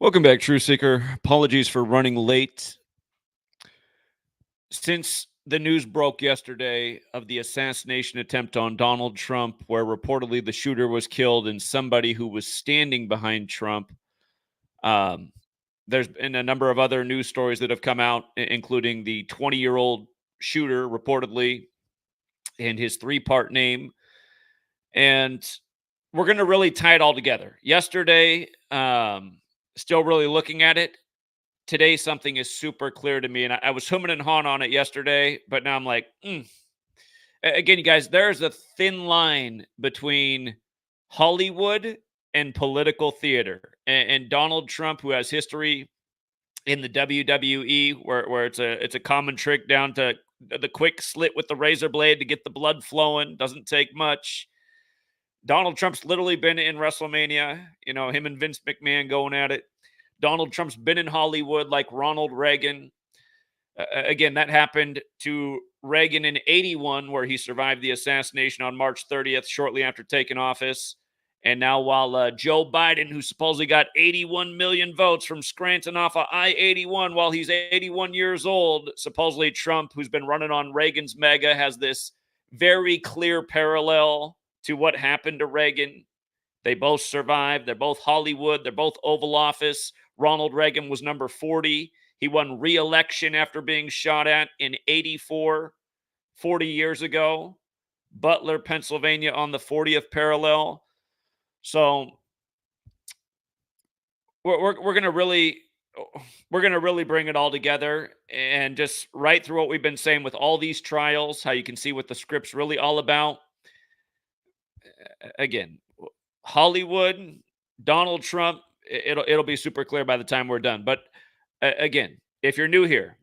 Welcome back, True Seeker. Apologies for running late. Since the news broke yesterday of the assassination attempt on Donald Trump, where reportedly the shooter was killed and somebody who was standing behind Trump, there's been a number of other news stories that have come out, including the 20-year-old shooter reportedly and his three-part name. And we're going to really tie it all together. Yesterday, still really looking at it. Today, something is super clear to me, and I was humming and hawing on it yesterday, but now I'm like, Again, you guys, there's a thin line between Hollywood and political theater. And Donald Trump, who has history in the WWE, where it's a common trick down to the quick slit with the razor blade to get the blood flowing, doesn't take much. Donald Trump's literally been in WrestleMania, him and Vince McMahon going at it. Donald Trump's been in Hollywood like Ronald Reagan. Again, that happened to Reagan in 1981, where he survived the assassination on March 30th, shortly after taking office. And now while Joe Biden, who supposedly got 81 million votes from Scranton off of I-81 while he's 81 years old, supposedly Trump, who's been running on Reagan's mega, has this very clear parallel to what happened to Reagan. They both survived. They're both Hollywood. They're both Oval Office. Ronald Reagan was number 40. He won re-election after being shot at in 1984, 40 years ago. Butler, Pennsylvania on the 40th parallel. So we're going to really bring it all together and just right through what we've been saying with all these trials, how you can see what the script's really all about. Again, Hollywood, Donald Trump, it'll be super clear by the time we're done. But again, if you're new here,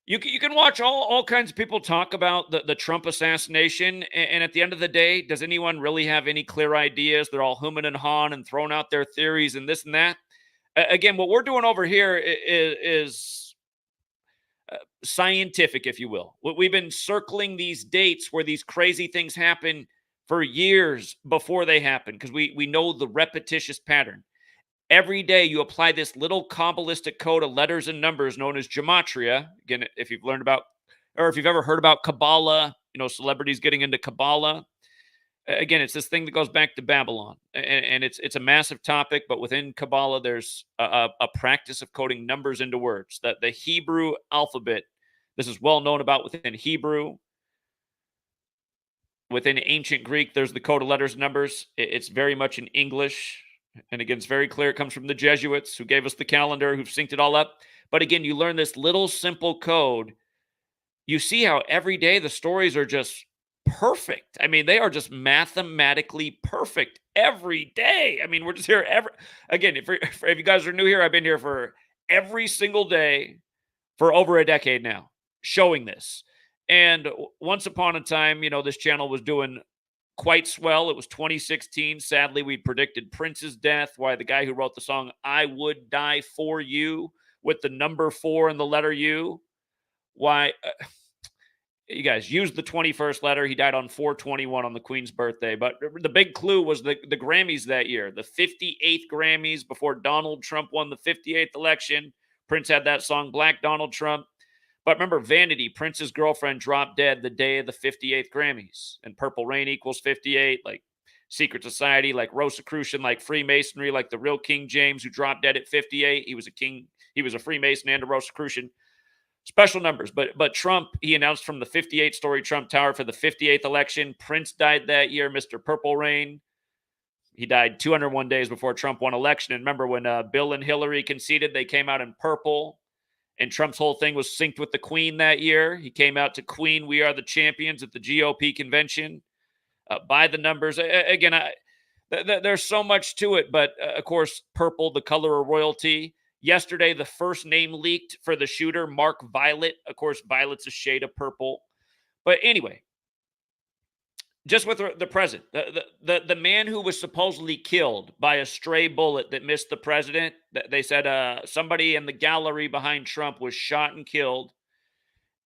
you can watch all kinds of people talk about the Trump assassination. And at the end of the day, does anyone really have any clear ideas? They're all humming and hawing and throwing out their theories and this and that. Again, what we're doing over here is scientific, if you will. We've been circling these dates where these crazy things happen for years before they happen, because we know the repetitious pattern. Every day you apply this little Kabbalistic code of letters and numbers known as Gematria. Again, if you've learned about, or if you've ever heard about Kabbalah, celebrities getting into Kabbalah. Again, it's this thing that goes back to Babylon, and it's a massive topic. But within Kabbalah, there's a practice of coding numbers into words. That the Hebrew alphabet, this is well known about within Hebrew. Within ancient Greek, there's the code of letters and numbers. It's very much in English. And again, it's very clear. It comes from the Jesuits who gave us the calendar, who've synced it all up. But again, you learn this little simple code. You see how every day the stories are just perfect. I mean, they are just mathematically perfect every day. I mean, we're just here again, if you guys are new here, I've been here for every single day for over a decade now, showing this. And once upon a time, this channel was doing quite swell. It was 2016. Sadly, we predicted Prince's death. Why the guy who wrote the song "I Would Die for You" with the number 4 and the letter U. Why? You guys used the 21st letter. He died on 4/21 on the Queen's birthday. But the big clue was the Grammys that year, the 58th Grammys before Donald Trump won the 58th election. Prince had that song, Black Donald Trump. But remember, Vanity, Prince's girlfriend, dropped dead the day of the 58th Grammys. And Purple Rain equals 58, like secret society, like Rosicrucian, like Freemasonry, like the real King James, who dropped dead at 58. He was a king. He was a Freemason and a Rosicrucian. Special numbers. But Trump, he announced from the 58-story Trump Tower for the 58th election. Prince died that year, Mr. Purple Rain. He died 201 days before Trump won election. And remember when Bill and Hillary conceded, they came out in purple. And Trump's whole thing was synced with the Queen that year. He came out to Queen, "We Are the Champions" at the GOP convention. By the numbers. Again, there's so much to it. But, of course, purple, the color of royalty. Yesterday, the first name leaked for the shooter, Mark Violet. Of course, violet's a shade of purple. But anyway, just with the president, the man who was supposedly killed by a stray bullet that missed the president, they said somebody in the gallery behind Trump was shot and killed.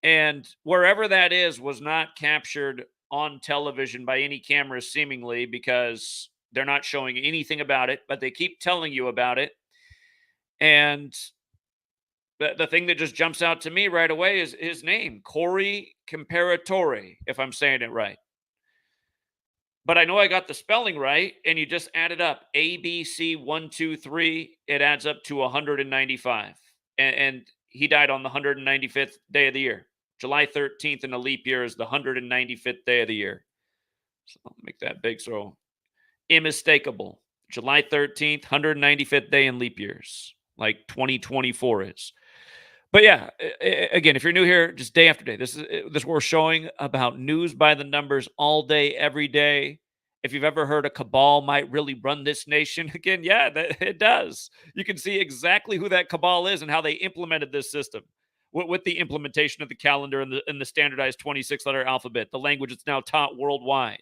And wherever that is was not captured on television by any cameras, seemingly, because they're not showing anything about it, but they keep telling you about it. And the thing that just jumps out to me right away is his name, Corey Comparatore, if I'm saying it right. But I know I got the spelling right, and you just add it up. ABC123, it adds up to 195. And he died on the 195th day of the year. July 13th in a leap year is the 195th day of the year. So I'll make that big so unmistakable. July 13th, 195th day in leap years, like 2024 is. But yeah, again, if you're new here, just day after day, this we're showing about news by the numbers all day, every day. If you've ever heard a cabal might really run this nation, again, yeah, it does. You can see exactly who that cabal is and how they implemented this system with the implementation of the calendar and the standardized 26-letter alphabet, the language that's now taught worldwide.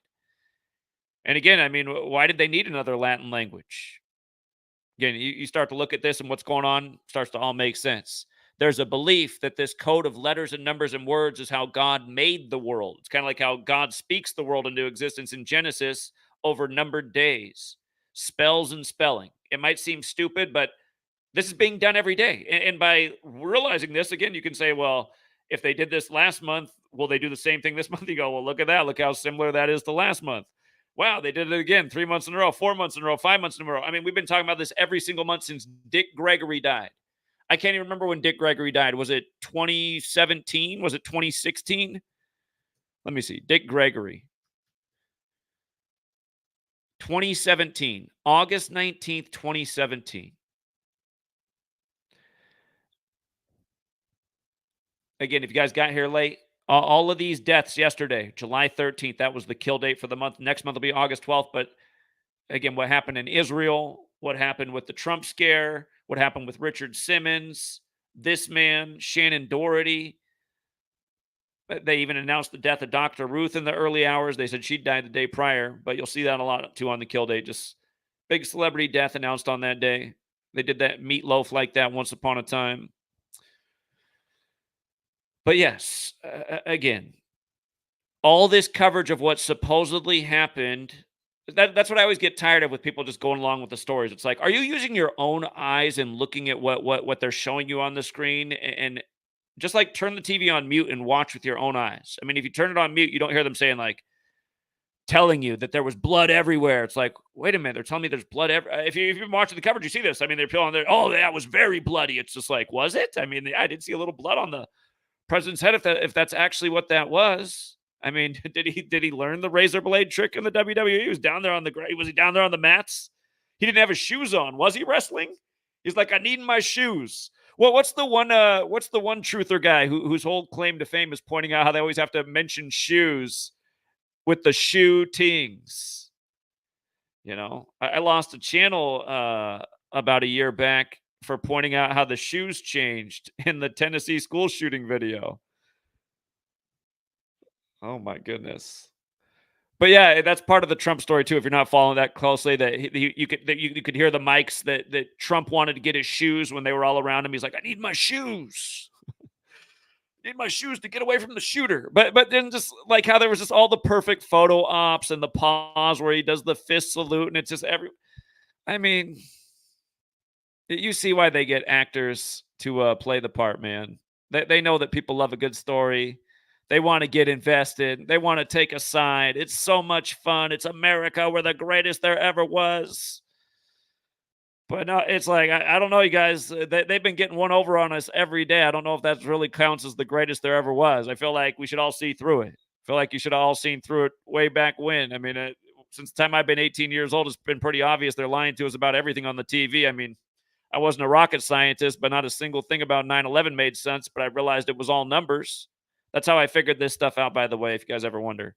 And again, I mean, why did they need another Latin language? Again, you start to look at this and what's going on starts to all make sense. There's a belief that this code of letters and numbers and words is how God made the world. It's kind of like how God speaks the world into existence in Genesis over numbered days, spells and spelling. It might seem stupid, but this is being done every day. And by realizing this, again, you can say, well, if they did this last month, will they do the same thing this month? You go, well, look at that. Look how similar that is to last month. Wow, they did it again 3 months in a row, 4 months in a row, 5 months in a row. I mean, we've been talking about this every single month since Dick Gregory died. I can't even remember when Dick Gregory died. Was it 2017? Was it 2016? Let me see. Dick Gregory. 2017. August 19th, 2017. Again, if you guys got here late, all of these deaths yesterday, July 13th, that was the kill date for the month. Next month will be August 12th. But again, what happened in Israel, what happened with the Trump scare, what happened with Richard Simmons, this man, Shannon Doherty. They even announced the death of Dr. Ruth in the early hours. They said she died the day prior, but you'll see that a lot too on the kill date. Just big celebrity death announced on that day. They did that meatloaf like that once upon a time. But yes, again, all this coverage of what supposedly happened. That's what I always get tired of with people just going along with the stories. It's like, are you using your own eyes and looking at what they're showing you on the screen? And just like turn the TV on mute and watch with your own eyes. I mean, if you turn it on mute, you don't hear them saying like telling you that there was blood everywhere. It's like, wait a minute, they're telling me there's blood if you've been watching the coverage, you see this. I mean, they're peeling there. Oh, that was very bloody. It's just like, was it? I mean, I did see a little blood on the president's head if that's actually what that was. I mean, did he learn the razor blade trick in the WWE? He was down there on the was he down there on the mats? He didn't have his shoes on. Was he wrestling? He's like, I need my shoes. Well, what's the one truther guy whose whole claim to fame is pointing out how they always have to mention shoes with the shoe tings? You know, I lost a channel about a year back for pointing out how the shoes changed in the Tennessee school shooting video. Oh my goodness. But yeah, that's part of the Trump story too. If you're not following that closely, that you could hear the mics that Trump wanted to get his shoes when they were all around him. He's like, I need my shoes. I need my shoes to get away from the shooter. But then just like how there was just all the perfect photo ops and the pause where he does the fist salute and it's just I mean, you see why they get actors to play the part, man. They know that people love a good story. They want to get invested. They want to take a side. It's so much fun. It's America. We're the greatest there ever was. But no, it's like, I don't know, you guys. They've been getting one over on us every day. I don't know if that really counts as the greatest there ever was. I feel like we should all see through it. I feel like you should have all seen through it way back when. I mean, since the time I've been 18 years old, it's been pretty obvious they're lying to us about everything on the TV. I mean, I wasn't a rocket scientist, but not a single thing about 9/11 made sense, but I realized it was all numbers. That's how I figured this stuff out, by the way, if you guys ever wonder.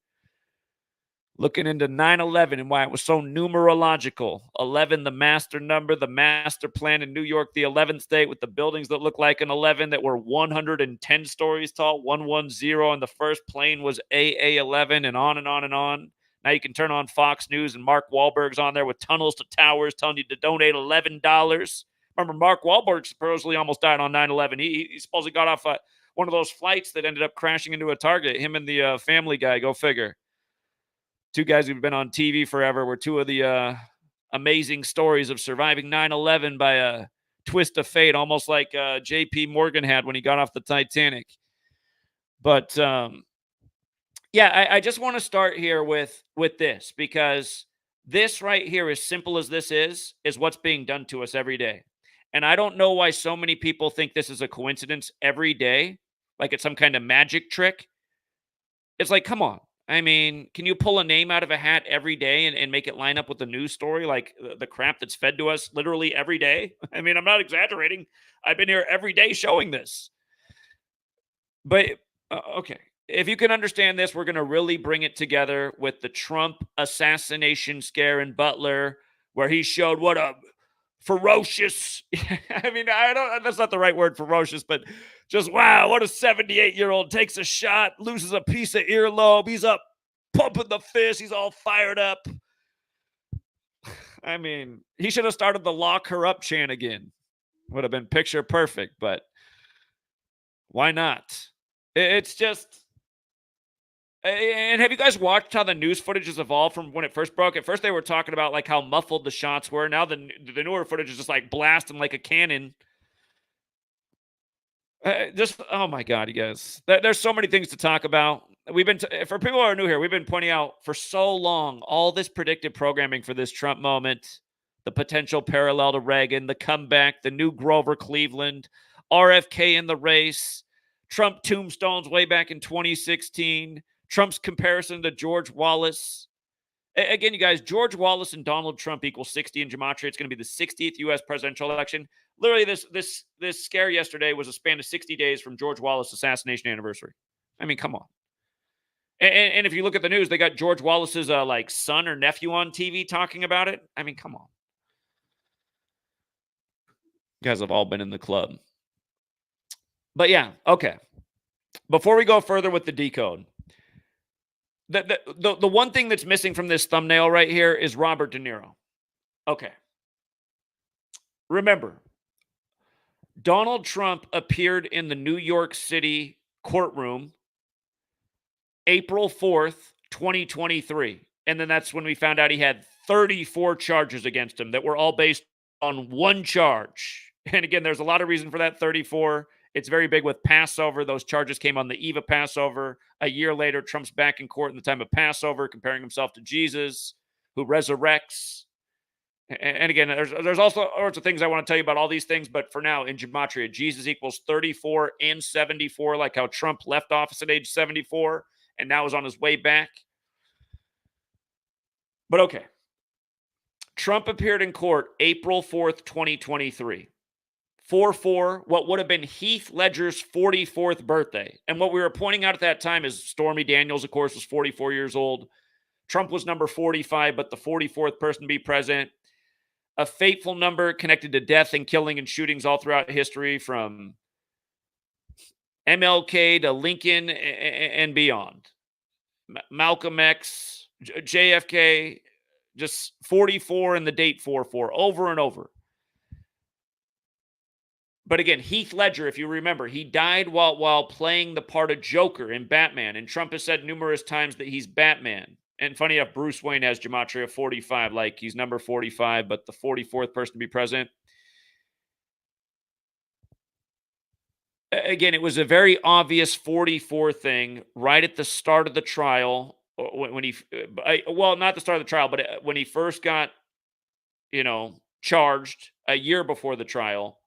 Looking into 9/11 and why it was so numerological. 11, the master number, the master plan in New York, the 11th state with the buildings that look like an 11 that were 110 stories tall, 110, and the first plane was AA-11 and on and on and on. Now you can turn on Fox News and Mark Wahlberg's on there with tunnels to towers telling you to donate $11. Remember, Mark Wahlberg supposedly almost died on 9/11. He supposedly got off one of those flights that ended up crashing into a Target. Him and the Family Guy, go figure. Two guys who've been on TV forever were two of the amazing stories of surviving 9/11 by twist of fate, almost like J.P. Morgan had when he got off the Titanic. But yeah, I just want to start here with this, because this right here, as simple as this is what's being done to us every day. And I don't know why so many people think this is a coincidence every day, like it's some kind of magic trick. It's like, come on. I mean, can you pull a name out of a hat every day and make it line up with the news story, like the crap that's fed to us literally every day? I mean, I'm not exaggerating. I've been here every day showing this. But okay, if you can understand this, we're going to really bring it together with the Trump assassination scare in Butler, where he showed what a ferocious, I mean, I don't, that's not the right word, ferocious, but just wow, what a 78-year-old takes a shot, loses a piece of earlobe, he's up pumping the fist, he's all fired up. I mean, he should have started the lock her up chant again. Would have been picture perfect, but why not? It's just, and have you guys watched how the news footage has evolved from when it first broke? At first, they were talking about like how muffled the shots were. Now the newer footage is just like blasting like a cannon. Just, oh my God, you guys. There's so many things to talk about. We've been, for people who are new here, we've been pointing out for so long all this predictive programming for this Trump moment, the potential parallel to Reagan, the comeback, the new Grover Cleveland, RFK in the race, Trump tombstones way back in 2016, Trump's comparison to George Wallace. Again, you guys, George Wallace and Donald Trump equals 60 in Gematria. It's going to be the 60th U.S. presidential election. Literally, this scare yesterday was a span of 60 days from George Wallace's assassination anniversary. I mean, come on. And if you look at the news, they got George Wallace's like son or nephew on TV talking about it. I mean, come on. You guys have all been in the club. But yeah, okay. Before we go further with the decode, the one thing that's missing from this thumbnail right here is Robert De Niro. Okay. Remember, Donald Trump appeared in the New York City courtroom April 4th, 2023. And then that's when we found out he had 34 charges against him that were all based on one charge. And again, there's a lot of reason for that 34. It's very big with Passover. Those charges came on the eve of Passover. A year later, Trump's back in court in the time of Passover, comparing himself to Jesus, who resurrects. And again, there's also sorts of things I want to tell you about all these things. But for now, in Gematria, Jesus equals 34 and 74, like how Trump left office at age 74 and now is on his way back. But okay. Trump appeared in court April 4th, 2023. 4/4, what would have been Heath Ledger's 44th birthday. And what we were pointing out at that time is Stormy Daniels, of course, was 44 years old. Trump was number 45, but the 44th person to be president. A fateful number connected to death and killing and shootings all throughout history, from MLK to Lincoln and beyond. Malcolm X, JFK, just 44 and the date 4/4 over and over. But again, Heath Ledger, if you remember, he died while playing the part of Joker in Batman. And Trump has said numerous times that he's Batman. And funny enough, Bruce Wayne has Gematria 45, like he's number 45, but the 44th person to be president. Again, it was a very obvious 44 thing right at the start of the trial. When he, well, not the start of the trial, but when he first got, charged a year before the trial.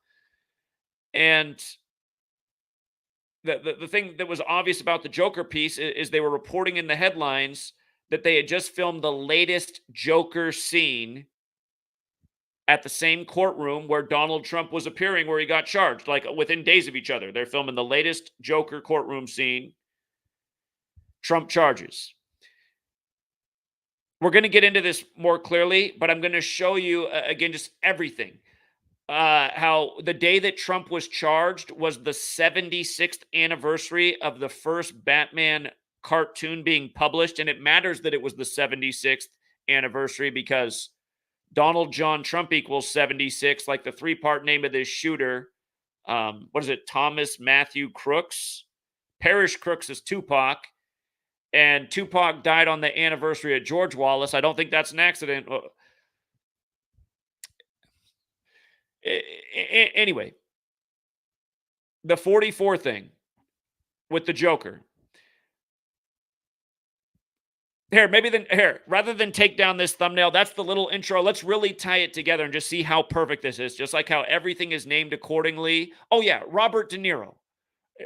And the thing that was obvious about the Joker piece is they were reporting in the headlines that they had just filmed the latest Joker scene at the same courtroom where Donald Trump was appearing, where he got charged, like within days of each other. They're filming the latest Joker courtroom scene. Trump charges. We're going to get into this more clearly, but I'm going to show you, again, just everything. How the day that Trump was charged was the 76th anniversary of the first Batman cartoon being published. And it matters that it was the 76th anniversary because Donald John Trump equals 76, like the three-part name of this shooter. What is it? Thomas Matthew Crooks. Parrish Crooks is Tupac. And Tupac died on the anniversary of George Wallace. I don't think that's an accident. Anyway, the 44 thing with the Joker. Here, rather than take down this thumbnail, that's the little intro. Let's really tie it together and just see how perfect this is. Just like how everything is named accordingly. Oh yeah, Robert De Niro.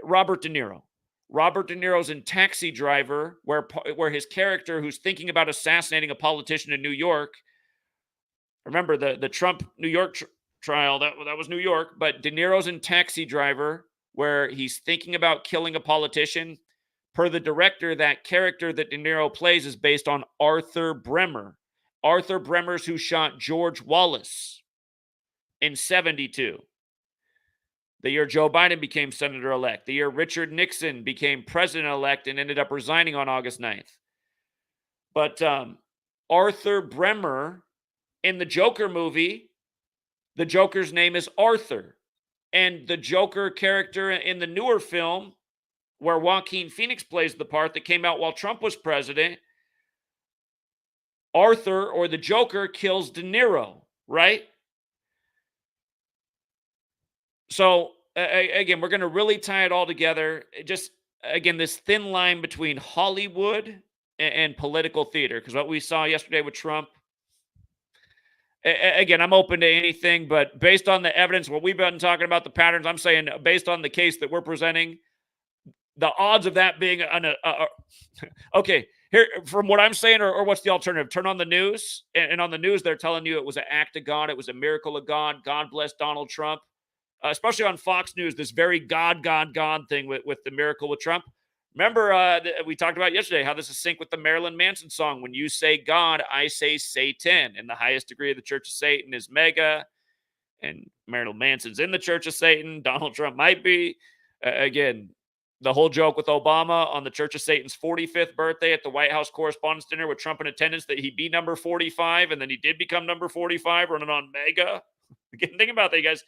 Robert De Niro. Robert De Niro's in Taxi Driver, where his character, who's thinking about assassinating a politician in New York. Remember the Trump New York trial, that was New York, but De Niro's in Taxi Driver, where he's thinking about killing a politician. Per the director, that character that De Niro plays is based on Arthur Bremer. Arthur Bremer's who shot George Wallace in 72. The year Joe Biden became senator-elect. The year Richard Nixon became president-elect and ended up resigning on August 9th. But Arthur Bremer, in the Joker movie, the Joker's name is Arthur. And the Joker character in the newer film, where Joaquin Phoenix plays the part that came out while Trump was president, Arthur, or the Joker, kills De Niro, right? So, again, we're going to really tie it all together. Just, again, this thin line between Hollywood and political theater, because what we saw yesterday with Trump, again, I'm open to anything, but based on the evidence, what we've been talking about, the patterns, I'm saying based on the case that we're presenting, the odds of that being okay, here, from what I'm saying, or what's the alternative? Turn on the news, and on the news, they're telling you it was an act of God, it was a miracle of God, God bless Donald Trump. Especially on Fox News, this very God thing with the miracle with Trump. Remember, we talked about yesterday how this is synced with the Marilyn Manson song. When you say God, I say Satan. And the highest degree of the Church of Satan is mega. And Marilyn Manson's in the Church of Satan. Donald Trump might be. Again, the whole joke with Obama on the Church of Satan's 45th birthday at the White House Correspondents' Dinner with Trump in attendance, that he'd be number 45, and then he did become number 45, running on mega. Again, think about that, you guys.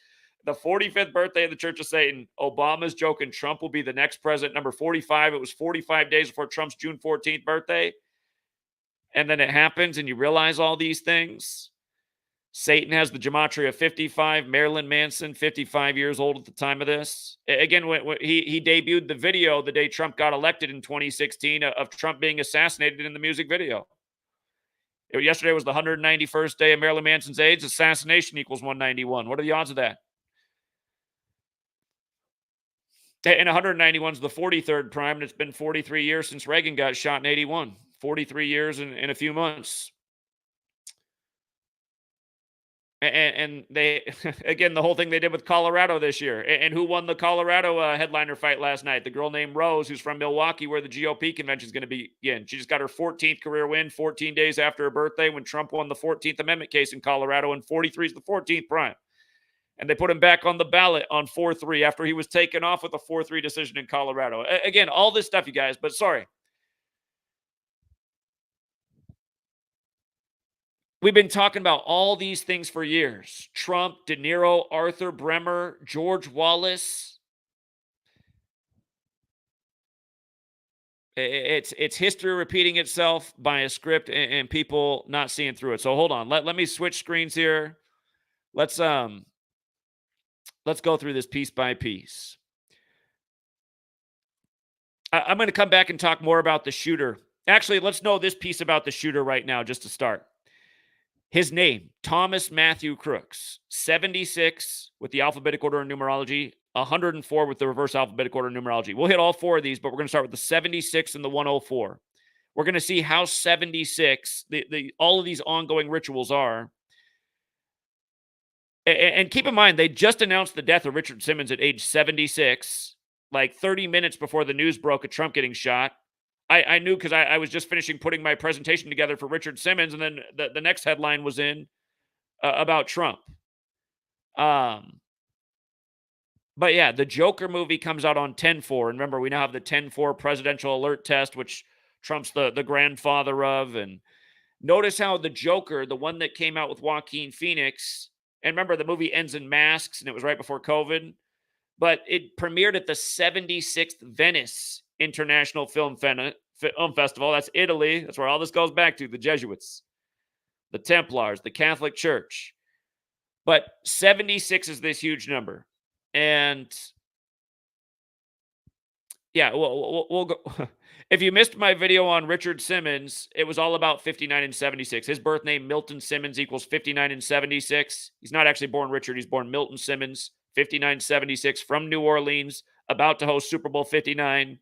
The 45th birthday of the Church of Satan, Obama's joking Trump will be the next president, number 45. It was 45 days before Trump's June 14th birthday. And then it happens, and you realize all these things. Satan has the Gematria 55. Marilyn Manson, 55 years old at the time of this. Again, when he debuted the video the day Trump got elected in 2016 of Trump being assassinated in the music video. Yesterday was the 191st day of Marilyn Manson's age. Assassination equals 191. What are the odds of that? And 191 is the 43rd prime, and it's been 43 years since Reagan got shot in 81. 43 years in a few months. And they, again, the whole thing they did with Colorado this year. And who won the Colorado headliner fight last night? The girl named Rose, who's from Milwaukee, where the GOP convention is going to be again. She just got her 14th career win 14 days after her birthday when Trump won the 14th Amendment case in Colorado, and 43 is the 14th prime. And they put him back on the ballot on 4-3 after he was taken off with a 4-3 decision in Colorado. Again, all this stuff, you guys, but sorry. We've been talking about all these things for years. Trump, De Niro, Arthur Bremer, George Wallace. It's history repeating itself by a script and people not seeing through it. So hold on. Let me switch screens here. Let's go through this piece by piece. I'm going to come back and talk more about the shooter. Actually, let's know this piece about the shooter right now, just to start. His name, Thomas Matthew Crooks, 76 with the alphabetic order and numerology, 104 with the reverse alphabetic order and numerology. We'll hit all four of these, but we're going to start with the 76 and the 104. We're going to see how 76, all of these ongoing rituals are. And keep in mind, they just announced the death of Richard Simmons at age 76, like 30 minutes before the news broke of Trump getting shot. I knew because I was just finishing putting my presentation together for Richard Simmons, and then the next headline was in about Trump. But yeah, the Joker movie comes out on 10/4. And remember, we now have the 10/4 presidential alert test, which Trump's the grandfather of. And notice how the Joker, the one that came out with Joaquin Phoenix, and remember, the movie ends in masks, and it was right before COVID. But it premiered at the 76th Venice International Film Festival. That's Italy. That's where all this goes back to. The Jesuits, the Templars, the Catholic Church. But 76 is this huge number. And yeah, we'll go. If you missed my video on Richard Simmons, it was all about 59 and 76. His birth name, Milton Simmons, equals 59 and 76. He's not actually born Richard. He's born Milton Simmons, 59-76, from New Orleans, about to host Super Bowl 59.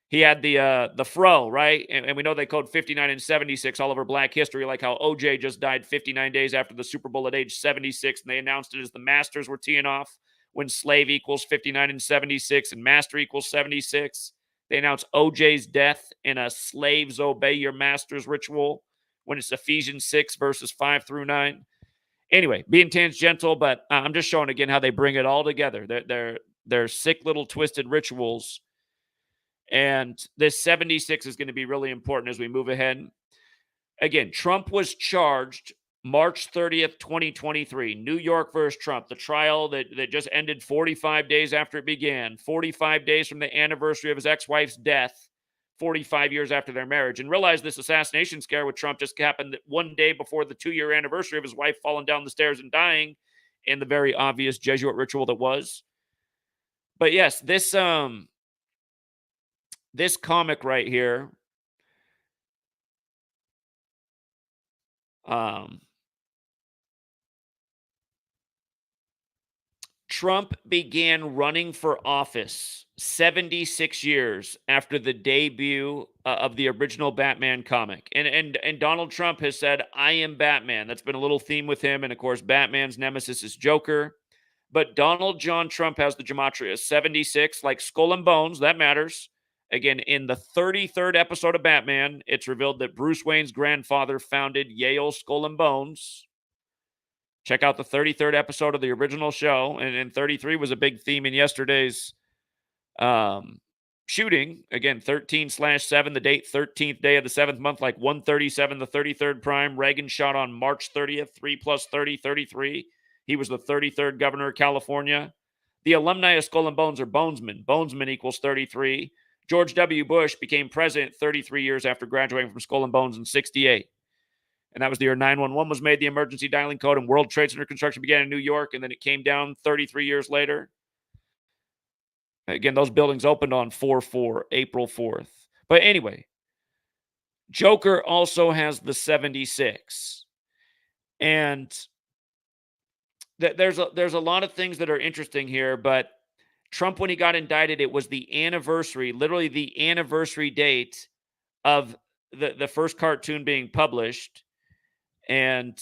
He had the fro, right? And we know they code 59 and 76 all over Black history, like how OJ just died 59 days after the Super Bowl at age 76, and they announced it as the Masters were teeing off when slave equals 59 and 76 and master equals 76. They announced OJ's death in a slaves obey your masters ritual when it's Ephesians 6 verses 5 through 9. Anyway, being tangential, but I'm just showing again how they bring it all together. They're sick little twisted rituals. And this 76 is going to be really important as we move ahead. Again, Trump was charged March 30th, 2023. New York versus Trump, the trial that just ended 45 days after it began, 45 days from the anniversary of his ex-wife's death, 45 years after their marriage. And realize this assassination scare with Trump just happened one day before the 2-year anniversary of his wife falling down the stairs and dying in the very obvious Jesuit ritual that was. But yes, this comic right here, Trump began running for office 76 years after the debut of the original Batman comic. And Donald Trump has said, I am Batman. That's been a little theme with him. And of course, Batman's nemesis is Joker. But Donald John Trump has the Gematria 76, like Skull and Bones. That matters. Again, in the 33rd episode of Batman, it's revealed that Bruce Wayne's grandfather founded Yale Skull and Bones. Check out the 33rd episode of the original show. And 33 was a big theme in yesterday's shooting. Again, 13/7, the date, 13th day of the 7th month, like 137, the 33rd prime. Reagan shot on March 30th, 3 plus 30, 33. He was the 33rd governor of California. The alumni of Skull and Bones are Bonesmen. Bonesmen equals 33. George W. Bush became president 33 years after graduating from Skull and Bones in 68. And that was the year 911 was made, the emergency dialing code, and World Trade Center construction began in New York, and then it came down 33 years later. Again, those buildings opened on 4/4, April 4th. But anyway, Joker also has the 76. And there's a lot of things that are interesting here, but Trump, when he got indicted, it was the anniversary, literally the anniversary date of the first cartoon being published. And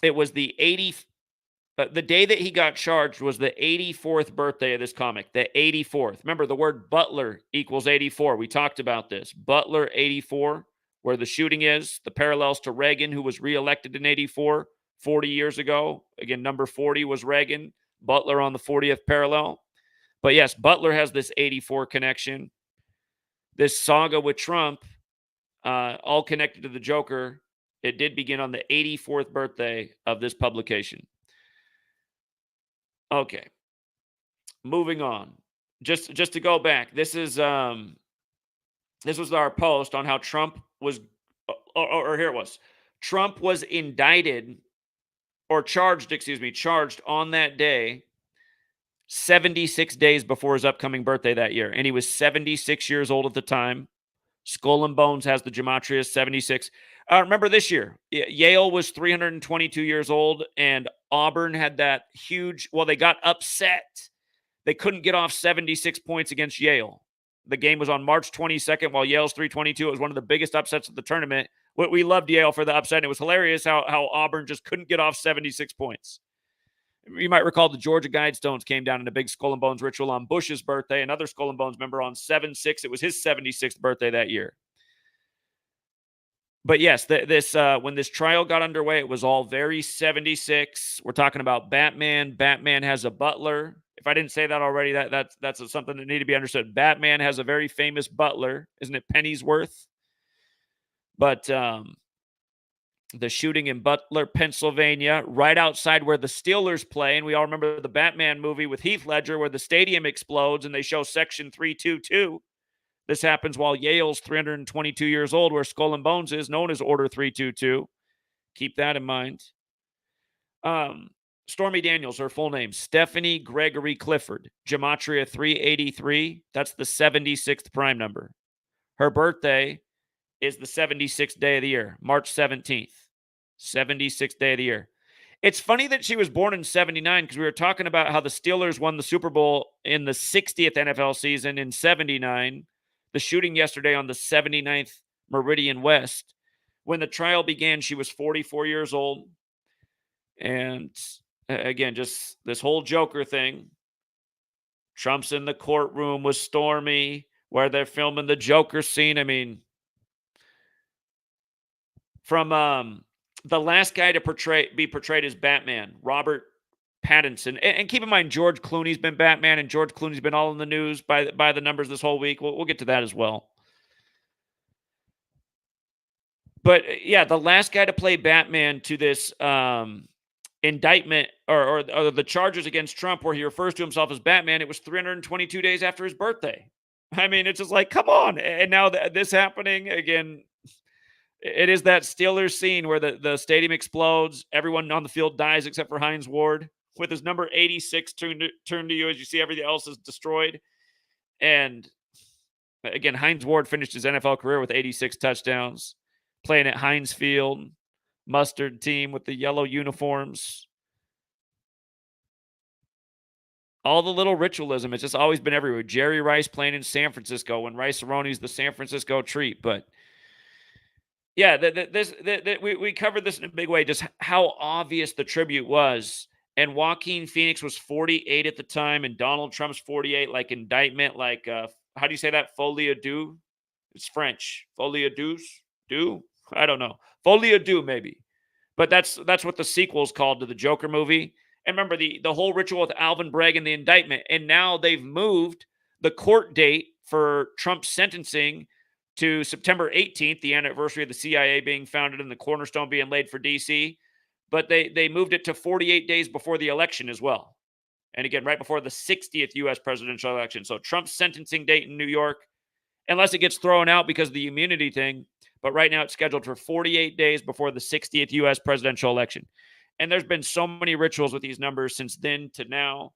it was the day that he got charged was the 84th birthday of this comic, the 84th. Remember, the word Butler equals 84. We talked about this. Butler 84, where the shooting is, the parallels to Reagan, who was reelected in 84, 40 years ago. Again, number 40 was Reagan. Butler on the 40th parallel. But yes, Butler has this 84 connection. This saga with Trump, all connected to the Joker. It did begin on the 84th birthday of this publication. Okay. Moving on. Just to go back, this was our post on how Trump was, or here it was. Trump was indicted or charged on that day 76 days before his upcoming birthday that year. And he was 76 years old at the time. Skull and Bones has the Gematria 76. Remember this year, Yale was 322 years old, and Auburn had that huge, they got upset. They couldn't get off 76 points against Yale. The game was on March 22nd, while Yale's 322. It was one of the biggest upsets of the tournament. We loved Yale for the upset, and it was hilarious how Auburn just couldn't get off 76 points. You might recall the Georgia Guidestones came down in a big Skull and Bones ritual on Bush's birthday. Another Skull and Bones member on 7/6. It was his 76th birthday that year. But yes, when this trial got underway, it was all very 76. We're talking about Batman. Batman has a butler. If I didn't say that already, that's something that needed to be understood. Batman has a very famous butler. Isn't it Pennyworth? But the shooting in Butler, Pennsylvania, right outside where the Steelers play. And we all remember the Batman movie with Heath Ledger where the stadium explodes and they show Section 322. This happens while Yale's 322 years old, where Skull and Bones is known as Order 322. Keep that in mind. Stormy Daniels, her full name, Stephanie Gregory Clifford, Gematria 383. That's the 76th prime number. Her birthday is the 76th day of the year, March 17th. 76th day of the year. It's funny that she was born in 79 because we were talking about how the Steelers won the Super Bowl in the 60th NFL season in 79. The shooting yesterday on the 79th Meridian West. When the trial began, she was 44 years old. And again, just this whole Joker thing. Trump's in the courtroom with Stormy, where they're filming the Joker scene. I mean, from the last guy to be portrayed as Batman, Robert Pattinson, and keep in mind George Clooney's been Batman, and George Clooney's been all in the news by the numbers this whole week. We'll get to that as well. But yeah, the last guy to play Batman to this indictment or the charges against Trump, where he refers to himself as Batman, it was 322 days after his birthday. I mean, it's just like, come on. And now this happening again. It is that Steelers scene where the stadium explodes. Everyone on the field dies except for Hines Ward, with his number 86 turned to you as you see everything else is destroyed. And again, Hines Ward finished his NFL career with 86 touchdowns, playing at Heinz Field, mustard team with the yellow uniforms. All the little ritualism, it's just always been everywhere. Jerry Rice playing in San Francisco when Rice-A-Roni's the San Francisco treat. But yeah, we covered this in a big way, just how obvious the tribute was. And Joaquin Phoenix was 48 at the time, and Donald Trump's 48, like indictment, like, how do you say that? Folie à deux? It's French. Folie à deux? Do? I don't know. Folie à deux, maybe. But that's what the sequel is called to the Joker movie. And remember, the whole ritual with Alvin Bragg and the indictment. And now they've moved the court date for Trump's sentencing to September 18th, the anniversary of the CIA being founded and the cornerstone being laid for D.C., but they moved it to 48 days before the election as well. And again, right before the 60th U.S. presidential election. So Trump's sentencing date in New York, unless it gets thrown out because of the immunity thing, but right now it's scheduled for 48 days before the 60th U.S. presidential election. And there's been so many rituals with these numbers since then to now.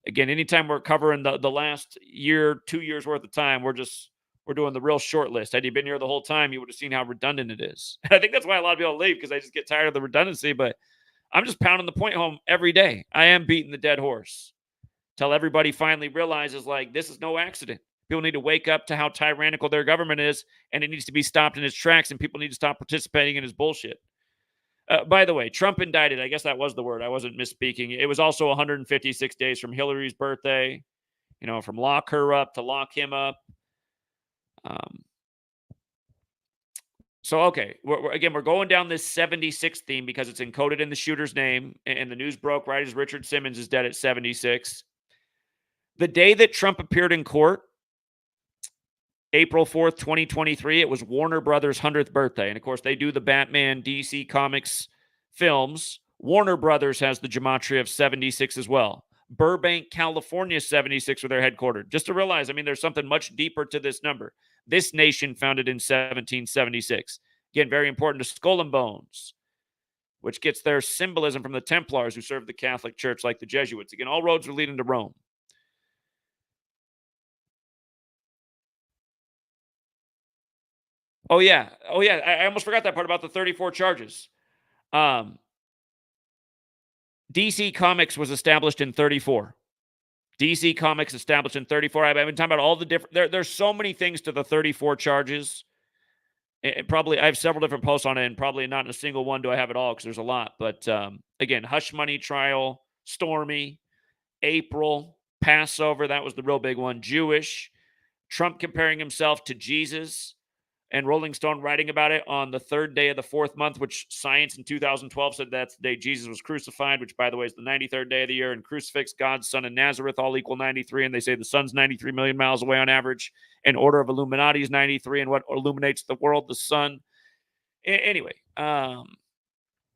Again, anytime we're covering the last year, 2 years worth of time, we're doing the real short list. Had you been here the whole time, you would have seen how redundant it is. I think that's why a lot of people leave, because they just get tired of the redundancy. But I'm just pounding the point home every day. I am beating the dead horse till everybody finally realizes, like, this is no accident. People need to wake up to how tyrannical their government is, and it needs to be stopped in its tracks, and people need to stop participating in his bullshit. By the way, Trump indicted, I guess that was the word. I wasn't misspeaking. It was also 156 days from Hillary's birthday, from lock her up to lock him up. So, okay, we're going down this 76 theme because it's encoded in the shooter's name, and the news broke right as Richard Simmons is dead at 76. The day that Trump appeared in court, April 4th, 2023, it was Warner Brothers' 100th birthday. And, of course, they do the Batman DC Comics films. Warner Brothers has the Gematria of 76 as well. Burbank, California, 76, where they're headquartered. Just to realize, there's something much deeper to this number. This nation founded in 1776. Again, very important to Skull and Bones, which gets their symbolism from the Templars who served the Catholic Church like the Jesuits. Again, all roads are leading to Rome. Oh, yeah. I almost forgot that part about the 34 charges. DC Comics was established in 34. DC Comics established in 34. I've been talking about all the different... There's so many things to the 34 charges. Probably, I have several different posts on it, and probably not in a single one do I have it all, because there's a lot. But again, Hush Money trial, Stormy, April, Passover, that was the real big one. Jewish, Trump comparing himself to Jesus, and Rolling Stone writing about it on the third day of the fourth month, which science in 2012 said that's the day Jesus was crucified, which, by the way, is the 93rd day of the year. And crucifix, God's son, and Nazareth all equal 93. And they say the sun's 93 million miles away on average. And order of Illuminati is 93. And what illuminates the world? The sun. Anyway, of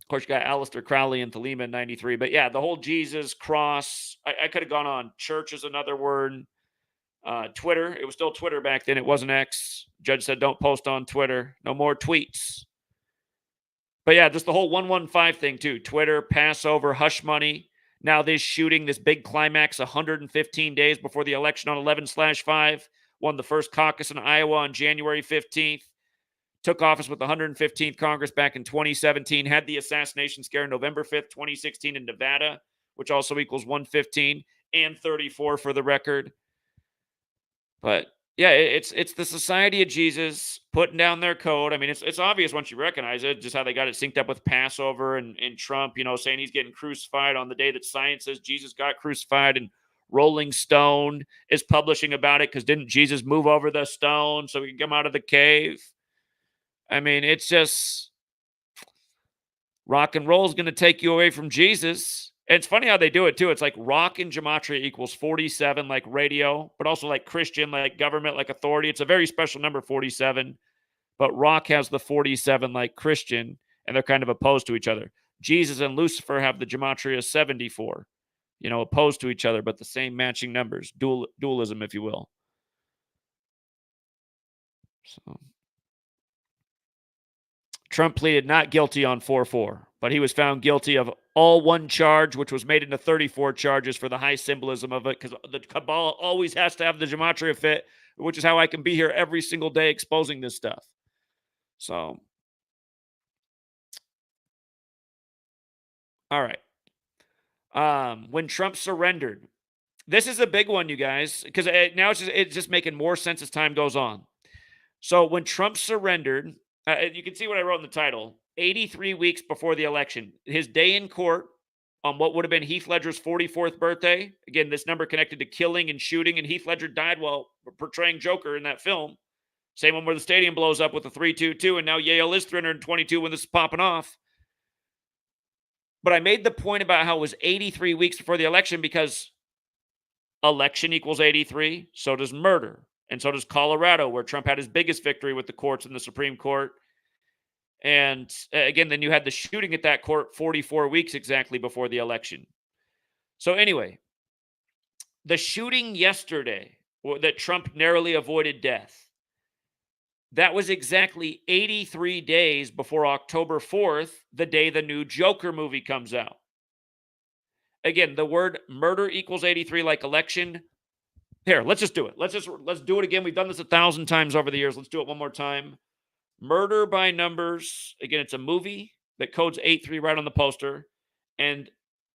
course, you got Aleister Crowley and Thelema in 93. But yeah, the whole Jesus, cross. I could have gone on. Church is another word. Twitter. It was still Twitter back then. It wasn't X. Judge said, don't post on Twitter. No more tweets. But yeah, just the whole 115 thing too. Twitter, Passover, hush money. Now this shooting, this big climax 115 days before the election on 11/5, won the first caucus in Iowa on January 15th, took office with the 115th Congress back in 2017, had the assassination scare November 5th, 2016 in Nevada, which also equals 115 and 34 for the record. But yeah, it's the Society of Jesus putting down their code. I mean, it's obvious once you recognize it, just how they got it synced up with Passover and Trump, saying he's getting crucified on the day that science says Jesus got crucified, and Rolling Stone is publishing about it because didn't Jesus move over the stone so he can come out of the cave? I mean, it's just rock and roll is going to take you away from Jesus. And it's funny how they do it too. It's like rock in gematria equals 47, like radio, but also like Christian, like government, like authority. It's a very special number, 47. But rock has the 47 like Christian, and they're kind of opposed to each other. Jesus and Lucifer have the gematria 74, opposed to each other, but the same matching numbers. Dualism, if you will. So Trump pleaded not guilty on 4-4, but he was found guilty of all one charge, which was made into 34 charges for the high symbolism of it, because the cabal always has to have the gematria fit, which is how I can be here every single day exposing this stuff. So, all right. When Trump surrendered, this is a big one, you guys, because now it's just making more sense as time goes on. So when Trump surrendered, you can see what I wrote in the title. 83 weeks before the election, his day in court on what would have been Heath Ledger's 44th birthday. Again, this number connected to killing and shooting, and Heath Ledger died while portraying Joker in that film. Same one where the stadium blows up with a 322, and now Yale is 322 when this is popping off. But I made the point about how it was 83 weeks before the election because election equals 83, so does murder. And so does Colorado, where Trump had his biggest victory with the courts and the Supreme Court. And again, then you had the shooting at that court 44 weeks exactly before the election. So anyway, the shooting yesterday that Trump narrowly avoided death, that was exactly 83 days before October 4th, the day the new Joker movie comes out. Again, the word murder equals 83 like election. Here, let's just do it. Let's do it again. We've done this 1,000 times over the years. Let's do it one more time. Murder by Numbers. Again, it's a movie that codes 83 right on the poster. And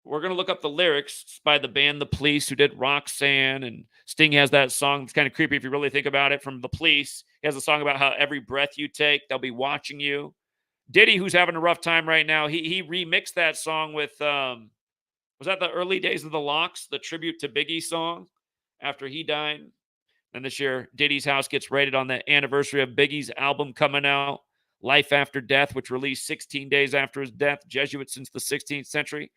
we're going to look up the lyrics. It's by the band The Police, who did Roxanne. And Sting has that song. It's kind of creepy if you really think about it, from The Police. He has a song about how every breath you take, they'll be watching you. Diddy, who's having a rough time right now, he remixed that song with, was that the early days of the Locks, the tribute to Biggie song after he died? And this year, Diddy's house gets raided on the anniversary of Biggie's album coming out, Life After Death, which released 16 days after his death, Jesuit since the 16th century.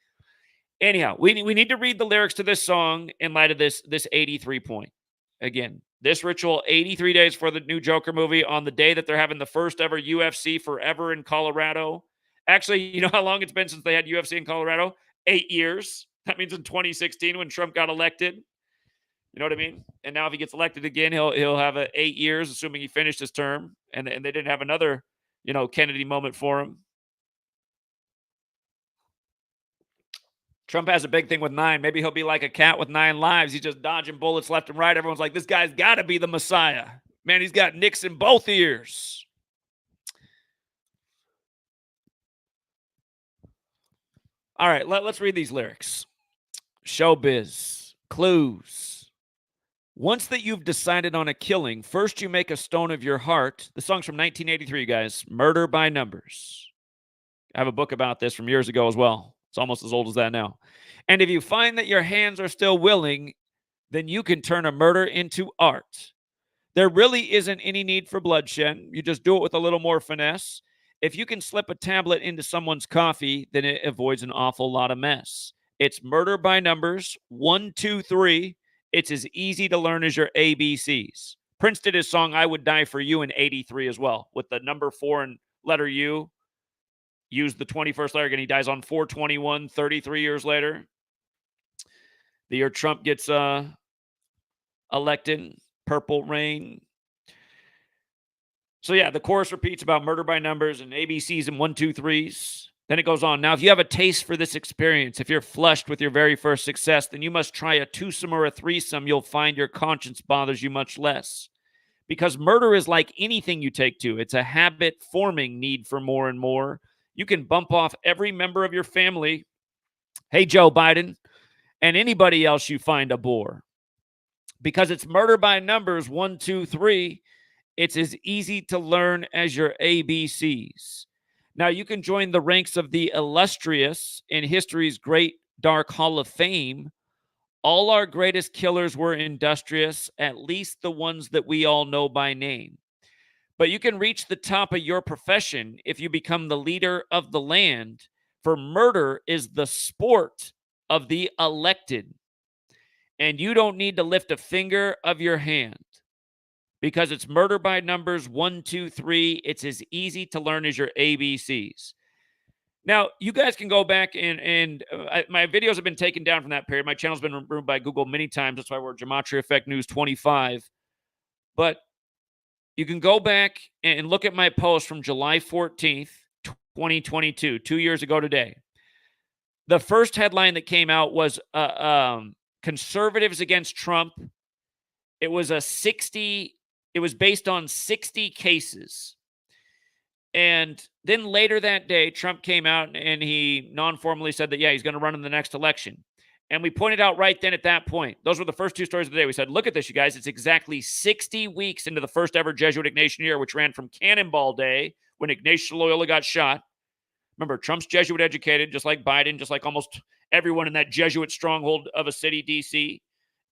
Anyhow, we need to read the lyrics to this song in light of this 83 point. Again, this ritual 83 days for the new Joker movie on the day that they're having the first ever UFC forever in Colorado. Actually, you know how long it's been since they had UFC in Colorado? 8 years. That means in 2016 when Trump got elected. You know what I mean? And now if he gets elected again, he'll have 8 years, assuming he finished his term. And they didn't have another, Kennedy moment for him. Trump has a big thing with 9. Maybe he'll be like a cat with 9 lives. He's just dodging bullets left and right. Everyone's like, this guy's got to be the Messiah. Man, he's got nicks in both ears. All right, let's read these lyrics. Showbiz. Clues. Once that you've decided on a killing, first you make a stone of your heart. The song's from 1983, guys. Murder by Numbers. I have a book about this from years ago as well. It's almost as old as that now. And if you find that your hands are still willing, then you can turn a murder into art. There really isn't any need for bloodshed. You just do it with a little more finesse. If you can slip a tablet into someone's coffee, then it avoids an awful lot of mess. It's Murder by Numbers, 1, 2, 3. It's as easy to learn as your ABCs. Prince did his song, I Would Die For You, in 83 as well, with the number 4 and letter U. Used the 21st letter again. He dies on 4/21, 33 years later. The year Trump gets elected. Purple Rain. So yeah, the chorus repeats about murder by numbers and ABCs and 1, 2, 3s. Then it goes on. Now, if you have a taste for this experience, if you're flushed with your very first success, then you must try a twosome or a threesome. You'll find your conscience bothers you much less. Because murder is like anything you take to. It's a habit forming need for more and more. You can bump off every member of your family. Hey, Joe Biden, and anybody else you find a bore. Because it's murder by numbers, 1, 2, 3. It's as easy to learn as your ABCs. Now, you can join the ranks of the illustrious in history's great dark hall of fame. All our greatest killers were industrious, at least the ones that we all know by name. But you can reach the top of your profession if you become the leader of the land, for murder is the sport of the elected. And you don't need to lift a finger of your hand because it's murder by numbers 1, 2, 3. It's as easy to learn as your ABCs. Now, you guys can go back and my videos have been taken down from that period. My channel's been removed by Google many times. That's why we're GematriaEffectNews 25. But you can go back and look at my post from July 14th, 2022, 2 years ago today. The first headline that came out was conservatives against Trump. It was it was based on 60 cases. And then later that day, Trump came out and he non-formally said that, yeah, he's going to run in the next election. And we pointed out right then at that point, those were the first two stories of the day. We said, look at this, you guys. It's exactly 60 weeks into the first ever Jesuit Ignatian year, which ran from Cannonball Day when Ignatius Loyola got shot. Remember, Trump's Jesuit educated, just like Biden, just like almost everyone in that Jesuit stronghold of a city, D.C.,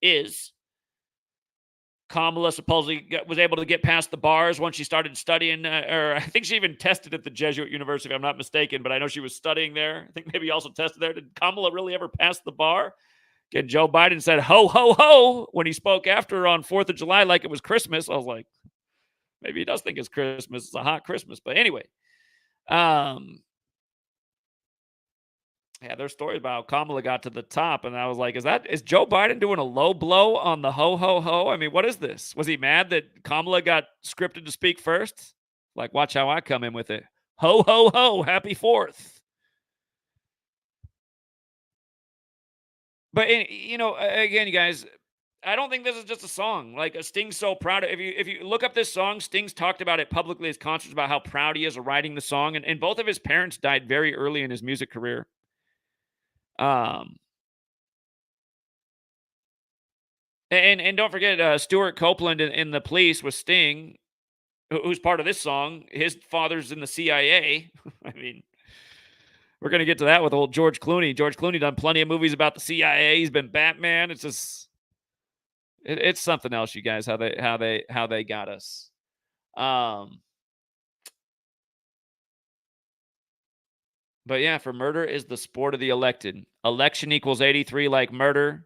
is. Kamala supposedly was able to get past the bars once she started studying, or I think she even tested at the Jesuit University, if I'm not mistaken, but I know she was studying there. I think maybe also tested there. Did Kamala really ever pass the bar? Again, Joe Biden said, ho, ho, ho, when he spoke after her on 4th of July like it was Christmas. I was like, maybe he does think it's Christmas. It's a hot Christmas. But anyway, yeah, there's stories about how Kamala got to the top, and I was like, is Joe Biden doing a low blow on the ho, ho, ho? I mean, what is this? Was he mad that Kamala got scripted to speak first? Like, watch how I come in with it. Ho, ho, ho, happy 4th. But, you know, again, you guys, I don't think this is just a song. Like, Sting's so proud. If you look up this song, Sting's talked about it publicly as concerts about how proud he is of writing the song, and both of his parents died very early in his music career. And don't forget Stuart Copeland in The Police with Sting, who's part of this song. His father's in the CIA. I mean, we're gonna get to that with old George Clooney. George Clooney done plenty of movies about the CIA. He's been Batman. It's just it's something else, you guys. How they got us. But yeah, for murder is the sport of the elected. Election equals 83 like murder.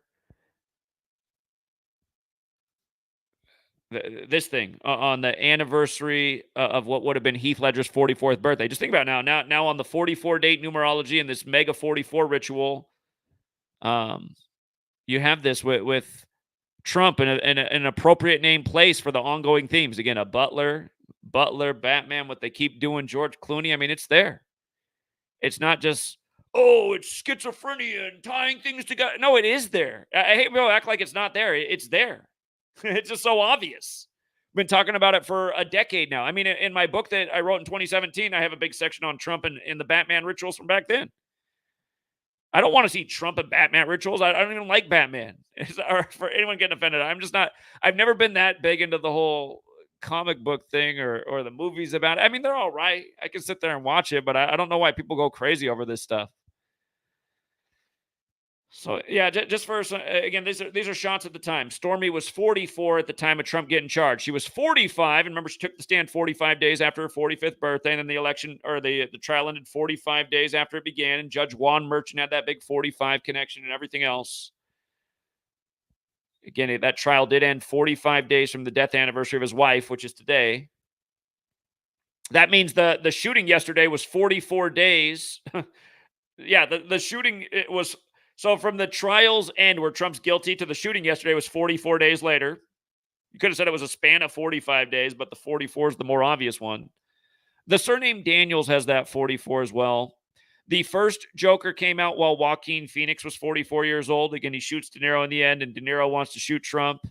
This thing on the anniversary of what would have been Heath Ledger's 44th birthday. Just think about it now on the 44 date numerology and this mega 44 ritual. You have this with Trump in an appropriate name place for the ongoing themes. Again, a Butler, Batman, what they keep doing, George Clooney. I mean, it's there. It's not just, oh, it's schizophrenia and tying things together. No, it is there. I hate people act like it's not there. It's there. It's just so obvious. Been talking about it for a decade now. I mean, in my book that I wrote in 2017, I have a big section on Trump and the Batman rituals from back then. I don't want to see Trump and Batman rituals. I don't even like Batman. Or for anyone getting offended, I've never been that big into the whole comic book thing or the movies about it. I mean, they're all right. I can sit there and watch it, but I don't know why people go crazy over this stuff. So yeah, just for again, these are shots at the time. Stormy was 44 at the time of Trump getting charged. She was 45, and remember, she took the stand 45 days after her 45th birthday, and then the election or the trial ended 45 days after it began. And Judge Juan Merchant had that big 45 connection and everything else. Again, that trial did end 45 days from the death anniversary of his wife, which is today. That means the shooting yesterday was 44 days. Yeah, the shooting it was. So from the trial's end where Trump's guilty to the shooting yesterday was 44 days later. You could have said it was a span of 45 days, but the 44 is the more obvious one. The surname Daniels has that 44 as well. The first Joker came out while Joaquin Phoenix was 44 years old. Again, he shoots De Niro in the end, and De Niro wants to shoot Trump.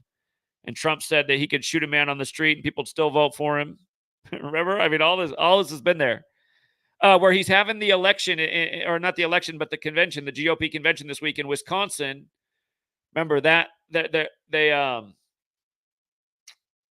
And Trump said that he could shoot a man on the street and people would still vote for him. Remember? I mean, all this has been there. Where he's having the election, or not the election, but the convention, the GOP convention this week in Wisconsin. Remember that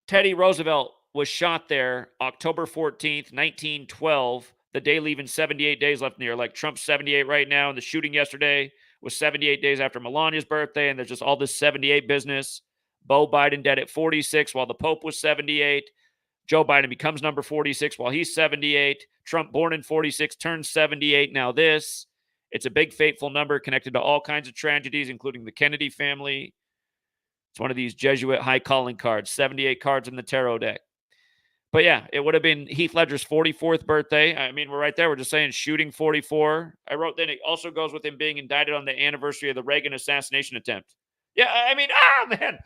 Teddy Roosevelt was shot there October 14th, 1912, the day leaving 78 days left in the year. Like Trump's 78 right now, and the shooting yesterday was 78 days after Melania's birthday, and there's just all this 78 business. Beau Biden dead at 46 while the Pope was 78. Joe Biden becomes number 46 while he's 78. Trump, born in 46, turns 78. Now this. It's a big fateful number connected to all kinds of tragedies, including the Kennedy family. It's one of these Jesuit high calling cards, 78 cards in the tarot deck. But yeah, it would have been Heath Ledger's 44th birthday. I mean, we're right there. We're just saying shooting 44. I wrote then it also goes with him being indicted on the anniversary of the Reagan assassination attempt. Yeah, I mean, man.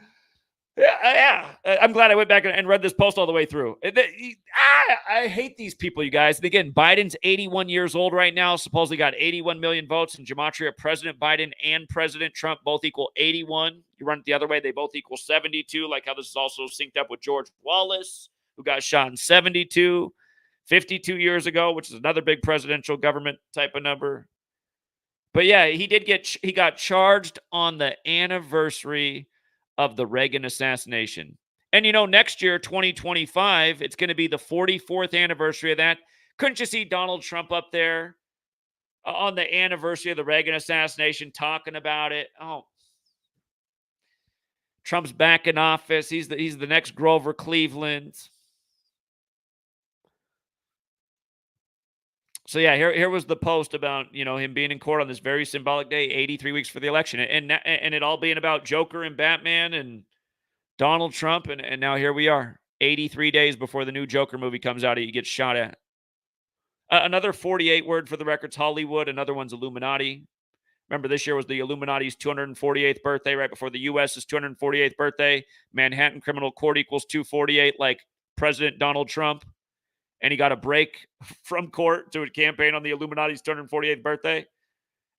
Yeah. I'm glad I went back and read this post all the way through. I hate these people, you guys. And again, Biden's 81 years old right now, supposedly got 81 million votes. In Gematria, President Biden and President Trump both equal 81. You run it the other way, they both equal 72, like how this is also synced up with George Wallace, who got shot in 72, 52 years ago, which is another big presidential government type of number. But yeah, he got charged on the anniversary of the Reagan assassination. And, next year, 2025, it's going to be the 44th anniversary of that. Couldn't you see Donald Trump up there on the anniversary of the Reagan assassination talking about it? Oh, Trump's back in office. He's the next Grover Cleveland. So yeah, here was the post about, him being in court on this very symbolic day, 83 weeks for the election, and it all being about Joker and Batman and Donald Trump, and now here we are, 83 days before the new Joker movie comes out, he gets shot at. Another 48 word for the records, Hollywood. Another one's Illuminati. Remember, this year was the Illuminati's 248th birthday, right before the U.S.'s 248th birthday. Manhattan Criminal Court equals 248, like President Donald Trump. And he got a break from court to campaign on the Illuminati's 248th birthday.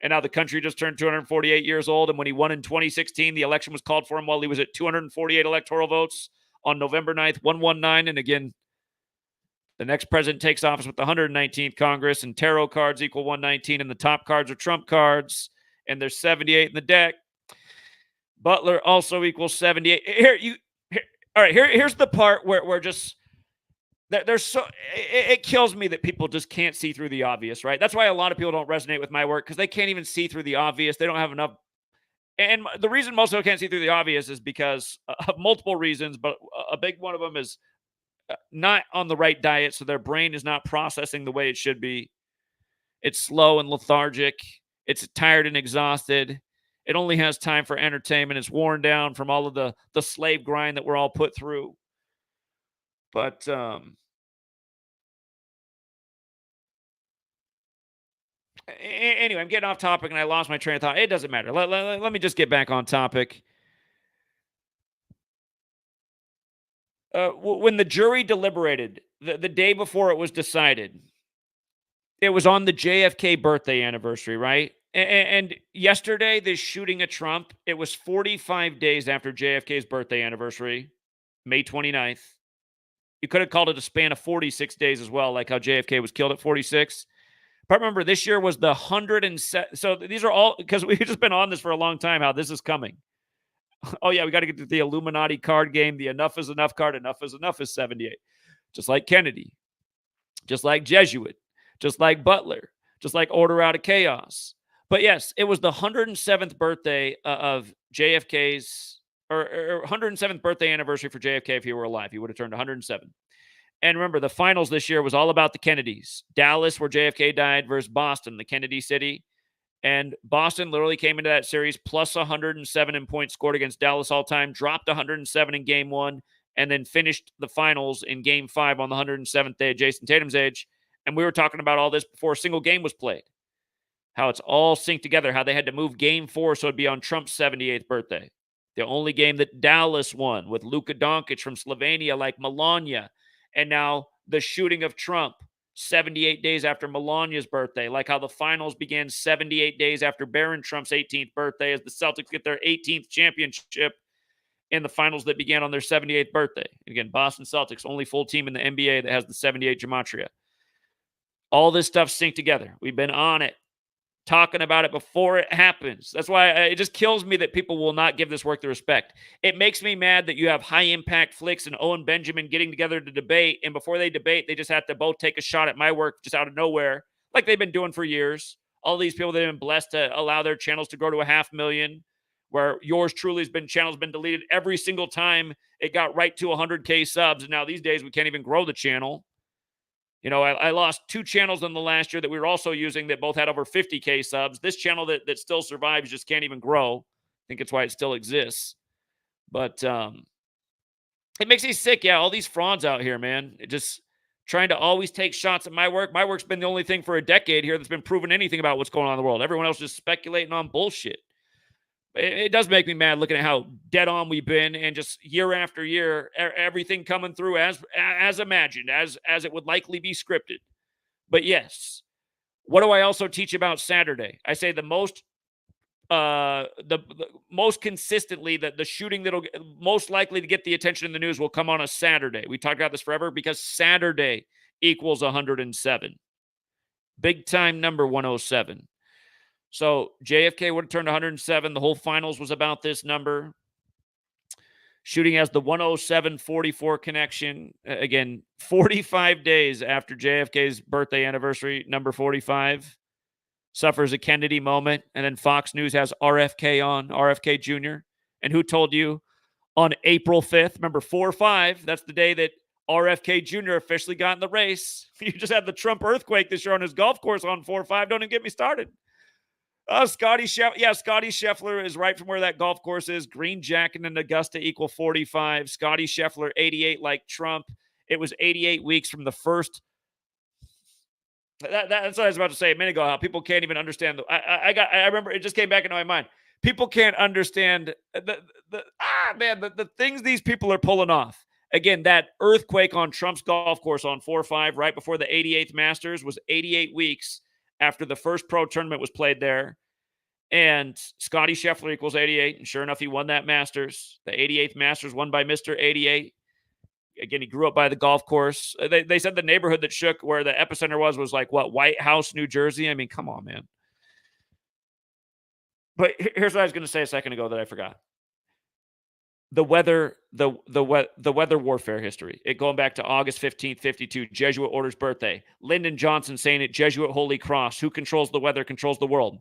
And now the country just turned 248 years old. And when he won in 2016, the election was called for him while he was at 248 electoral votes on November 9th, 119. And again, the next president takes office with the 119th Congress, and tarot cards equal 119, and the top cards are Trump cards, and there's 78 in the deck. Butler also equals 78. Here's the part where just there's it kills me that people just can't see through the obvious, right? That's why a lot of people don't resonate with my work, because they can't even see through the obvious. They don't have enough. And the reason most people can't see through the obvious is because of multiple reasons, but a big one of them is not on the right diet, so their brain is not processing the way it should be. It's slow and lethargic. It's tired and exhausted. It only has time for entertainment. It's worn down from all of the slave grind that we're all put through. But anyway, I'm getting off topic and I lost my train of thought. It doesn't matter. Let me just get back on topic. When the jury deliberated the day before it was decided, it was on the JFK birthday anniversary, right? And yesterday, this shooting at Trump, it was 45 days after JFK's birthday anniversary, May 29th. You could have called it a span of 46 days as well, like how JFK was killed at 46. But remember, this year was the 107. So these are all, because we've just been on this for a long time, how this is coming. Oh, yeah, we got to get to the Illuminati card game. The enough is enough card. Enough is enough is 78. Just like Kennedy. Just like Jesuit. Just like Butler. Just like Order Out of Chaos. But yes, it was the 107th birthday of JFK's, or 107th birthday anniversary for JFK if he were alive. He would have turned 107. And remember, the finals this year was all about the Kennedys. Dallas, where JFK died, versus Boston, the Kennedy city. And Boston literally came into that series plus 107 in points scored against Dallas all time, dropped 107 in game one, and then finished the finals in game 5 on the 107th day of Jason Tatum's age. And we were talking about all this before a single game was played. How it's all synced together, how they had to move game 4 so it'd be on Trump's 78th birthday. The only game that Dallas won with Luka Doncic from Slovenia, like Melania. And now the shooting of Trump 78 days after Melania's birthday, like how the finals began 78 days after Barron Trump's 18th birthday as the Celtics get their 18th championship in the finals that began on their 78th birthday. Again, Boston Celtics, only full team in the NBA that has the 78 Gematria. All this stuff synced together. We've been on it, talking about it before it happens. That's why it just kills me that people will not give this work the respect. It makes me mad that you have High Impact Flicks and Owen Benjamin getting together to debate, and before they debate, they just have to both take a shot at my work just out of nowhere, like they've been doing for years. All these people that have been blessed to allow their channels to grow to 500,000, where yours truly has been deleted every single time it got right to 100K subs, and now these days we can't even grow the channel. You know, I lost 2 channels in the last year that we were also using that both had over 50K subs. This channel that still survives just can't even grow. I think it's why it still exists. But it makes me sick. Yeah, all these frauds out here, man. It just trying to always take shots at my work. My work's been the only thing for a decade here that's been proving anything about what's going on in the world. Everyone else just speculating on bullshit. It does make me mad looking at how dead on we've been, and just year after year, everything coming through as imagined, as it would likely be scripted. But yes, what do I also teach about Saturday? I say the most most consistently that the shooting that'll most likely to get the attention in the news will come on a Saturday. We talked about this forever because Saturday equals 107. Big time number 107. So JFK would have turned 107. The whole finals was about this number. Shooting has the 107-44 connection. Again, 45 days after JFK's birthday anniversary, number 45 suffers a Kennedy moment. And then Fox News has RFK on, RFK Jr. And who told you on April 5th, remember 4-5, that's the day that RFK Jr. officially got in the race. You just had the Trump earthquake this year on his golf course on 4-5. Don't even get me started. Scotty Scheffler is right from where that golf course is. Green jacket in Augusta equal 45. Scotty Scheffler, 88 like Trump. It was 88 weeks from the first. That's what I was about to say a minute ago, how people can't even understand. I remember it just came back into my mind. People can't understand the things these people are pulling off. Again, that earthquake on Trump's golf course on 4-5 right before the 88th Masters was 88 weeks after the first pro tournament was played there. And Scotty Scheffler equals 88. And sure enough, he won that Masters. The 88th Masters won by Mr. 88. Again, he grew up by the golf course. They said the neighborhood that shook where the epicenter was like, what, White House, New Jersey? I mean, come on, man. But here's what I was going to say a second ago that I forgot. The weather warfare history. It going back to August 15th, 52, Jesuit order's birthday. Lyndon Johnson saying it, Jesuit Holy Cross. Who controls the weather controls the world.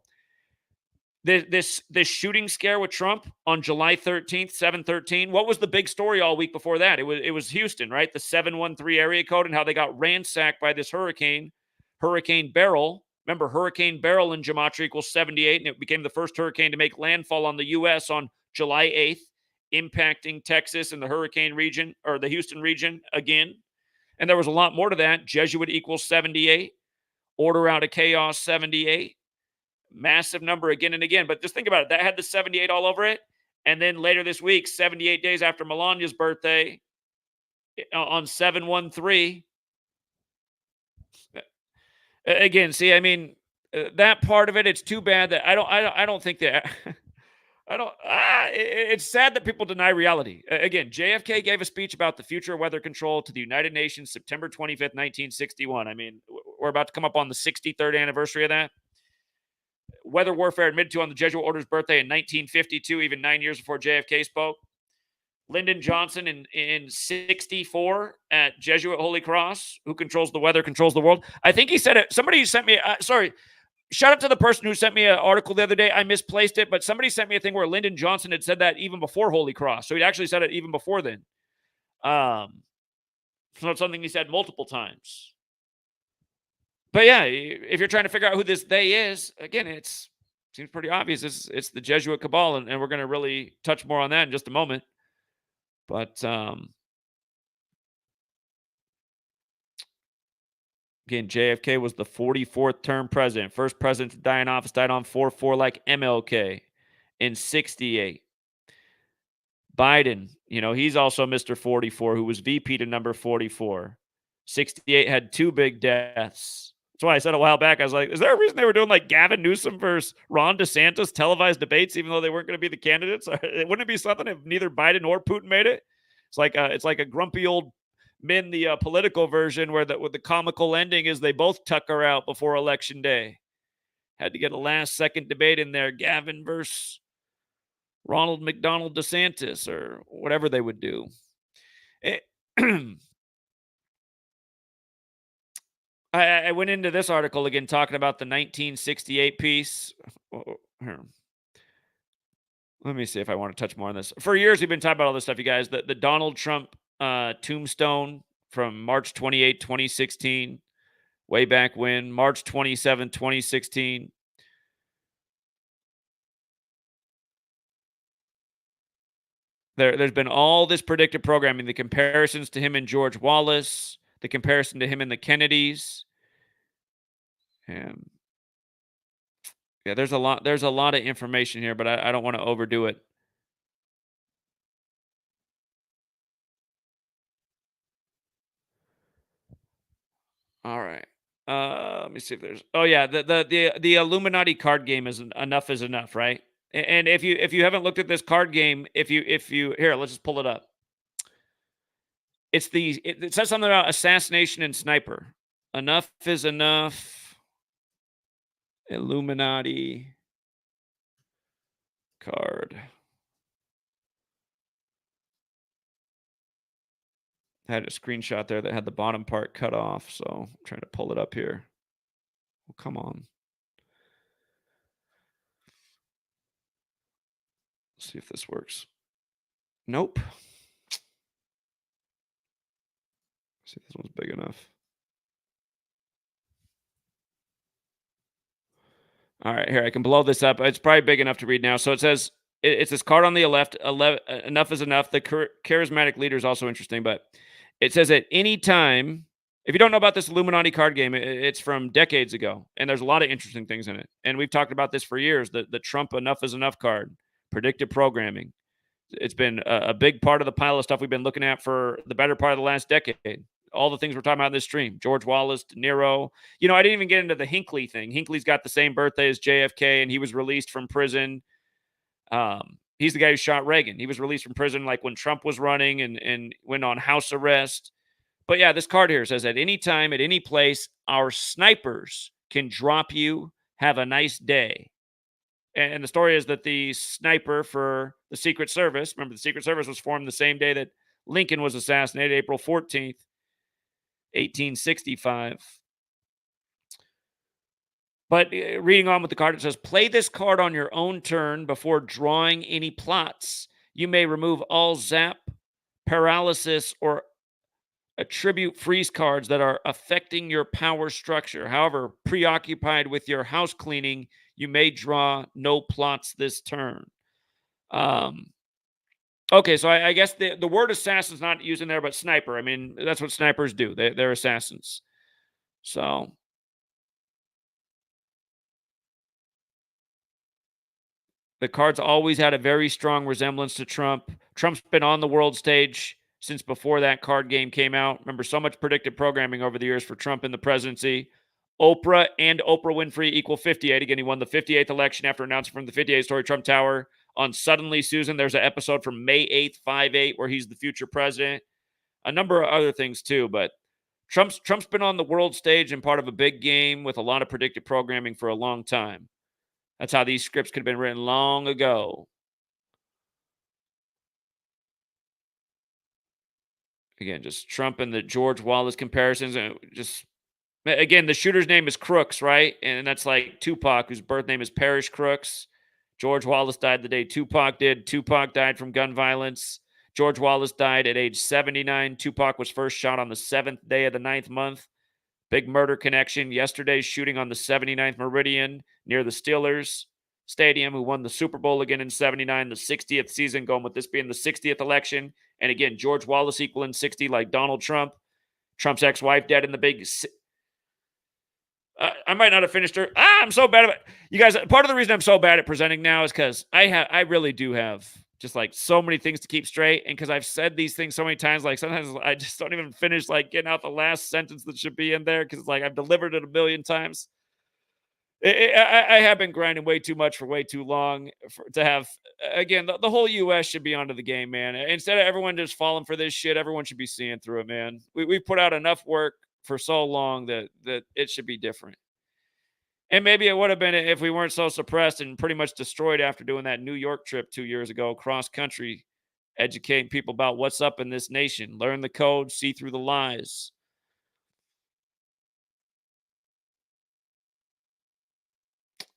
This shooting scare with Trump on July 13th, 7/13. What was the big story all week before that? It was Houston, right? The 713 area code and how they got ransacked by this Hurricane Beryl. Remember, Hurricane Beryl in Gematria equals 78, and it became the first hurricane to make landfall on the U.S. on July 8th, impacting Texas and the hurricane region, or the Houston region again. And there was a lot more to that. Jesuit equals 78. Order out of chaos, 78. Massive number again and again. But just think about it. That had the 78 all over it. And then later this week, 78 days after Melania's birthday, on 7/13. Again, see, I mean, that part of it, it's too bad that I don't think that it's sad that people deny reality. Again, JFK gave a speech about the future of weather control to the United Nations September 25th, 1961. I mean, we're about to come up on the 63rd anniversary of that. Weather warfare admitted to on the Jesuit order's birthday in 1952, even 9 years before JFK spoke. Lyndon Johnson in 64 at Jesuit Holy Cross. Who controls the weather controls the world. I think he said it. Somebody sent me, shout out to the person who sent me an article the other day. I misplaced it, but somebody sent me a thing where Lyndon Johnson had said that even before Holy Cross. So he'd actually said it even before then. So it's something he said multiple times. But yeah, if you're trying to figure out who this they is, again, seems pretty obvious. It's the Jesuit cabal, and we're going to really touch more on that in just a moment. But again, JFK was the 44th term president. First president to die in office, died on 4/4 like MLK in 68. Biden, he's also Mr. 44, who was VP to number 44. 68 had two big deaths. That's why I said a while back, I was like, is there a reason they were doing like Gavin Newsom versus Ron DeSantis televised debates, even though they weren't going to be the candidates? Wouldn't it be something if neither Biden or Putin made it? It's like a grumpy old men, the political version where with the comical ending is they both tucker out before election day. Had to get a last second debate in there, Gavin versus Ronald McDonald DeSantis or whatever they would do. I went into this article again talking about the 1968 piece. Here. Let me see if I want to touch more on this. For years, we've been talking about all this stuff, you guys. The Donald Trump tombstone from March 28, 2016, way back when, March 27, 2016. There's been all this predictive programming, the comparisons to him and George Wallace, the comparison to him and the Kennedys. And yeah, there's a lot of information here, but I don't want to overdo it. All right. Let me see if there's. Oh yeah, the Illuminati card game is enough is enough, right? And if you haven't looked at this card game, if you here, let's just pull it up. It says something about assassination and sniper. Enough is enough. Illuminati card. I had a screenshot there that had the bottom part cut off, so I'm trying to pull it up here. Well, come on. Let's see if this works. Nope. See if this one's big enough. All right, here, I can blow this up. It's probably big enough to read now. So it says, it's this card on the left, enough is enough. The charismatic leader is also interesting, but it says at any time, if you don't know about this Illuminati card game, it's from decades ago, and there's a lot of interesting things in it. And we've talked about this for years, the Trump enough is enough card, predictive programming. It's been a big part of the pile of stuff we've been looking at for the better part of the last decade. All the things we're talking about in this stream, George Wallace, Niro. I didn't even get into the Hinckley thing. Hinckley's got the same birthday as JFK, and he was released from prison. He's the guy who shot Reagan. He was released from prison like when Trump was running and went on house arrest. But yeah, this card here says, at any time, at any place, our snipers can drop you. Have a nice day. And the story is that the sniper for the Secret Service, remember the Secret Service was formed the same day that Lincoln was assassinated, April 14th, 1865. But reading on with the card, it says, play this card on your own turn before drawing any plots. You may remove all zap, paralysis, or attribute freeze cards that are affecting your power structure. However, preoccupied with your house cleaning, you may draw no plots this turn. Okay, so I guess the word assassin's not used in there, but sniper. I mean, that's what snipers do. They're assassins. So the cards always had a very strong resemblance to Trump. Trump's been on the world stage since before that card game came out. Remember, so much predictive programming over the years for Trump in the presidency. Oprah and Oprah Winfrey equal 58. Again, he won the 58th election after announcing from the 58th story Trump Tower on Suddenly Susan. There's an episode from May 8th, 5/8, where he's the future president. A number of other things too, but Trump's been on the world stage and part of a big game with a lot of predictive programming for a long time. That's how these scripts could have been written long ago. Again, just Trump and the George Wallace comparisons. And just, again, the shooter's name is Crooks, right? And that's like Tupac, whose birth name is Parrish Crooks. George Wallace died the day Tupac did. Tupac died from gun violence. George Wallace died at age 79. Tupac was first shot on the 7th day of the 9th month. Big murder connection. Yesterday's shooting on the 79th Meridian near the Steelers Stadium, who won the Super Bowl again in 79, the 60th season, going with this being the 60th election. And again, George Wallace equaling 60 like Donald Trump. Trump's ex-wife dead in the big... I might not have finished her. I'm so bad at it. You guys, part of the reason I'm so bad at presenting now is because I really do have just like so many things to keep straight, and because I've said these things so many times, like sometimes I just don't even finish like getting out the last sentence that should be in there because like I've delivered it a million times. I have been grinding way too much for way too long to have. Again, the whole U.S. should be onto the game, man. Instead of everyone just falling for this shit, everyone should be seeing through it, man. We put out enough work for so long that it should be different. And maybe it would have been if we weren't so suppressed and pretty much destroyed after doing that New York trip 2 years ago, cross country, educating people about what's up in this nation, learn the code, see through the lies.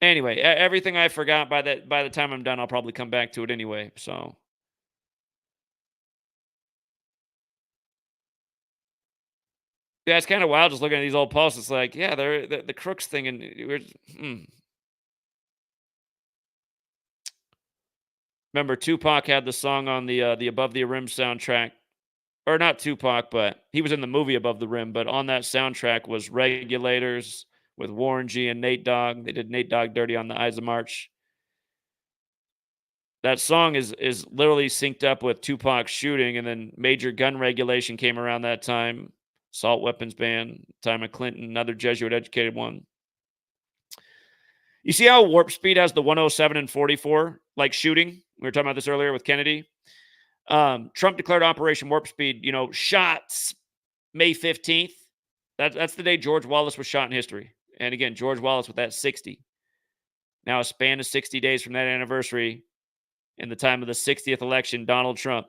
Anyway, everything I forgot by the time I'm done, I'll probably come back to it anyway. So yeah, it's kind of wild just looking at these old posts. It's like, yeah, they're the crooks thing, and remember Tupac had the song on the Above the Rim soundtrack, or not Tupac, but he was in the movie Above the Rim. But on that soundtrack was Regulators with Warren G and Nate Dogg. They did Nate Dogg dirty on the Eyes of March. That song is literally synced up with Tupac's shooting, and then major gun regulation came around that time. Assault weapons ban, time of Clinton, another Jesuit educated one. You see how Warp Speed has the 107 and 44, like shooting? We were talking about this earlier with Kennedy. Trump declared Operation Warp Speed, shots May 15th. That's the day George Wallace was shot in history. And again, George Wallace with that 60. Now a span of 60 days from that anniversary, in the time of the 60th election, Donald Trump.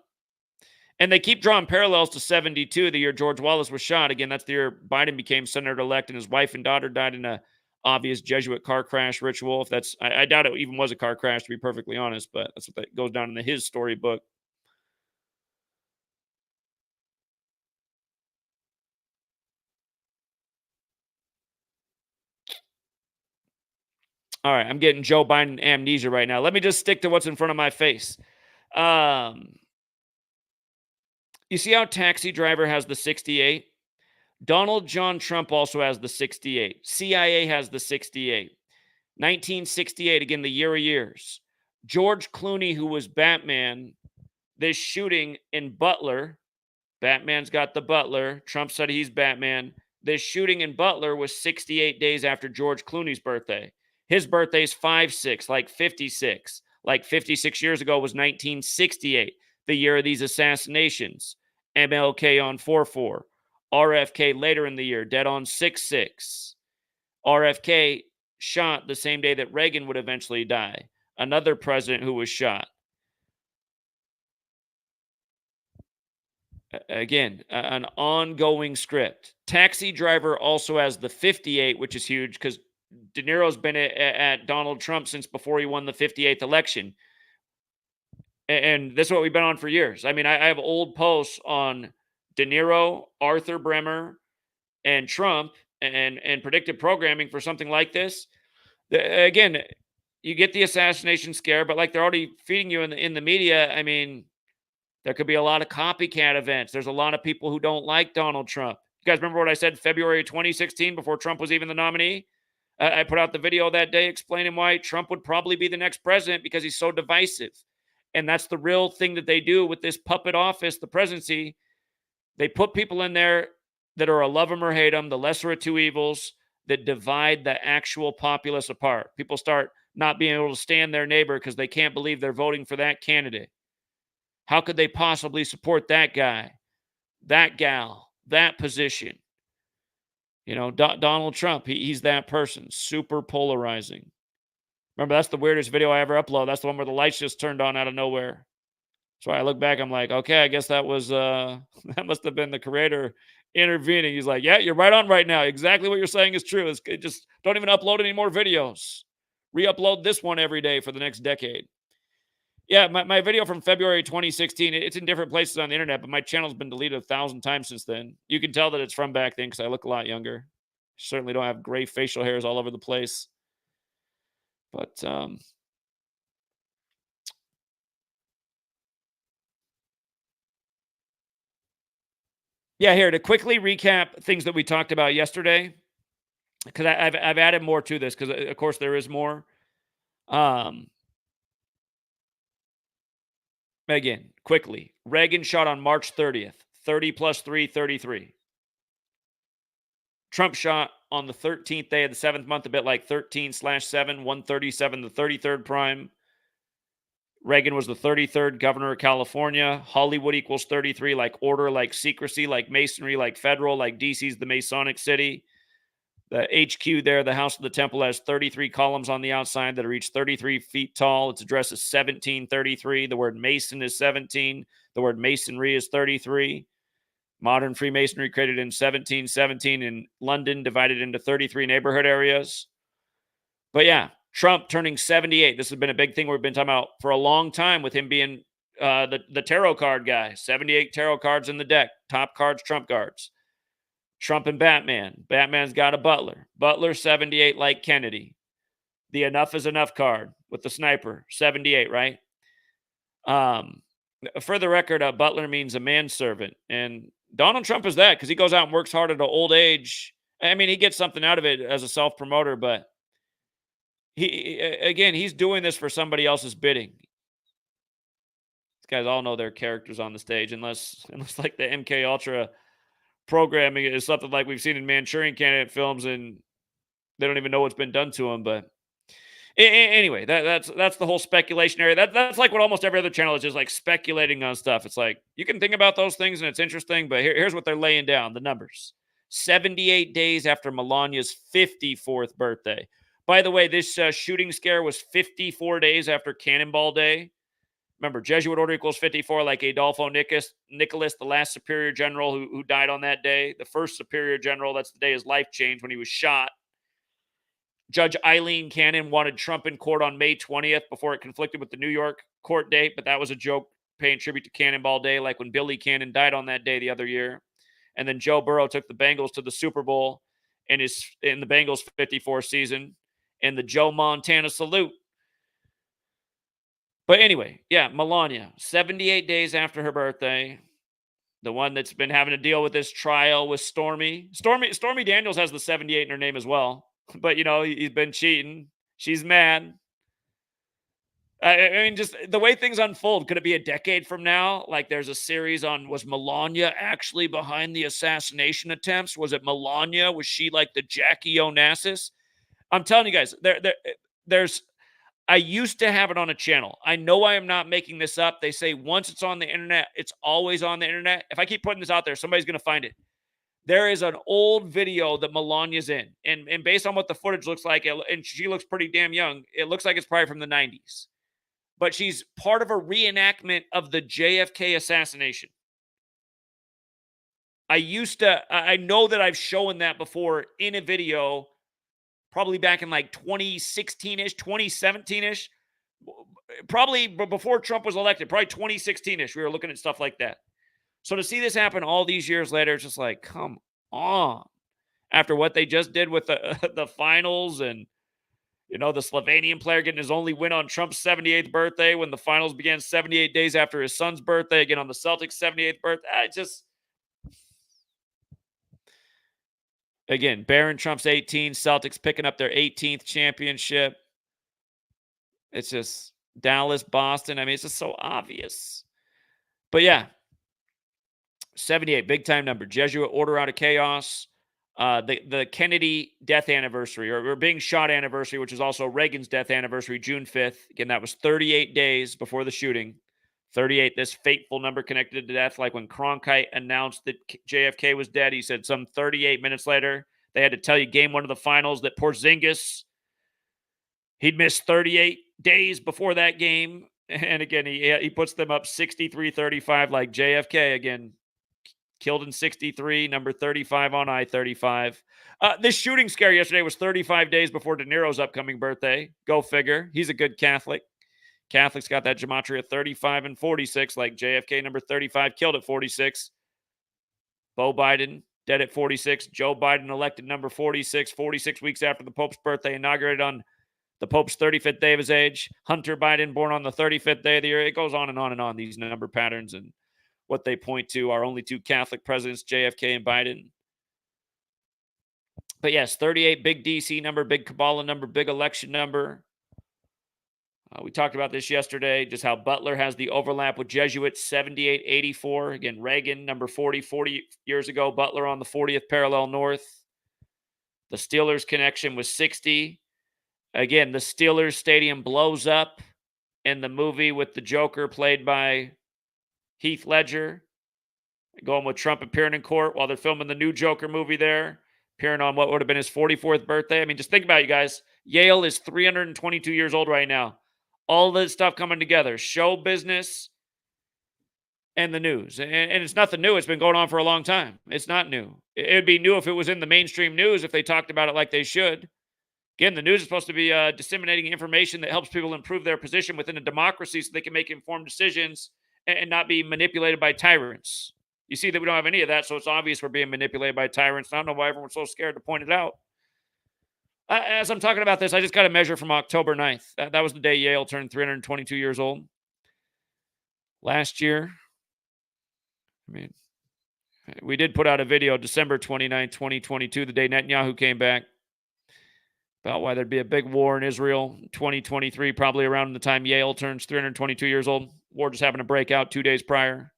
And they keep drawing parallels to 72, the year George Wallace was shot. Again, that's the year Biden became senator-elect and his wife and daughter died in a obvious Jesuit car crash ritual. If that's, I doubt it even was a car crash, to be perfectly honest, but that's what that goes down in his storybook. All right, I'm getting Joe Biden amnesia right now. Let me just stick to what's in front of my face. You see how Taxi Driver has the 68? Donald John Trump also has the 68. CIA has the 68. 1968, again, the year of years. George Clooney, who was Batman, this shooting in Butler. Batman's got the Butler. Trump said he's Batman. This shooting in Butler was 68 days after George Clooney's birthday. His birthday's 5/6, like 56. Like 56 years ago was 1968, the year of these assassinations. MLK on 4/4. RFK later in the year, dead on 6/6. RFK shot the same day that Reagan would eventually die. Another president who was shot. Again, an ongoing script. Taxi Driver also has the 58, which is huge because De Niro's been at Donald Trump since before he won the 58th election. And this is what we've been on for years. I mean, I have old posts on De Niro, Arthur Bremer, and Trump and predictive programming for something like this. Again, you get the assassination scare, but like they're already feeding you in the media. I mean, there could be a lot of copycat events. There's a lot of people who don't like Donald Trump. You guys remember what I said February 2016 before Trump was even the nominee? I put out the video that day explaining why Trump would probably be the next president because he's so divisive. And that's the real thing that they do with this puppet office, the presidency. They put people in there that are a love them or hate them, the lesser of two evils, that divide the actual populace apart. People start not being able to stand their neighbor because they can't believe they're voting for that candidate. How could they possibly support that guy, that gal, that position? Donald Trump, he's that person, super polarizing. Remember, that's the weirdest video I ever upload. That's the one where the lights just turned on out of nowhere. So I look back, I'm like, okay, I guess that was that must have been the creator intervening. He's like, yeah, you're right on right now. Exactly what you're saying is true. Just don't even upload any more videos. Re-upload this one every day for the next decade. Yeah, my video from February 2016, it's in different places on the internet, but my channel's been deleted 1,000 times since then. You can tell that it's from back then because I look a lot younger. Certainly don't have gray facial hairs all over the place. But yeah, here to quickly recap things that we talked about yesterday. because I've added more to this because, of course, there is more. Um, Again, quickly, Reagan shot on March 30th, 30 plus 3, 33. Trump shot on the 13th day of the 7th month, a bit like 13/7, 137, the 33rd prime. Reagan was the 33rd governor of California. Hollywood equals 33, like order, like secrecy, like masonry, like federal, like DC's the Masonic city. The HQ there, the House of the Temple, has 33 columns on the outside that are each 33 feet tall. Its address is 1733. The word Mason is 17. The word Masonry is 33. Modern Freemasonry created in 1717 in London, divided into 33 neighborhood areas. But yeah, Trump turning 78. This has been a big thing we've been talking about for a long time with him being the tarot card guy. 78 tarot cards in the deck. Top cards, Trump cards. Trump and Batman. Batman's got a Butler. Butler, 78, like Kennedy. The enough is enough card with the sniper. 78, right? For the record, Butler means a manservant. And Donald Trump is that because he goes out and works hard at an old age. I mean, he gets something out of it as a self-promoter, but he's doing this for somebody else's bidding. These guys all know their characters on the stage, unless like the MK Ultra programming is something like we've seen in Manchurian Candidate films, and they don't even know what's been done to them. But anyway, that's the whole speculation area. That's like what almost every other channel is, just like speculating on stuff. It's like you can think about those things and it's interesting, but here's what they're laying down: the numbers. 78 days after Melania's 54th birthday. By the way, this shooting scare was 54 days after Cannonball Day. Remember, Jesuit order equals 54, like Adolfo Nicholas, the last superior general who died on that day. The first superior general, that's the day his life changed when he was shot. Judge Eileen Cannon wanted Trump in court on May 20th before it conflicted with the New York court date, but that was a joke paying tribute to Cannonball Day, like when Billy Cannon died on that day the other year. And then Joe Burrow took the Bengals to the Super Bowl in the Bengals 54 season, and the Joe Montana salute. But anyway, yeah, Melania, 78 days after her birthday, the one that's been having to deal with this trial with Stormy. Stormy Daniels has the 78 in her name as well. But, he's been cheating. She's mad. I mean, just the way things unfold. Could it be a decade from now? Like there's a series on, was Melania actually behind the assassination attempts? Was it Melania? Was she like the Jackie Onassis? I'm telling you guys, there's I used to have it on a channel. I know I am not making this up. They say once it's on the internet, it's always on the internet. If I keep putting this out there, somebody's going to find it. There is an old video that Melania's in. And based on what the footage looks like, and she looks pretty damn young, it looks like it's probably from the 90s. But she's part of a reenactment of the JFK assassination. I know that I've shown that before in a video, probably back in like 2016-ish, 2017-ish, probably before Trump was elected, probably 2016-ish. We were looking at stuff like that. So to see this happen all these years later, it's just like, come on. After what they just did with the finals and, the Slovenian player getting his only win on Trump's 78th birthday when the finals began 78 days after his son's birthday, again on the Celtics' 78th birthday. Again, Barron Trump's 18, Celtics picking up their 18th championship. It's just Dallas, Boston. I mean, it's just so obvious. But yeah, 78, big time number. Jesuit order out of chaos. The Kennedy death anniversary, or being shot anniversary, which is also Reagan's death anniversary, June 5th. Again, that was 38 days before the shooting. 38, this fateful number connected to death. Like when Cronkite announced that JFK was dead, he said some 38 minutes later, they had to tell you game one of the finals that Porzingis, he'd missed 38 days before that game. And again, he puts them up 63-35 like JFK again. Killed in 63, number 35 on I-35. This shooting scare yesterday was 35 days before De Niro's upcoming birthday. Go figure. He's a good Catholic. Catholics got that gematria 35 and 46, like JFK, number 35, killed at 46. Beau Biden, dead at 46. Joe Biden elected number 46, 46 weeks after the Pope's birthday, inaugurated on the Pope's 35th day of his age. Hunter Biden, born on the 35th day of the year. It goes on and on and on, these number patterns, and what they point to are only two Catholic presidents, JFK and Biden. But yes, 38, big DC number, big Kabbalah number, big election number. We talked about this yesterday, just how Butler has the overlap with Jesuits, 78, 84. Again, Reagan, number 40 years ago, Butler on the 40th parallel north. The Steelers connection was 60. Again, the Steelers stadium blows up in the movie with the Joker played by Heath Ledger, going with Trump appearing in court while they're filming the new Joker movie there, appearing on what would have been his 44th birthday. I mean, just think about it, you guys. Yale is 322 years old right now. All this stuff coming together, show business and the news. And it's nothing new. It's been going on for a long time. It's not new. It would be new if it was in the mainstream news, if they talked about it like they should. Again, the news is supposed to be disseminating information that helps people improve their position within a democracy so they can make informed decisions and not be manipulated by tyrants. You see that we don't have any of that, so it's obvious we're being manipulated by tyrants. I don't know why everyone's so scared to point it out. As I'm talking about this, I just got a measure from October 9th. That was the day Yale turned 322 years old. Last year, I mean, we did put out a video December 29th, 2022, the day Netanyahu came back, about why there'd be a big war in Israel in 2023, probably around the time Yale turns 322 years old. War just happened to break out 2 days prior.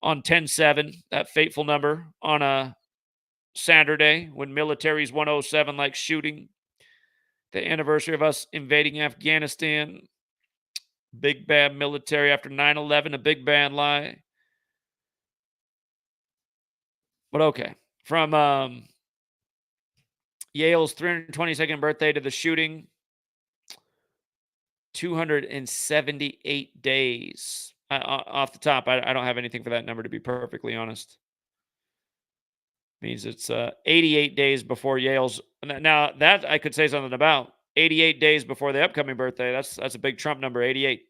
On 10/7, that fateful number, on a Saturday when military's 107 like shooting, the anniversary of us invading Afghanistan, big bad military after 9/11, a big bad lie. But okay, from Yale's 322nd birthday to the shooting, 278 days. Off the top, I don't have anything for that number, to be perfectly honest. Means it's 88 days before Yale's. Now, that I could say something about. 88 days before the upcoming birthday. That's a big Trump number, 88.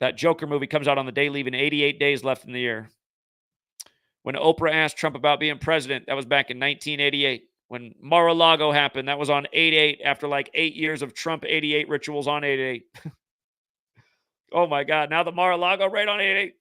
That Joker movie comes out on the day, leaving 88 days left in the year. When Oprah asked Trump about being president, that was back in 1988. When Mar-a-Lago happened, that was on 8/8 after like 8 years of Trump 88 rituals on 8/8. Oh my God. Now the Mar-a-Lago right on 8/8.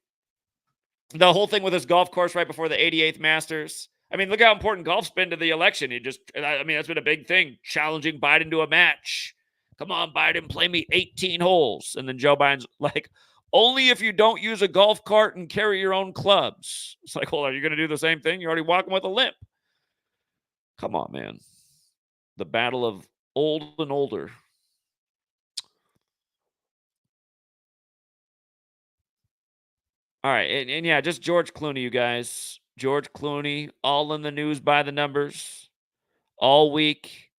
The whole thing with this golf course right before the 88th Masters. I mean, look how important golf's been to the election. That's been a big thing. Challenging Biden to a match. Come on, Biden, play me 18 holes. And then Joe Biden's like, only if you don't use a golf cart and carry your own clubs. It's like, well, are you going to do the same thing? You're already walking with a limp. Come on, man. The battle of old and older. All right. And yeah, just George Clooney, you guys. George Clooney, all in the news by the numbers. All week.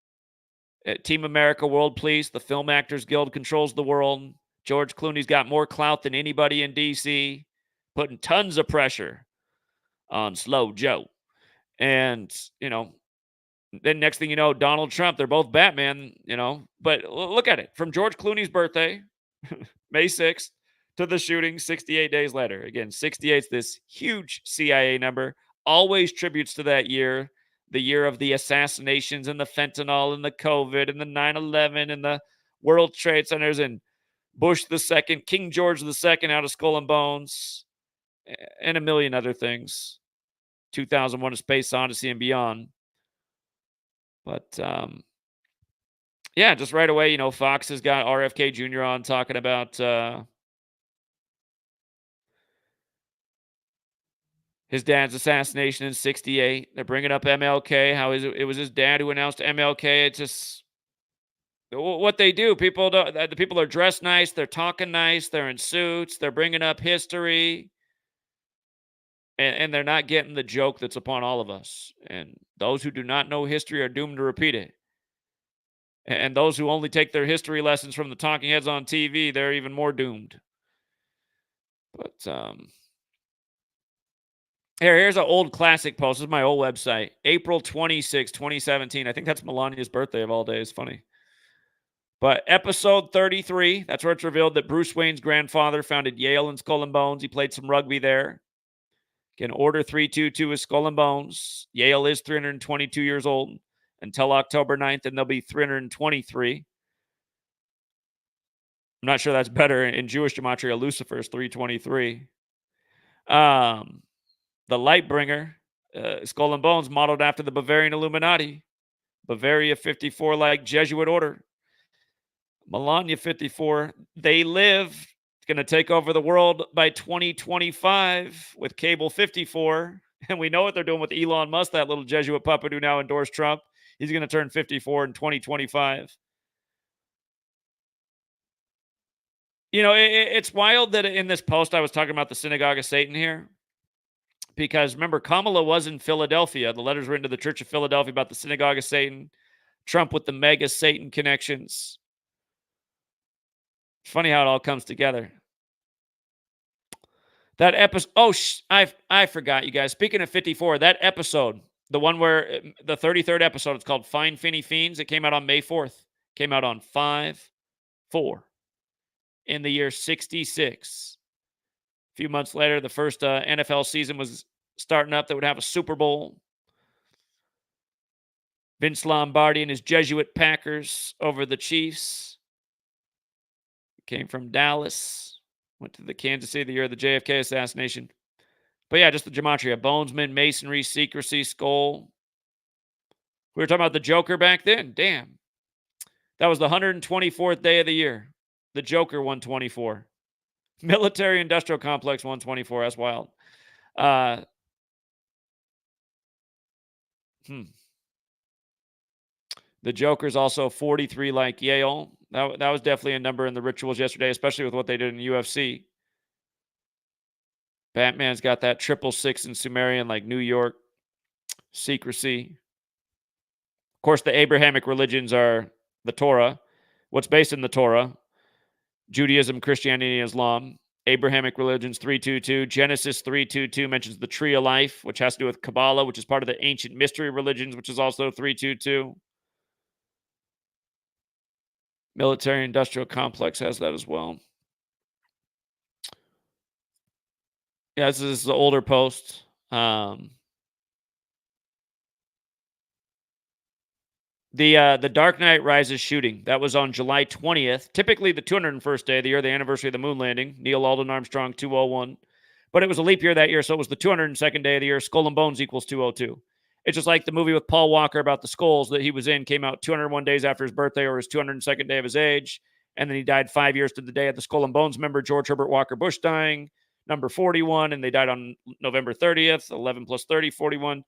Team America World Police, the Film Actors Guild controls the world. George Clooney's got more clout than anybody in D.C., putting tons of pressure on Slow Joe. And, then next thing you know, Donald Trump, they're both Batman, But look at it. From George Clooney's birthday, May 6th, to the shooting 68 days later. Again, 68 is this huge CIA number. Always tributes to that year. The year of the assassinations and the fentanyl and the COVID and the 9/11 and the World Trade Centers and Bush II, King George II out of Skull and Bones, and a million other things. 2001: A Space Odyssey and beyond. But, yeah, just right away, Fox has got RFK Jr. on talking about his dad's assassination in 68. They're bringing up MLK, how it was his dad who announced MLK. It's just what they do. The people are dressed nice. They're talking nice. They're in suits. They're bringing up history. And they're not getting the joke that's upon all of us. And those who do not know history are doomed to repeat it. And those who only take their history lessons from the talking heads on TV, they're even more doomed. But here's an old classic post. This is my old website. April 26, 2017. I think that's Melania's birthday of all days. Funny. But episode 33, that's where it's revealed that Bruce Wayne's grandfather founded Yale and Skull and Bones. He played some rugby there. Again, Order 322 is Skull and Bones. Yale is 322 years old until October 9th, and they'll be 323. I'm not sure that's better. In Jewish gematria, Lucifer is 323. The Lightbringer, Skull and Bones modeled after the Bavarian Illuminati. Bavaria 54 like Jesuit order. Melania 54, they live. It's going to take over the world by 2025 with Cable 54. And we know what they're doing with Elon Musk, that little Jesuit puppet who now endorsed Trump. He's going to turn 54 in 2025. You know, it's wild that in this post I was talking about the synagogue of Satan here. Because remember, Kamala was in Philadelphia. The letters written to the Church of Philadelphia about the synagogue of Satan. Trump with the mega Satan connections. It's funny how it all comes together. That episode. Oh, I forgot, you guys. Speaking of 54, that episode, the one where the 33rd episode, it's called Fine Finny Fiends. It came out on May 4th. Came out on 5/4 in the year 66. A few months later, the first NFL season was starting up that would have a Super Bowl. Vince Lombardi and his Jesuit Packers over the Chiefs. Came from Dallas. Went to the Kansas City the year of the JFK assassination. But yeah, just the Gematria. Bonesman, Masonry, Secrecy, Skull. We were talking about the Joker back then. Damn. That was the 124th day of the year. The Joker 124. Military Industrial Complex 124. That's wild. The Joker's also 43 like Yale. That was definitely a number in the rituals yesterday, especially with what they did in the UFC. Batman's got that 666 in Sumerian like New York. Secrecy. Of course, the Abrahamic religions are the Torah. What's based in the Torah? Judaism, Christianity, and Islam. Abrahamic religions 322. Genesis 322 mentions the tree of life, which has to do with Kabbalah, which is part of the ancient mystery religions, which is also 322. Military Industrial Complex has that as well. Yeah, this is the older post. The Dark Knight Rises shooting, that was on July 20th, typically the 201st day of the year, the anniversary of the moon landing. Neil Alden Armstrong, 201. But it was a leap year that year, so it was the 202nd day of the year. Skull and Bones equals 202. It's just like the movie with Paul Walker about the skulls that he was in, came out 201 days after his birthday or his 202nd day of his age. And then he died 5 years to the day of the Skull and Bones member, George Herbert Walker Bush, dying, number 41. And they died on November 30th, 11 plus 30, 41.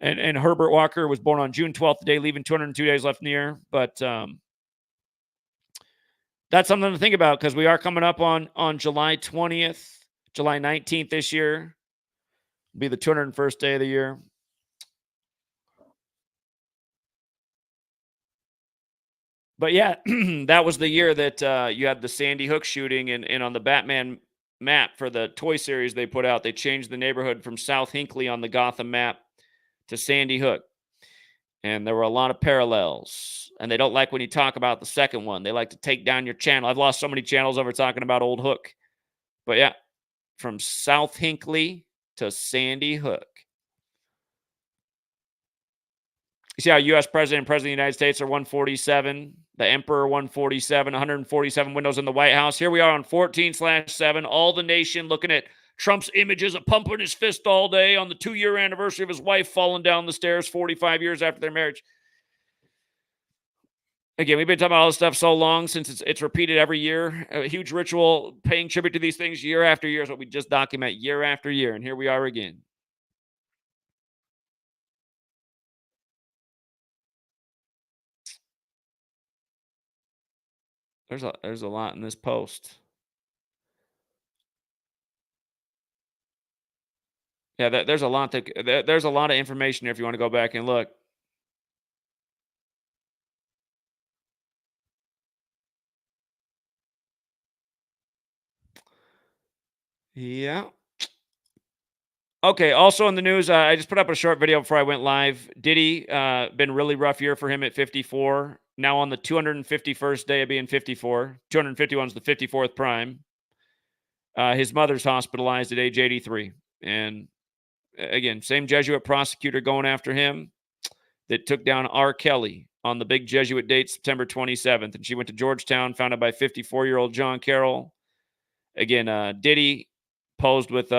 And Herbert Walker was born on June 12th, the day leaving 202 days left in the year. But that's something to think about because we are coming up on July 20th, July 19th this year. Will be the 201st day of the year. But yeah, that was the year that you had the Sandy Hook shooting, and on the Batman map for the toy series they put out, they changed the neighborhood from South Hinckley on the Gotham map to Sandy Hook. And there were a lot of parallels. And they don't like when you talk about the second one. They like to take down your channel. I've lost so many channels over talking about Old Hook. But yeah, from South Hinckley to Sandy Hook. You see how U.S. President and President of the United States are 147, the Emperor 147, 147 windows in the White House. Here we are on 14/7, all the nation looking at Trump's images of pumping his fist all day on the 2-year anniversary of his wife falling down the stairs 45 years after their marriage. Again, we've been talking about all this stuff so long since it's repeated every year. A huge ritual paying tribute to these things year after year is what we just document year after year. And here we are again. There's a lot in this post. Yeah, there's a lot there's a lot of information here if you want to go back and look. Yeah. Okay, also in the news, I just put up a short video before I went live. Diddy, been a really rough year for him at 54. Now on the 251st day of being 54. 251 is the 54th prime. His mother's hospitalized at age 83. And again, same Jesuit prosecutor going after him that took down R. Kelly on the big Jesuit date, September 27th. And she went to Georgetown, founded by 54-year-old John Carroll. Again, Diddy posed with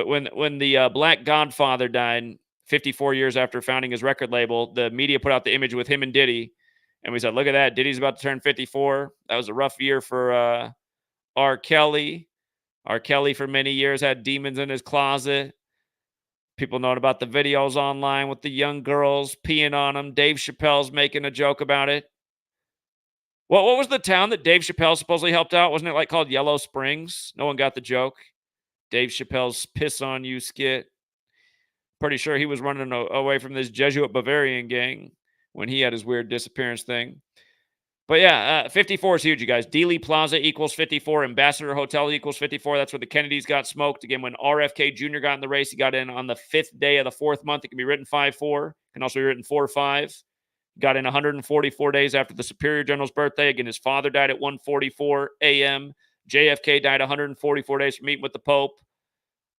When the Black Godfather died 54 years after founding his record label, the media put out the image with him and Diddy, and we said, "Look at that! Diddy's about to turn 54." That was a rough year for R. Kelly. R. Kelly for many years had demons in his closet. People knowing about the videos online with the young girls peeing on him. Dave Chappelle's making a joke about it. What was the town that Dave Chappelle supposedly helped out? Wasn't it like called Yellow Springs? No one got the joke. Dave Chappelle's piss on you skit. Pretty sure he was running away from this Jesuit Bavarian gang when he had his weird disappearance thing. But yeah, 54 is huge, you guys. Dealey Plaza equals 54. Ambassador Hotel equals 54. That's where the Kennedys got smoked. Again, when RFK Jr. got in the race, he got in on the 5th day of the 4th month. It can be written 5-4. It can also be written 4-5. Got in 144 days after the Superior General's birthday. Again, his father died at 1:44 a.m. JFK died 144 days from meeting with the Pope.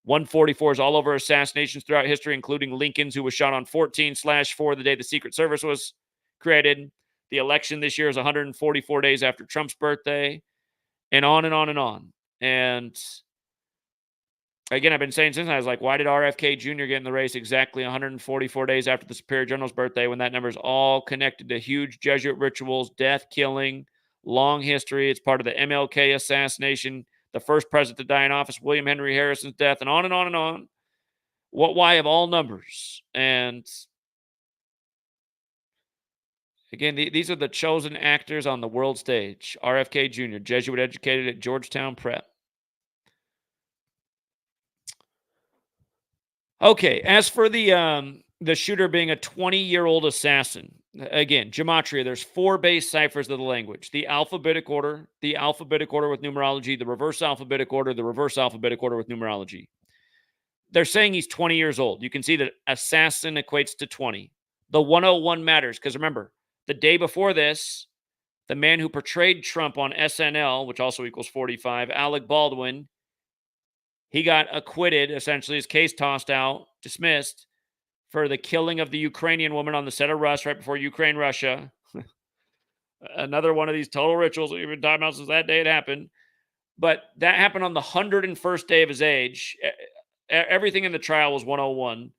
144 is all over assassinations throughout history, including Lincoln's, who was shot on 14/4 the day the Secret Service was created. The election this year is 144 days after Trump's birthday, and on and on and on. And again, I've been saying since I was like, why did RFK Jr. get in the race exactly 144 days after the Superior General's birthday when that number is all connected to huge Jesuit rituals, death, killing, long history? It's part of the MLK assassination, the first president to die in office, William Henry Harrison's death, and on and on and on. Why of all numbers? And again, these are the chosen actors on the world stage. RFK Jr., Jesuit educated at Georgetown Prep. Okay, as for the shooter being a 20-year-old assassin, again, Gematria, there's 4 base ciphers of the language. The alphabetic order with numerology, the reverse alphabetic order with numerology. They're saying he's 20 years old. You can see that assassin equates to 20. The 101 matters because remember, the day before this, the man who portrayed Trump on SNL, which also equals 45, Alec Baldwin, he got acquitted, essentially, his case tossed out, dismissed, for the killing of the Ukrainian woman on the set of Rust right before Ukraine-Russia. Another one of these total rituals that we've been talking about since that day it happened. But that happened on the 101st day of his age. Everything in the trial was 101.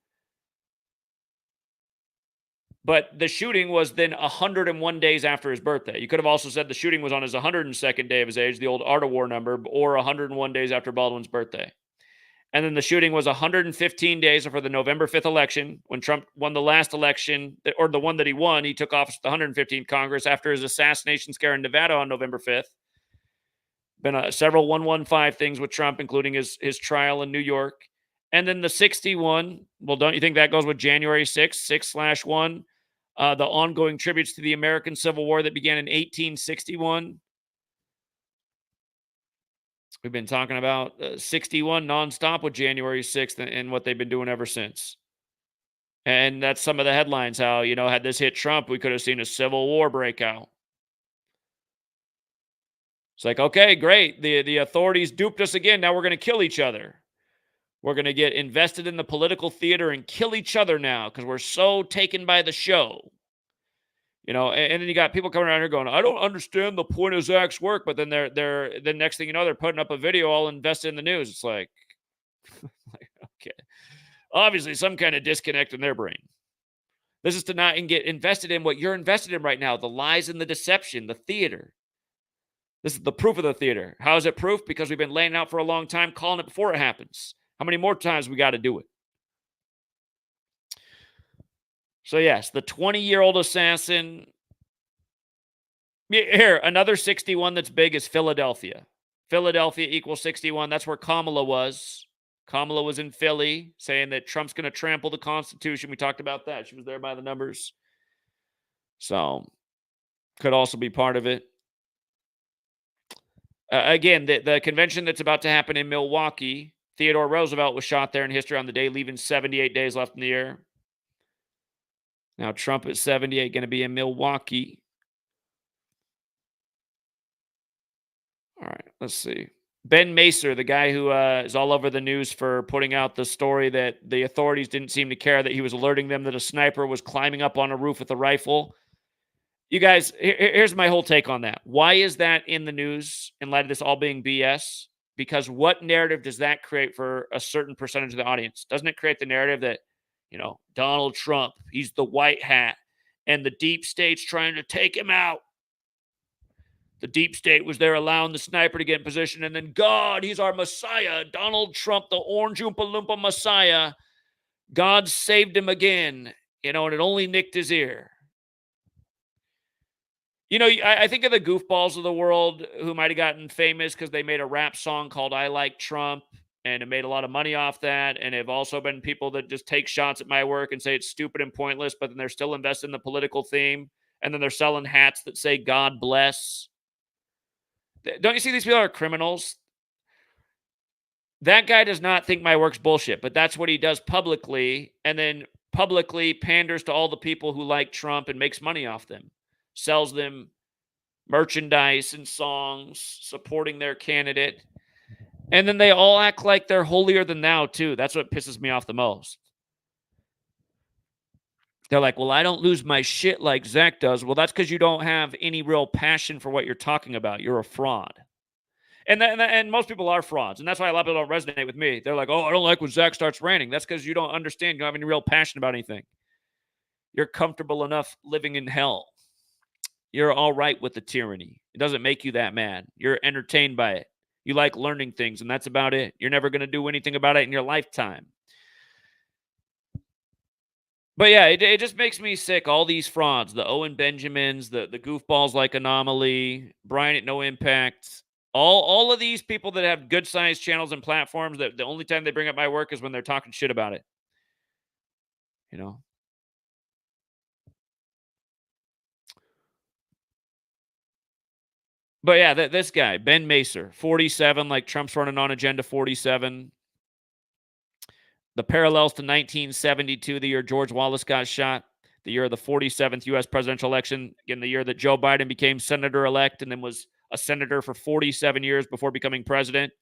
But the shooting was then 101 days after his birthday. You could have also said the shooting was on his 102nd day of his age, the old Art of War number, or 101 days after Baldwin's birthday. And then the shooting was 115 days for the November 5th election, when Trump won the last election, or the one that he won. He took office at the 115th Congress after his assassination scare in Nevada on November 5th. Been several 115 things with Trump, including his trial in New York. And then the 61, well, don't you think that goes with January 6th, 6/1? The ongoing tributes to the American Civil War that began in 1861. We've been talking about 61 nonstop with January 6th and what they've been doing ever since. And that's some of the headlines, how, had this hit Trump, we could have seen a civil war break out. It's like, okay, great. The authorities duped us again. Now we're going to kill each other. We're going to get invested in the political theater and kill each other now because we're so taken by the show. And then you got people coming around here going, I don't understand the point of Zach's work, but then the next thing you know, they're putting up a video all invested in the news. It's like okay, obviously some kind of disconnect in their brain. This is to not get invested in what you're invested in right now, the lies and the deception, the theater. This is the proof of the theater. How is it proof? Because we've been laying out for a long time, calling it before it happens. How many more times we got to do it? So yes, the 20-year-old assassin. Here, another 61 that's big is Philadelphia. Philadelphia equals 61. That's where Kamala was. Kamala was in Philly saying that Trump's going to trample the Constitution. We talked about that. She was there by the numbers. So, could also be part of it. Again, the convention that's about to happen in Milwaukee, Theodore Roosevelt was shot there in history on the day, leaving 78 days left in the year. Now, Trump at 78, going to be in Milwaukee. All right, let's see. Ben Macer, the guy who is all over the news for putting out the story that the authorities didn't seem to care that he was alerting them that a sniper was climbing up on a roof with a rifle. You guys, here's my whole take on that. Why is that in the news in light of this all being BS? because what narrative does that create for a certain percentage of the audience? Doesn't it create the narrative that, Donald Trump, he's the white hat and the deep state's trying to take him out? The deep state was there allowing the sniper to get in position, and then God, he's our Messiah. Donald Trump, the orange Oompa Loompa Messiah. God saved him again, and it only nicked his ear. I think of the goofballs of the world who might have gotten famous because they made a rap song called I Like Trump, and it made a lot of money off that. And have also been people that just take shots at my work and say it's stupid and pointless, but then they're still invested in the political theme. And then they're selling hats that say God bless. Don't you see these people are criminals? That guy does not think my work's bullshit, but that's what he does publicly, and then publicly panders to all the people who like Trump and makes money off them. Sells them merchandise and songs supporting their candidate. And then they all act like they're holier than thou, too. That's what pisses me off the most. They're like, well, I don't lose my shit like Zach does. Well, that's because you don't have any real passion for what you're talking about. You're a fraud. And most people are frauds. And that's why a lot of people don't resonate with me. They're like, oh, I don't like when Zach starts ranting. That's because you don't understand. You don't have any real passion about anything. You're comfortable enough living in hell. You're all right with the tyranny. It doesn't make you that mad. You're entertained by it. You like learning things, and that's about it. You're never going to do anything about it in your lifetime. But yeah, it just makes me sick. All these frauds, the Owen Benjamins, the goofballs like Anomaly, Brian at No Impact, all of these people that have good sized channels and platforms that the only time they bring up my work is when they're talking shit about it. But yeah, this guy, Ben Macer, 47, like Trump's running on Agenda 47. The parallels to 1972, the year George Wallace got shot, the year of the 47th U.S. presidential election, again, the year that Joe Biden became senator-elect and then was a senator for 47 years before becoming president.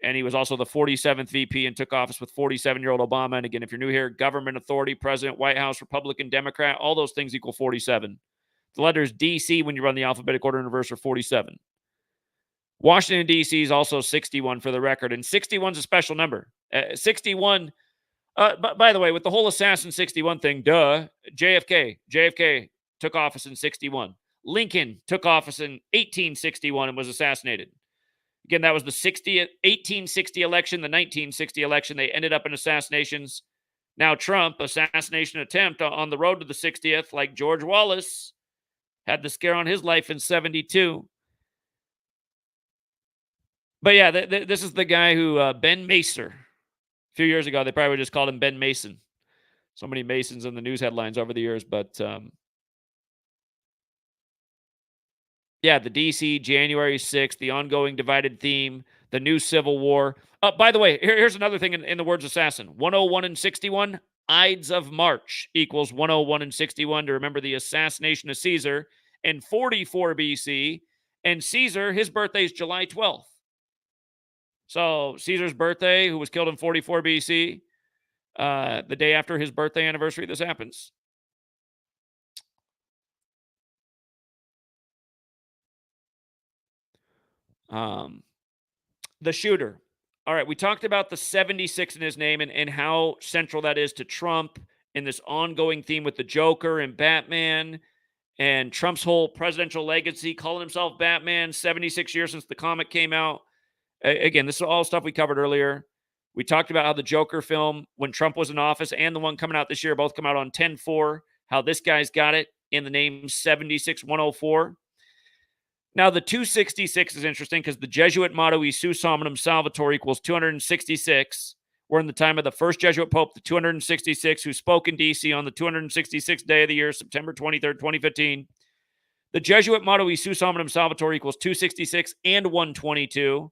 And he was also the 47th VP and took office with 47-year-old Obama. And again, if you're new here, government, authority, president, White House, Republican, Democrat, all those things equal 47. The letters DC, when you run the alphabetic order in reverse, are 47. Washington, D.C. is also 61 for the record, and 61 is a special number. 61, by the way, with the whole Assassin 61 thing, JFK took office in 61. Lincoln took office in 1861 and was assassinated. Again, that was the 1860 election, the 1960 election. They ended up in assassinations. Now Trump, assassination attempt on the road to the 60th, like George Wallace, had the scare on his life in 72. But yeah, this is the guy who, Ben Macer. A few years ago, they probably just called him Ben Mason. So many Masons in the news headlines over the years. But yeah, the DC, January 6th, the ongoing divided theme, the new Civil War. By the way, here's another thing in the words assassin. 101 and 61, Ides of March equals 101 and 61 to remember the assassination of Caesar in 44 BC. And Caesar, his birthday is July 12th. So Caesar's birthday, who was killed in 44 BC, the day after his birthday anniversary, this happens. The shooter. All right, we talked about the 76 in his name and how central that is to Trump in this ongoing theme with the Joker and Batman and Trump's whole presidential legacy, calling himself Batman, 76 years since the comic came out. Again, this is all stuff we covered earlier. We talked about how the Joker film, when Trump was in office, and the one coming out this year, both come out on 10/4, how this guy's got it in the name 76104. Now, the 266 is interesting because the Jesuit motto, Isus Hominum Salvator, equals 266. We're in the time of the first Jesuit Pope, the 266, who spoke in D.C. on the 266th day of the year, September 23rd, 2015. The Jesuit motto, Isus Hominum Salvator, equals 266 and 122.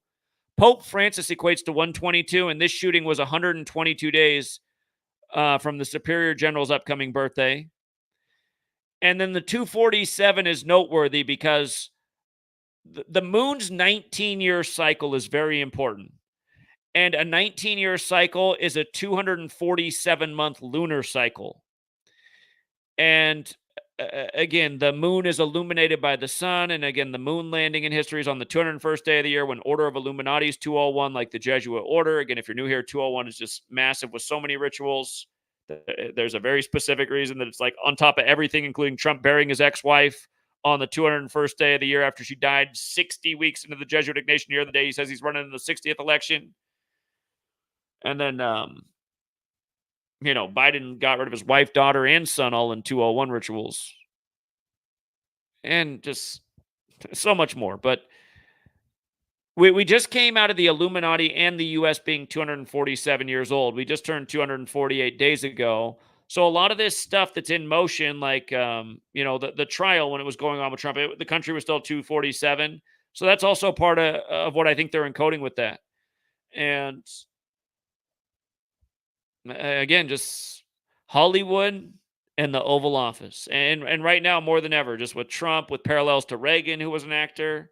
Pope Francis equates to 122, and this shooting was 122 days from the Superior General's upcoming birthday. And then the 247 is noteworthy because the moon's 19-year cycle is very important. And a 19-year cycle is a 247-month lunar cycle. And again, the moon is illuminated by the sun. And again, the moon landing in history is on the 201st day of the year when Order of Illuminati is 201, like the Jesuit order. Again, if you're new here, 201 is just massive with so many rituals. There's a very specific reason that it's like on top of everything, including Trump burying his ex-wife on the 201st day of the year after she died 60 weeks into the Jesuit Ignatian year, the day he says he's running in the 60th election. And then, Biden got rid of his wife, daughter, and son all in 201 rituals. And just so much more. But we just came out of the Illuminati and the U.S. being 247 years old. We just turned 248 days ago. So a lot of this stuff that's in motion, like, the trial when it was going on with Trump, the country was still 247. So that's also part of what I think they're encoding with that. And again, just Hollywood and the Oval Office. And right now, more than ever, just with Trump, with parallels to Reagan, who was an actor.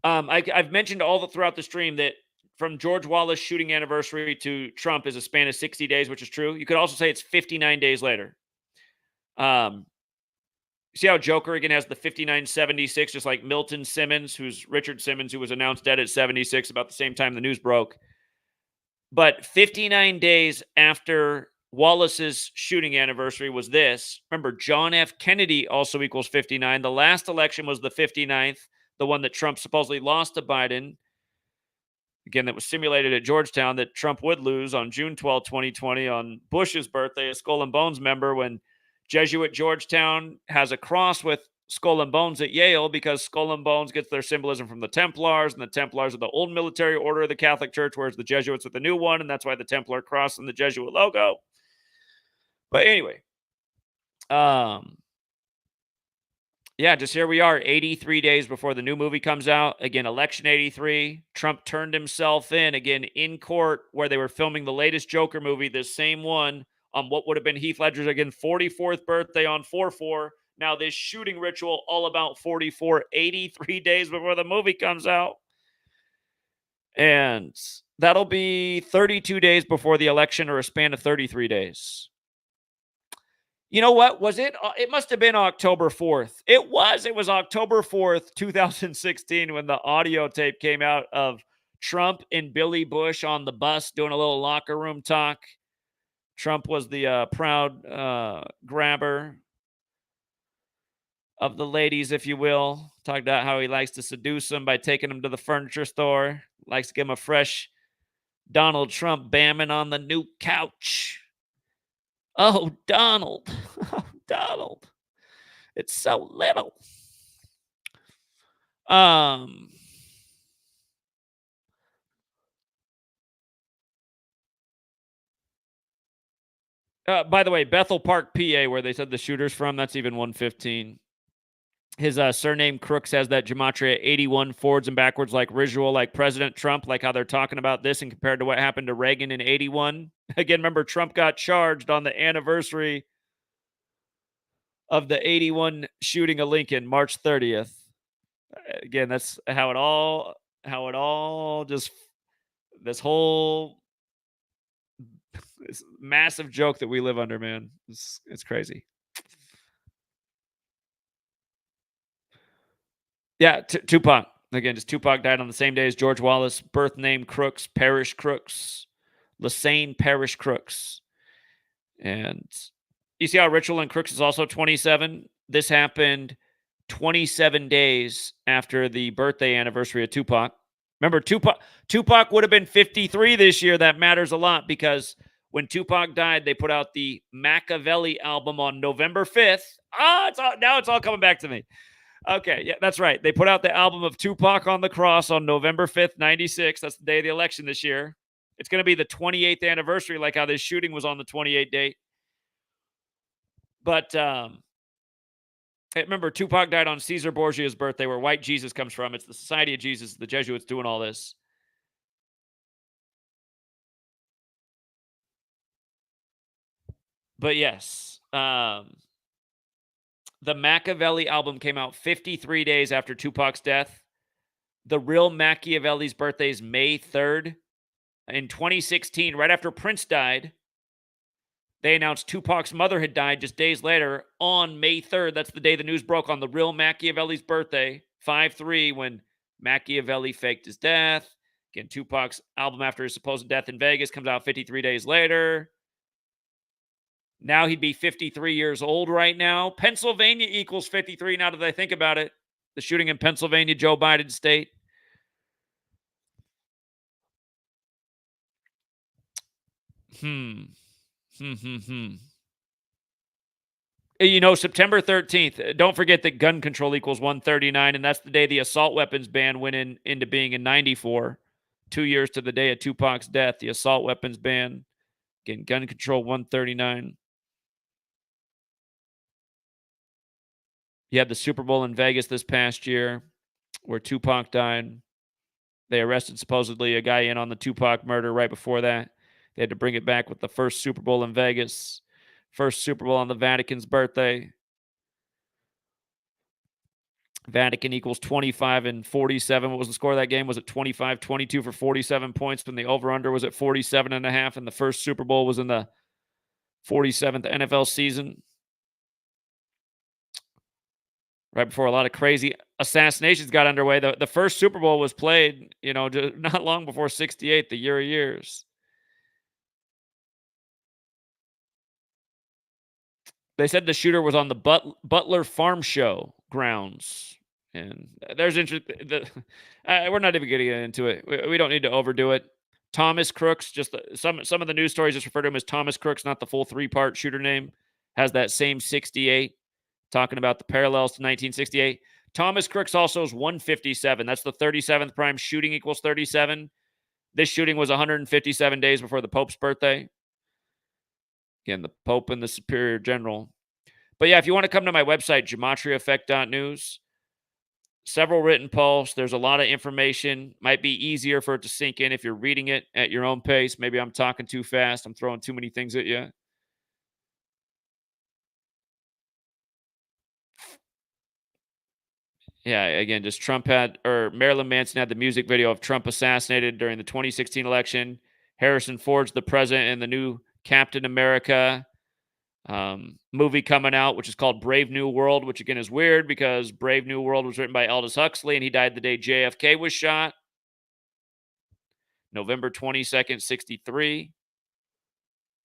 I've mentioned throughout the stream that from George Wallace shooting anniversary to Trump is a span of 60 days, which is true. You could also say it's 59 days later. See how Joker again has the 5976, just like Milton Simmons, Richard Simmons, who was announced dead at 76 about the same time the news broke. But 59 days after Wallace's shooting anniversary was this. Remember, John F. Kennedy also equals 59. The last election was the 59th, the one that Trump supposedly lost to Biden. Again, that was simulated at Georgetown that Trump would lose on June 12, 2020, on Bush's birthday, a Skull and Bones member, when Jesuit Georgetown has a cross with Skull and Bones at Yale because Skull and Bones gets their symbolism from the Templars, and the Templars are the old military order of the Catholic Church, whereas the Jesuits are the new one, and that's why the Templar cross and the Jesuit logo. But anyway, just here we are, 83 days before the new movie comes out. Again, election 83. Trump turned himself in, again, in court where they were filming the latest Joker movie, this same one, on what would have been Heath Ledger's, again, 44th birthday on 4/4. Now this shooting ritual all about 44, 83 days before the movie comes out. And that'll be 32 days before the election, or a span of 33 days. You know what? Was it? It must have been October 4th. It was October 4th, 2016, when the audio tape came out of Trump and Billy Bush on the bus doing a little locker room talk. Trump was the proud grabber of the ladies, if you will. Talked about how he likes to seduce them by taking them to the furniture store. Likes to give them a fresh Donald Trump bamming on the new couch. Oh, Donald. Oh, Donald. It's so little. By the way, Bethel Park, PA, where they said the shooter's from, that's even 115. His surname Crooks has that Gematria 81 forwards and backwards, like ritual, like President Trump, like how they're talking about this and compared to what happened to Reagan in 81. Again, remember, Trump got charged on the anniversary of the 81 shooting of Lincoln, March 30th. Again, that's how it all just, this massive joke that we live under, man. It's crazy. Yeah, Tupac. Again, just Tupac died on the same day as George Wallace. Birth name Crooks, parish Crooks, Lassane Parish Crooks. And you see how Ritual and Crooks is also 27? This happened 27 days after the birthday anniversary of Tupac. Remember, Tupac would have been 53 this year. That matters a lot because when Tupac died, they put out the Machiavelli album on November 5th. Now it's all coming back to me. Okay, yeah, that's right. They put out the album of Tupac on the Cross on November 5th, 96. That's the day of the election this year. It's going to be the 28th anniversary, like how this shooting was on the 28th date. But remember, Tupac died on Caesar Borgia's birthday, where White Jesus comes from. It's the Society of Jesus, the Jesuits doing all this. But yes, the Machiavelli album came out 53 days after Tupac's death. The real Machiavelli's birthday is May 3rd. In 2016, right after Prince died, They announced Tupac's mother had died just days later on May 3rd. That's the day the news broke, on the real Machiavelli's birthday, 5/3, when Machiavelli faked his death. Again, Tupac's album after his supposed death in Vegas comes out 53 days later. Now he'd be 53 years old right now. Pennsylvania equals 53 now that I think about it. The shooting in Pennsylvania, Joe Biden state. You know, September 13th, don't forget that gun control equals 139, and that's the day the assault weapons ban went into being in 94. 2 years to the day of Tupac's death, the assault weapons ban. Again, gun control 139. You had the Super Bowl in Vegas this past year where Tupac died. They arrested supposedly a guy in on the Tupac murder right before that. They had to bring it back with the first Super Bowl in Vegas. First Super Bowl on the Vatican's birthday. Vatican equals 25 and 47. What was the score of that game? Was it 25-22 for 47 points when the over-under was at 47.5, and the first Super Bowl was in the 47th NFL season? Right before a lot of crazy assassinations got underway. The first Super Bowl was played, not long before 68, the year of years. They said the shooter was on the Butler Farm Show grounds. And there's interest. We're not even going to get into it. We don't need to overdo it. Thomas Crooks, just some of the news stories just refer to him as Thomas Crooks, not the full 3-part shooter name. Has that same 68, talking about the parallels to 1968. Thomas Crooks also is 157. That's the 37th prime. Shooting equals 37. This shooting was 157 days before the Pope's birthday. Again, the Pope and the Superior General. But yeah, if you want to come to my website, GematriaEffect.news, several written posts. There's a lot of information. Might be easier for it to sink in if you're reading it at your own pace. Maybe I'm talking too fast. I'm throwing too many things at you. Yeah, again, just Marilyn Manson had the music video of Trump assassinated during the 2016 election. Harrison Ford's the president in the new Captain America movie coming out, which is called Brave New World, which again is weird because Brave New World was written by Aldous Huxley, and he died the day JFK was shot. November 22nd, 63.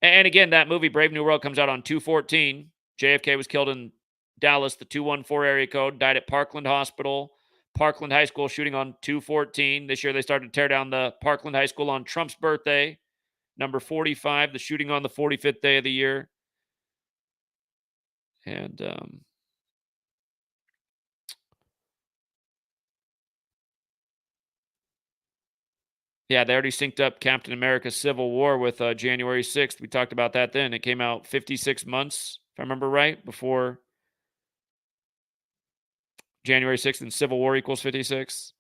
And again, that movie, Brave New World, comes out on 2/14. JFK was killed in Dallas, the 214 area code, died at Parkland Hospital. Parkland High School shooting on 2/14. This year they started to tear down the Parkland High School on Trump's birthday. Number 45, the shooting on the 45th day of the year. And yeah, they already synced up Captain America Civil War with January 6th. We talked about that then. It came out 56 months, if I remember right, before January 6th, and Civil War equals 56.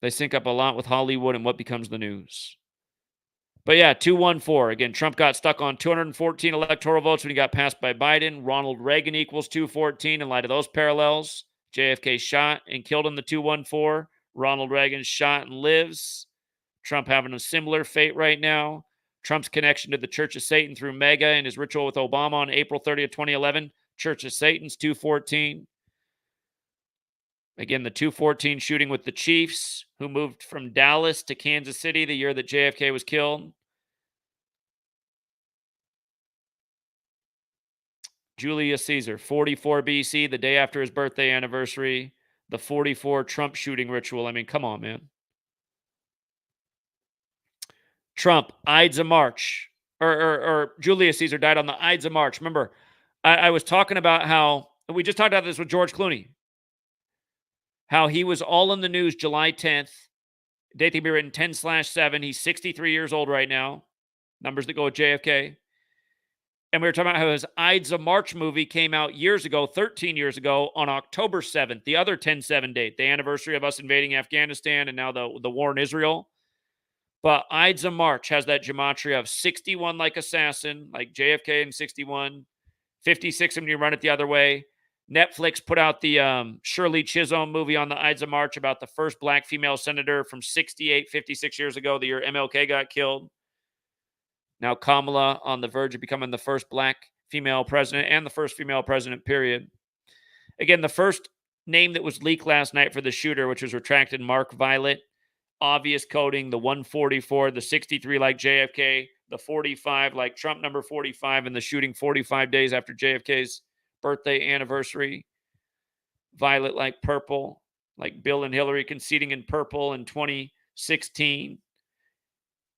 They sync up a lot with Hollywood and what becomes the news. But yeah, 214. Again, Trump got stuck on 214 electoral votes when he got passed by Biden. Ronald Reagan equals 214 in light of those parallels. JFK shot and killed in the 214. Ronald Reagan shot and lives. Trump having a similar fate right now. Trump's connection to the Church of Satan through MAGA and his ritual with Obama on April 30th, 2011. Church of Satan's 214. Again, the 214 shooting with the Chiefs, who moved from Dallas to Kansas City the year that JFK was killed. Julius Caesar, 44 BC, the day after his birthday anniversary. The 44 Trump shooting ritual. I mean, come on, man. Trump, Ides of March. Or Julius Caesar died on the Ides of March. Remember, I was talking about how, we just talked about this with George Clooney, how he was all in the news July 10th. Date can be written 10/7. He's 63 years old right now. Numbers that go with JFK. And we were talking about how his Ides of March movie came out years ago, 13 years ago, on October 7th, the other 10/7 date, the anniversary of us invading Afghanistan and now the war in Israel. But Ides of March has that gematria of 61 like assassin, like JFK in 61, 56 when you run it the other way. Netflix put out the Shirley Chisholm movie on the Ides of March about the first black female senator from 68, 56 years ago, the year MLK got killed. Now Kamala on the verge of becoming the first black female president and the first female president, period. Again, the first name that was leaked last night for the shooter, which was retracted, Mark Violet. Obvious coding, the 144, the 63 like JFK, the 45 like Trump number 45, and the shooting 45 days after JFK's birthday anniversary. Violet like purple, like Bill and Hillary conceding in purple in 2016.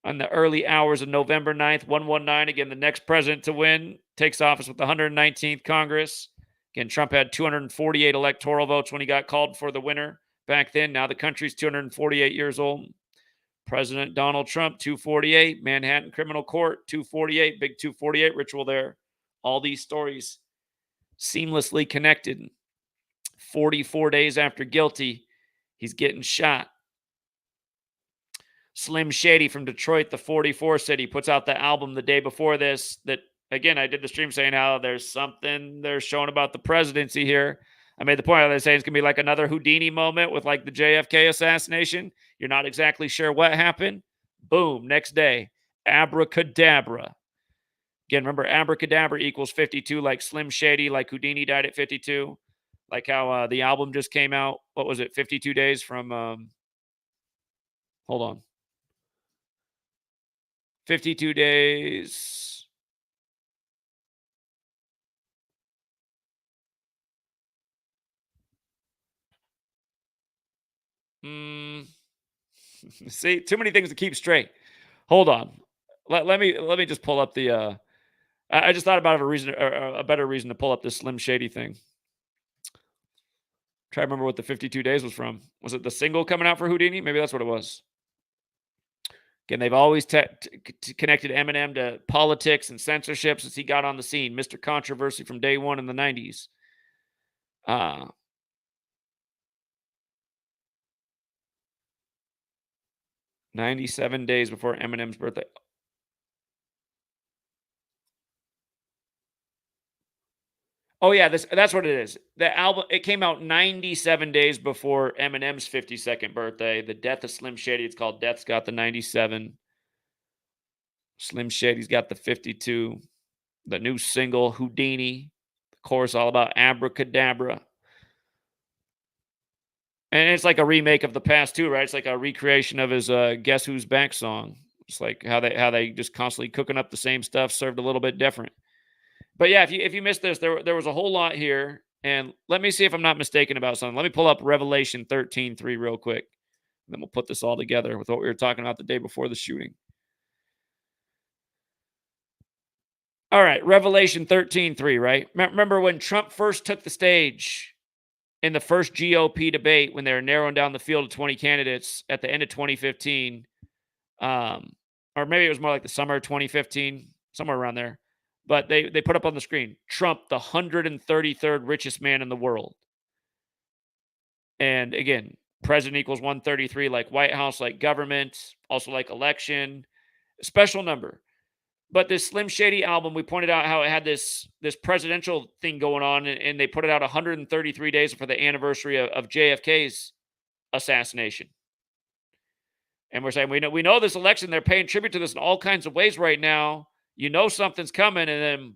On the early hours of November 9th, 119, again, the next president to win takes office with the 119th Congress. Again, Trump had 248 electoral votes when he got called for the winner back then. Now the country's 248 years old. President Donald Trump, 248. Manhattan Criminal Court, 248. Big 248 ritual there. All these stories seamlessly connected. 44 days after guilty, he's getting shot. Slim Shady from Detroit, the 44 City, puts out the album the day before this that, again, I did the stream saying how there's something they're showing about the presidency here. I made the point how they're saying it's going to be like another Houdini moment with like the JFK assassination. You're not exactly sure what happened. Boom, next day, abracadabra. Again, remember, abracadabra equals 52, like Slim Shady, like Houdini died at 52. Like how the album just came out. What was it, 52 days from, hold on. 52 days. See, too many things to keep straight. Hold on. Let me just pull up the I just thought about a better reason to pull up this Slim Shady thing. Try to remember what the 52 days was from. Was it the single coming out for Houdini? Maybe that's what it was. Again, they've always connected Eminem to politics and censorship since he got on the scene. Mr. Controversy from day one in the 90s. 97 days before Eminem's birthday. Oh yeah, that's what it is. The album, it came out 97 days before Eminem's 52nd birthday. The death of Slim Shady, it's called Death's got the 97. Slim Shady's got the 52. The new single, Houdini. The chorus all about abracadabra. And it's like a remake of the past too, right? It's like a recreation of his Guess Who's Back song. It's like how they just constantly cooking up the same stuff, served a little bit different. But yeah, if you missed this, there was a whole lot here. And let me see if I'm not mistaken about something. Let me pull up Revelation 13:3 real quick. And then we'll put this all together with what we were talking about the day before the shooting. All right, Revelation 13:3, right? Remember when Trump first took the stage in the first GOP debate when they were narrowing down the field of 20 candidates at the end of 2015, or maybe it was more like the summer of 2015, somewhere around there. But they put up on the screen, Trump, the 133rd richest man in the world. And again, president equals 133, like White House, like government, also like election, special number. But this Slim Shady album, we pointed out how it had this presidential thing going on, and they put it out 133 days for the anniversary of JFK's assassination. And we're saying we know this election, they're paying tribute to this in all kinds of ways right now. You know something's coming, and then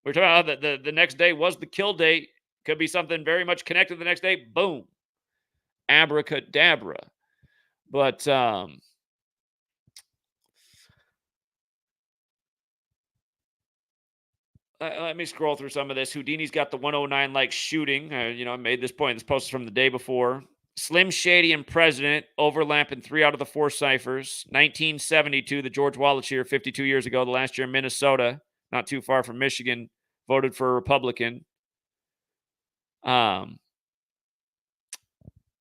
we're talking about the next day was the kill date. Could be something very much connected the next day. Boom. Abracadabra. But let me scroll through some of this. Houdini's got the 109 like shooting. I made this point. This post is from the day before. Slim Shady and President overlap in 3 out of the 4 ciphers. 1972, the George Wallace year, 52 years ago. The last year in Minnesota, not too far from Michigan, voted for a Republican. I'm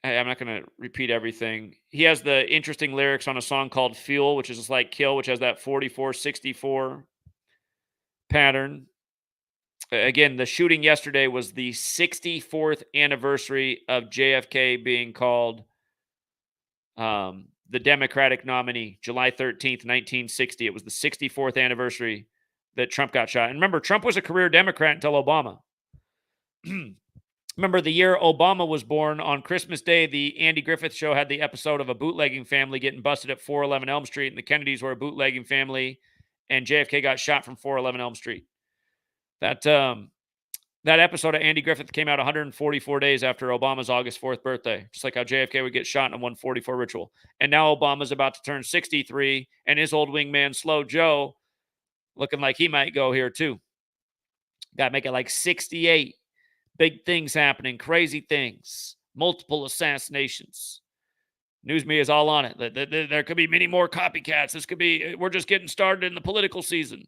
not going to repeat everything. He has the interesting lyrics on a song called Fuel, which is just like Kill, which has that 44-64 pattern. Again, the shooting yesterday was the 64th anniversary of JFK being called the Democratic nominee, July 13th, 1960. It was the 64th anniversary that Trump got shot. And remember, Trump was a career Democrat until Obama. Remember the year Obama was born, on Christmas Day, the Andy Griffith Show had the episode of a bootlegging family getting busted at 411 Elm Street, and the Kennedys were a bootlegging family. and JFK got shot from 411 Elm Street. That episode of Andy Griffith came out 144 days after Obama's August 4th birthday, just like how JFK would get shot in a 144 ritual. And now Obama's about to turn 63, and his old wingman, Slow Joe, looking like he might go here too. Got to make it like 68. Big things happening, crazy things, multiple assassinations. News media is all on it. There could be many more copycats. We're just getting started in the political season.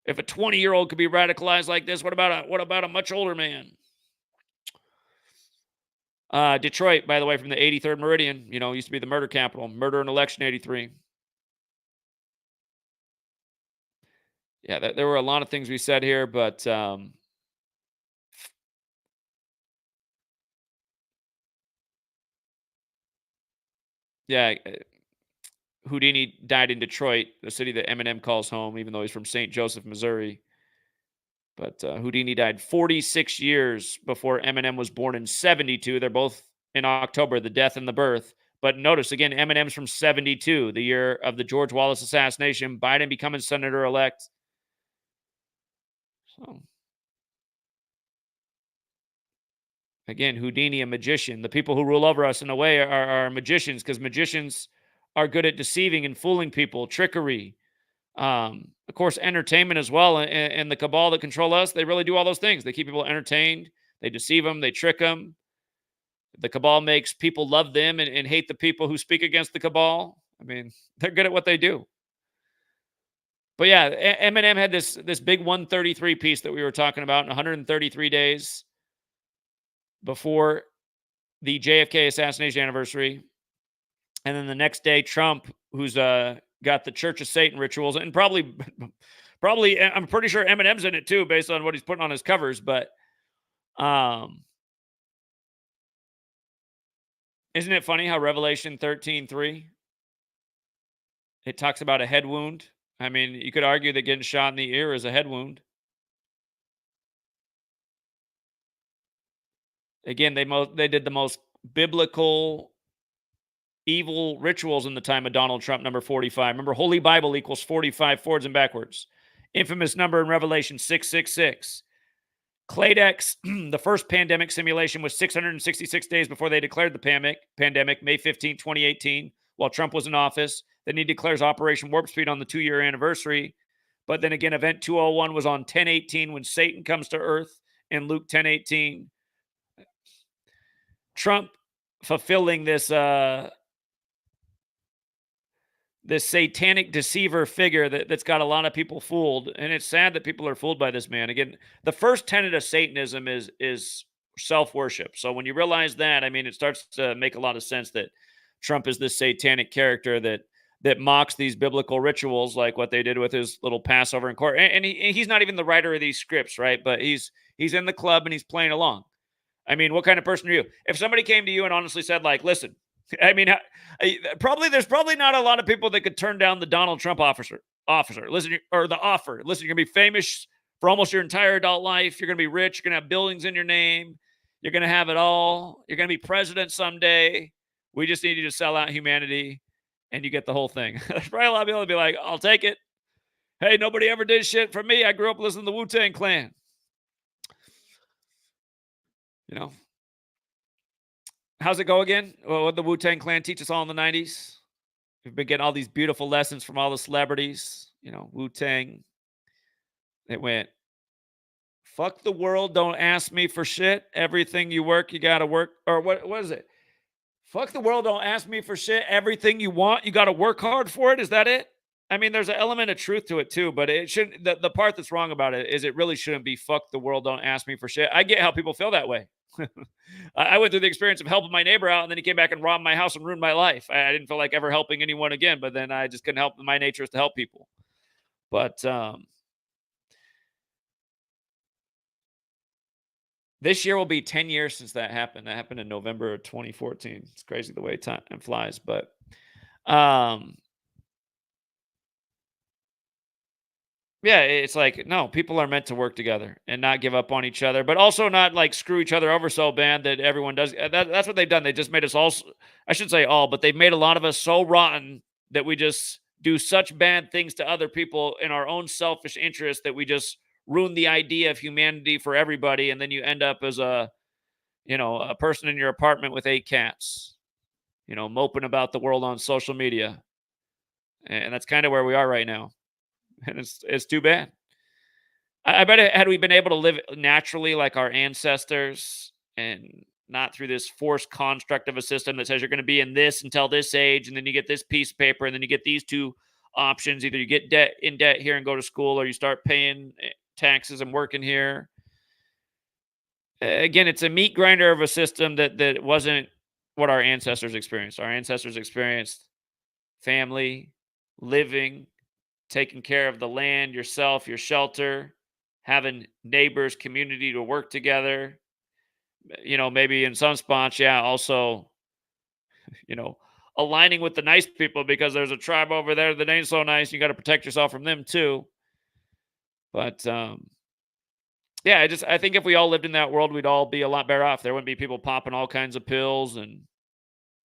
If a 20-year-old could be radicalized like this, what about a much older man? Detroit, by the way, from the 83rd Meridian, used to be the murder capital. Murder in election 83. Yeah, there were a lot of things we said here, but yeah, Houdini died in Detroit, the city that Eminem calls home, even though he's from St. Joseph, Missouri. But Houdini died 46 years before Eminem was born in 72. They're both in October, the death and the birth. But notice, again, Eminem's from 72, the year of the George Wallace assassination, Biden becoming senator-elect. So, again, Houdini, a magician. The people who rule over us, in a way, are magicians, because magicians are good at deceiving and fooling people, trickery. Of course, entertainment as well. And the cabal that control us, they really do all those things. They keep people entertained. They deceive them. They trick them. The cabal makes people love them and hate the people who speak against the cabal. I mean, they're good at what they do. But yeah, Eminem had this big 133 piece that we were talking about in 133 days before the JFK assassination anniversary. And then the next day, Trump, who's got the Church of Satan rituals, and probably, I'm pretty sure Eminem's in it too, based on what he's putting on his covers. But isn't it funny how Revelation 13:3, it talks about a head wound? I mean, you could argue that getting shot in the ear is a head wound. Again, they did the most biblical evil rituals in the time of Donald Trump, number 45. Remember, Holy Bible equals 45 forwards and backwards. Infamous number in Revelation 666. Cladex, the first pandemic simulation, was 666 days before they declared the pandemic, May 15, 2018, while Trump was in office. Then he declares Operation Warp Speed on the 2-year anniversary. But then again, Event 201 was on 10/18 when Satan comes to earth in Luke 10:18. Trump fulfilling this this satanic deceiver figure that's got a lot of people fooled. And it's sad that people are fooled by this man. Again, the first tenet of Satanism is self-worship. So when you realize that, I mean, it starts to make a lot of sense that Trump is this satanic character that mocks these biblical rituals, like what they did with his little Passover in court. And he's not even the writer of these scripts, right? But he's in the club and he's playing along. I mean, what kind of person are you? If somebody came to you and honestly said, like, listen, I mean, there's probably not a lot of people that could turn down the Donald Trump offer. Listen, or the offer. Listen, you're gonna be famous for almost your entire adult life. You're gonna be rich. You're gonna have buildings in your name. You're gonna have it all. You're gonna be president someday. We just need you to sell out humanity, and you get the whole thing. There's probably a lot of people that be like, "I'll take it." Hey, nobody ever did shit for me. I grew up listening to the Wu-Tang Clan. How's it go again? Well, what the Wu-Tang Clan teach us all in the 90s? We've been getting all these beautiful lessons from all the celebrities. Wu-Tang. It went, fuck the world, don't ask me for shit. Everything you work, you gotta work. Or what is it? Fuck the world, don't ask me for shit. Everything you want, you gotta work hard for it. Is that it? I mean, there's an element of truth to it too, but it shouldn't. The part that's wrong about it is it really shouldn't be fuck the world, don't ask me for shit. I get how people feel that way. I went through the experience of helping my neighbor out, and then he came back and robbed my house and ruined my life. I didn't feel like ever helping anyone again, but then I just couldn't help. My nature is to help people. But this year will be 10 years since that happened. That happened in November of 2014. It's crazy the way time flies, but yeah, it's like, no, people are meant to work together and not give up on each other, but also not like screw each other over so bad that everyone does. That's what they've done. They just made us all, I should say all, but they've made a lot of us so rotten that we just do such bad things to other people in our own selfish interest that we just ruin the idea of humanity for everybody, and then you end up as a person in your apartment with 8 cats, moping about the world on social media. And that's kind of where we are right now. And it's too bad. I bet had we been able to live naturally like our ancestors and not through this forced construct of a system that says you're going to be in this until this age, and then you get this piece of paper, and then you get these two options. Either you get in debt here and go to school, or you start paying taxes and working here. Again, it's a meat grinder of a system that wasn't what our ancestors experienced. Our ancestors experienced family, living, taking care of the land, yourself, your shelter, having neighbors, community to work together. Maybe in some spots, yeah, also, you know, aligning with the nice people because there's a tribe over there that ain't so nice. You got to protect yourself from them too. But yeah, I think if we all lived in that world, we'd all be a lot better off. There wouldn't be people popping all kinds of pills, and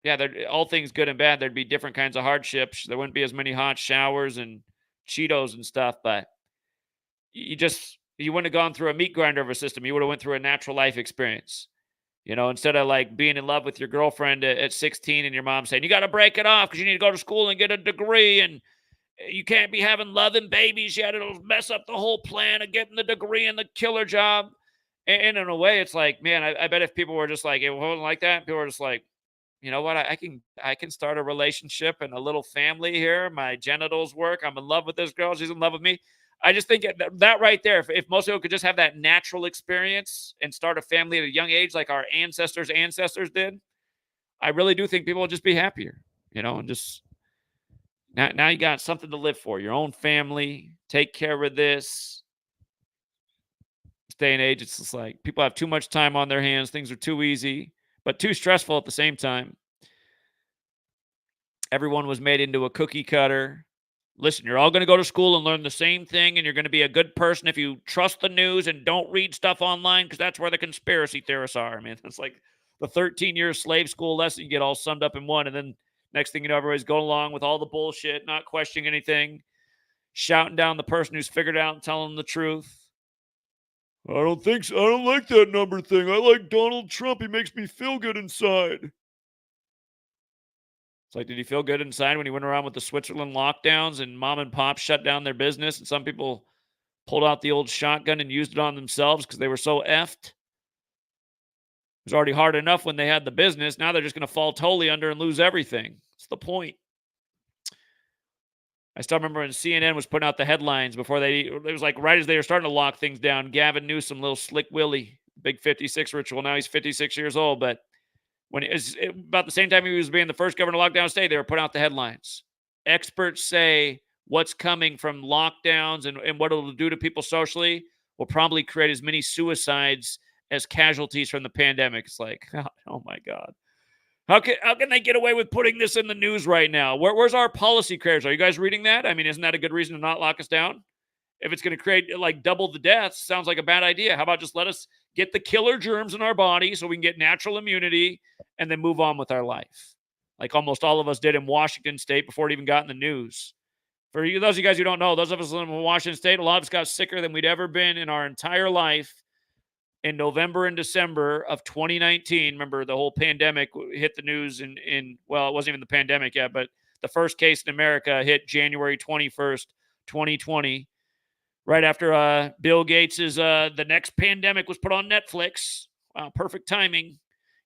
yeah, all things good and bad. There'd be different kinds of hardships. There wouldn't be as many hot showers and Cheetos and stuff, but you wouldn't have gone through a meat grinder of a system. You would have went through a natural life experience. Instead of like being in love with your girlfriend at 16 and your mom saying, you got to break it off because you need to go to school and get a degree, and you can't be having loving babies yet. It'll mess up the whole plan of getting the degree and the killer job. And in a way, it's like, man, I bet if people were just like, it wasn't like that. People were just like, you know what? I can start a relationship and a little family here. My genitals work. I'm in love with this girl. She's in love with me. I just think that right there, if most people could just have that natural experience and start a family at a young age like our ancestors did, I really do think people will just be happier, and just now you got something to live for, your own family, take care of this. This day and age, it's just like people have too much time on their hands. Things are too easy, but too stressful at the same time. Everyone was made into a cookie cutter. Listen, you're all going to go to school and learn the same thing, and you're going to be a good person if you trust the news and don't read stuff online, because that's where the conspiracy theorists are. I mean, it's like the 13-year slave school lesson you get all summed up in one, and then next thing you know, everybody's going along with all the bullshit, not questioning anything, shouting down the person who's figured it out and telling them the truth. I don't think so. I don't like that number thing. I like Donald Trump. He makes me feel good inside. It's like, did he feel good inside when he went around with the Switzerland lockdowns and mom and pop shut down their business, and some people pulled out the old shotgun and used it on themselves because they were so effed? It was already hard enough when they had the business. Now they're just going to fall totally under and lose everything. That's the point. I still remember when CNN was putting out the headlines before it was like right as they were starting to lock things down. Gavin Newsom, little slick Willie, big 56 ritual. Now he's 56 years old, but about the same time he was being the first governor to lock down a state, they were putting out the headlines. Experts say what's coming from lockdowns and what it'll do to people socially will probably create as many suicides as casualties from the pandemic. It's like, oh my God. How can they get away with putting this in the news right now? Where's our policy creators? Are you guys reading that? I mean, isn't that a good reason to not lock us down? If it's going to create like double the deaths, sounds like a bad idea. How about just let us get the killer germs in our body so we can get natural immunity and then move on with our life, like almost all of us did in Washington State before it even got in the news. For you, those of you guys who don't know, those of us in Washington State, a lot of us got sicker than we'd ever been in our entire life in November and December of 2019. Remember, the whole pandemic hit the news well, it wasn't even the pandemic yet, but the first case in America hit January 21st, 2020. Right after Bill Gates' The Next Pandemic was put on Netflix. Wow, perfect timing.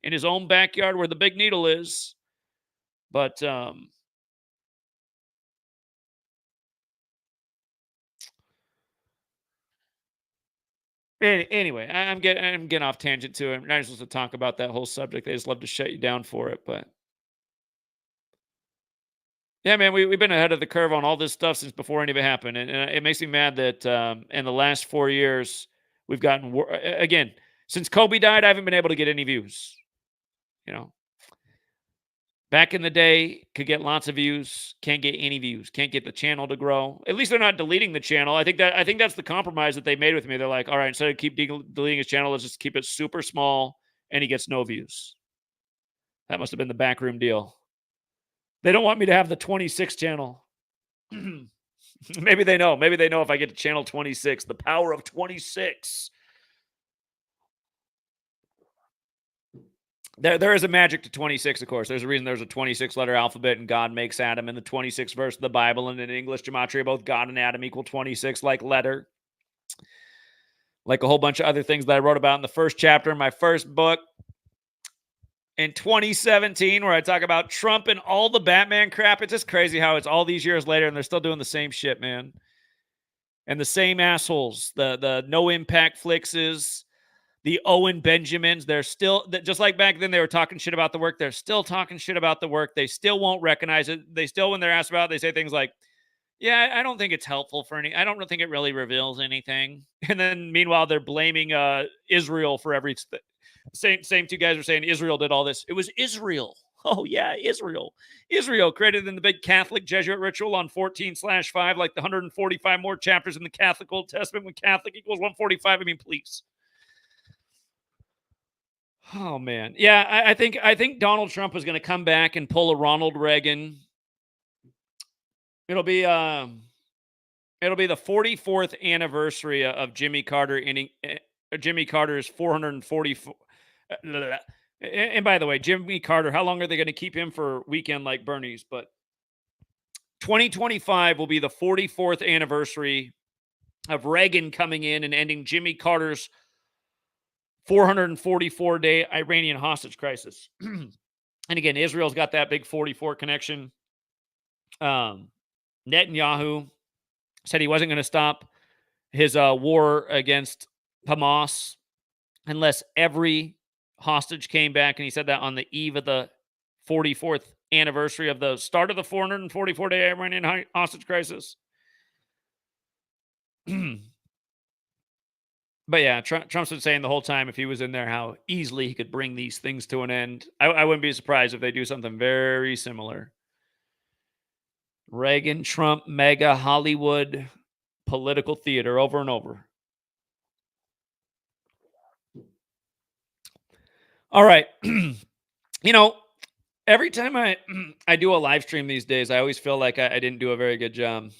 In his own backyard where the big needle is. But anyway, I'm getting off tangent too. I'm not supposed to talk about that whole subject. They just love to shut you down for it. But yeah, man, we've been ahead of the curve on all this stuff since before any of it happened. And it makes me mad that in the last 4 years, we've gotten, again, since Kobe died, I haven't been able to get any views. Back in the day, could get lots of views, can't get any views, can't get the channel to grow. At least they're not deleting the channel. I think that's the compromise that they made with me. They're like, all right, instead of keep deleting his channel, let's just keep it super small, and he gets no views. That must have been the backroom deal. They don't want me to have the 26 channel. Maybe they know. Maybe they know if I get to channel 26, the power of 26. There is a magic to 26, of course. There's a reason there's a 26-letter alphabet, and God makes Adam in the 26th verse of the Bible, and in English gematria, both God and Adam equal 26, like letter. Like a whole bunch of other things that I wrote about in the first chapter in my first book in 2017, where I talk about Trump and all the Batman crap. It's just crazy how it's all these years later, and they're still doing the same shit, man. And the same assholes, the no impact flixes, the Owen Benjamins, they're still, just like back then they were talking shit about the work, they're still talking shit about the work. They still won't recognize it. They still, when they're asked about it, they say things like, yeah, I don't think it's helpful for any, I don't think it really reveals anything. And then meanwhile, they're blaming Israel for everything. Same two guys are saying Israel did all this. It was Israel. Oh, yeah, Israel. Israel created in the big Catholic Jesuit ritual on 14/5, like the 145 more chapters in the Catholic Old Testament when Catholic equals 145. I mean, please. Oh, man. Yeah, I think Donald Trump is going to come back and pull a Ronald Reagan. It'll be the 44th anniversary of Jimmy Carter ending Jimmy Carter's 444. And by the way, Jimmy Carter, how long are they going to keep him for weekend like Bernie's? But 2025 will be the 44th anniversary of Reagan coming in and ending Jimmy Carter's 444-day Iranian hostage crisis. And again, Israel's got that big 44 connection. Netanyahu said he wasn't going to stop his war against Hamas unless every hostage came back. And he said that on the eve of the 44th anniversary of the start of the 444-day Iranian hostage crisis. But yeah, Trump's been saying the whole time if he was in there how easily he could bring these things to an end. I wouldn't be surprised if they do something very similar. Reagan, Trump, mega Hollywood political theater over and over. All right. Every time I do a live stream these days, I always feel like I didn't do a very good job.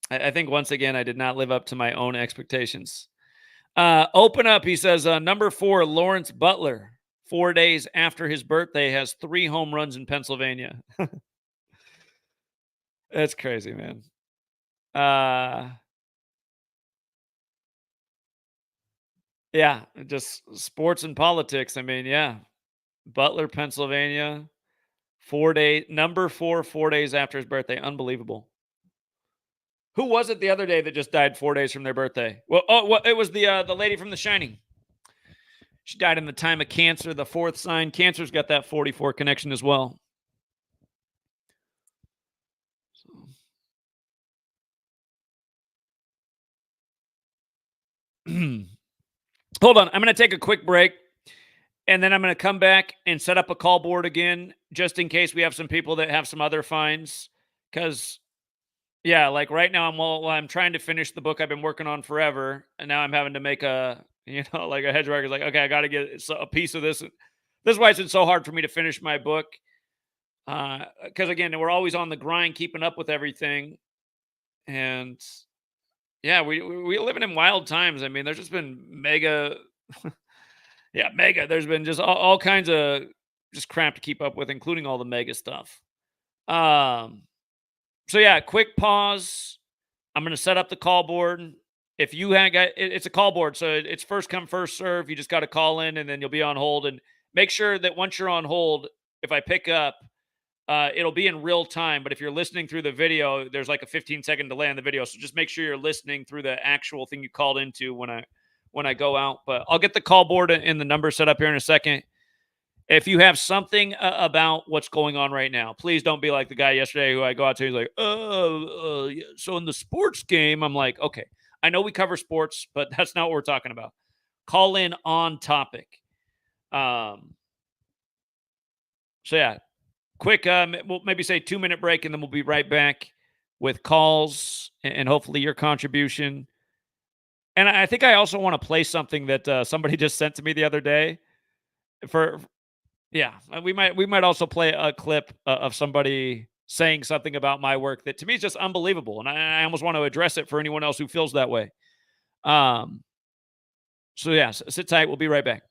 I think once again, I did not live up to my own expectations. Open up, he says, number 4, Lawrence Butler, 4 days after his birthday, has 3 home runs in Pennsylvania. That's crazy, man. Yeah, just sports and politics. I mean, yeah. Butler, Pennsylvania, number 4, 4 days after his birthday. Unbelievable. Who was it the other day that just died 4 days from their birthday? Well, it was the lady from The Shining. She died in the time of cancer, the 4th sign. Cancer's got that 44 connection as well. Hold on. I'm going to take a quick break, and then I'm going to come back and set up a call board again, just in case we have some people that have some other finds. Because, yeah, like right now, I'm trying to finish the book I've been working on forever, and now I'm having to make like a hedge record. Like, okay, I got to get a piece of this. This is why it's been so hard for me to finish my book. Because, again, we're always on the grind, keeping up with everything. And yeah, we're living in wild times. I mean, there's just been mega. Yeah, mega. There's been just all kinds of just crap to keep up with, including all the mega stuff. So yeah, quick pause. I'm going to set up the call board. If you it's a call board, so it's first come, first serve. You just got to call in, and then you'll be on hold. And make sure that once you're on hold, if I pick up, it'll be in real time. But if you're listening through the video, there's like a 15-second delay on the video. So just make sure you're listening through the actual thing you called into when I go out. But I'll get the call board and the number set up here in a second. If you have something about what's going on right now, please don't be like the guy yesterday who I go out to. He's like, yeah. So in the sports game, I'm like, okay, I know we cover sports, but that's not what we're talking about. Call in on topic. So yeah, quick, we'll maybe say 2-minute break, and then we'll be right back with calls and hopefully your contribution. And I think I also want to play something that somebody just sent to me the other day. Yeah, we might also play a clip of somebody saying something about my work that to me is just unbelievable. And I almost want to address it for anyone else who feels that way. So yeah, sit tight. We'll be right back.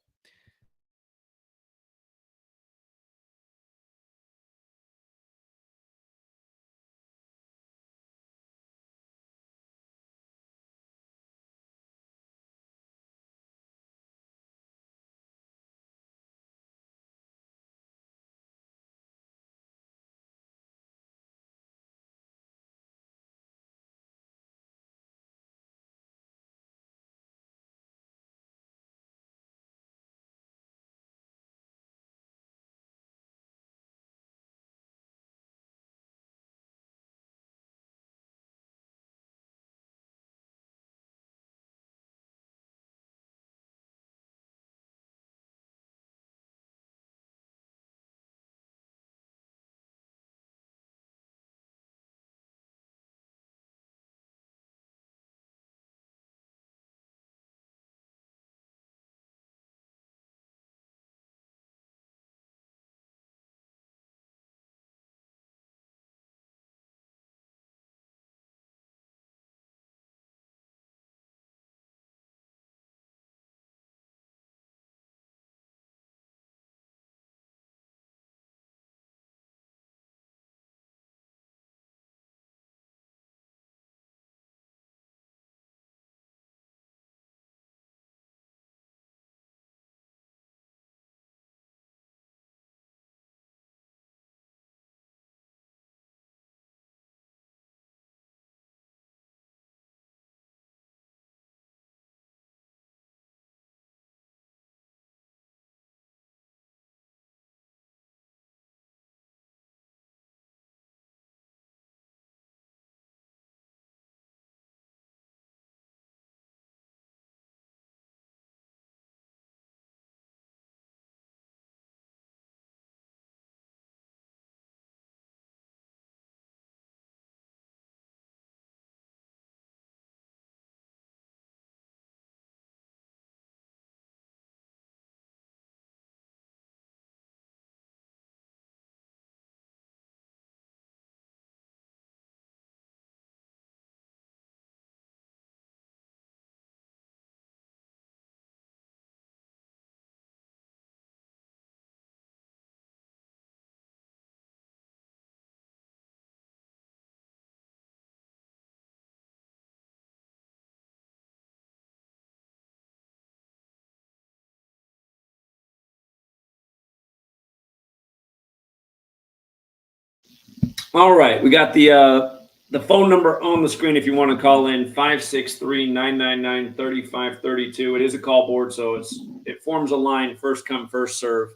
All right, we got the phone number on the screen if you want to call in, 563-999-3532. It is a call board, so it forms a line, first come, first serve.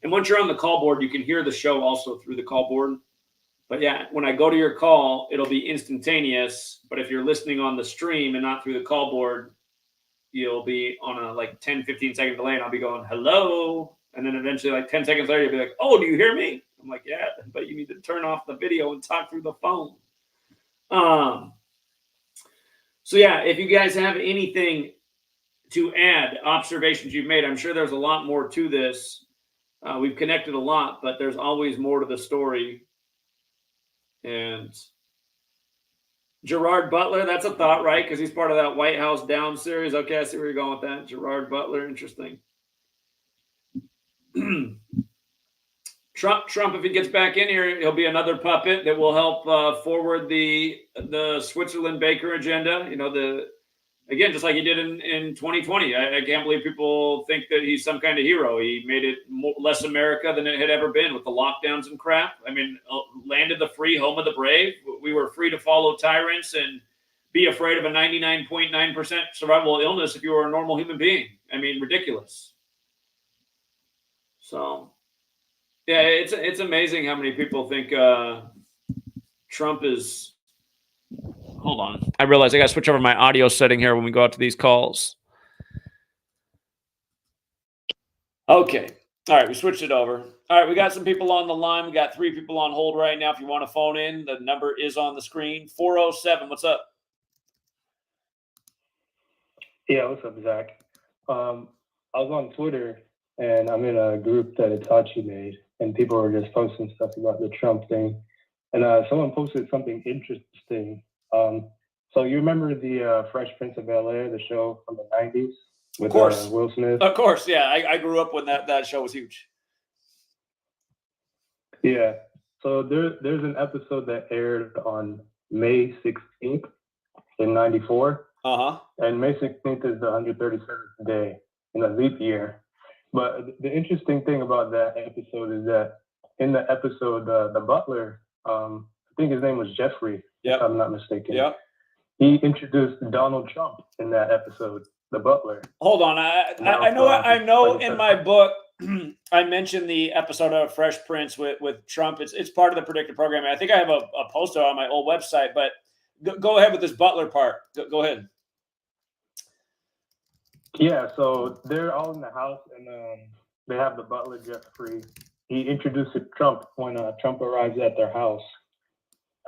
And once you're on the call board, you can hear the show also through the call board. But yeah, when I go to your call, it'll be instantaneous. But if you're listening on the stream and not through the call board, you'll be on a like 10, 15-second delay, and I'll be going, hello. And then eventually, like 10 seconds later, you'll be like, oh, do you hear me? I'm like, yeah, but you need to turn off the video and talk through the phone. So yeah, if you guys have anything to add, observations you've made, I'm sure there's a lot more to this. We've connected a lot, but there's always more to the story. And Gerard Butler, that's a thought, right? Because he's part of that White House Down series. Okay, I see where you're going with that. Gerard Butler, interesting. Trump, if he gets back in here, he'll be another puppet that will help forward the Switzerland Baker agenda. You know, again, just like he did in 2020. I can't believe people think that he's some kind of hero. He made it less America than it had ever been with the lockdowns and crap. I mean, land of the free, home of the brave. We were free to follow tyrants and be afraid of a 99.9% survivable illness if you were a normal human being. I mean, ridiculous. So, yeah, it's amazing how many people think Trump is... Hold on. I realize I got to switch over my audio setting here when we go out to these calls. Okay. All right, we switched it over. All right, we got some people on the line. We got 3 people on hold right now. If you want to phone in, the number is on the screen. 407, what's up? Yeah, what's up, Zach? I was on Twitter, and I'm in a group that Itachi made, and people were just posting stuff about the Trump thing. and someone posted something interesting. So you remember the Fresh Prince of Bel-Air, the show from the 90s with Will Smith? Of course, yeah. I grew up when that show was huge. Yeah. So there's an episode that aired on May 16th in 94. Uh-huh. And May 16th is the 137th day in a leap year. But the interesting thing about that episode is that in the episode, the butler, I think his name was Jeffrey, if I'm not mistaken. Yep. He introduced Donald Trump in that episode, the butler. Hold on. I know in my book, I mentioned the episode of Fresh Prince with Trump. It's part of the predictive programming. I think I have a poster on my old website, but go ahead with this butler part. Go ahead. Yeah, so they're all in the house, and they have the butler, Jeffrey. He introduced Trump when Trump arrives at their house.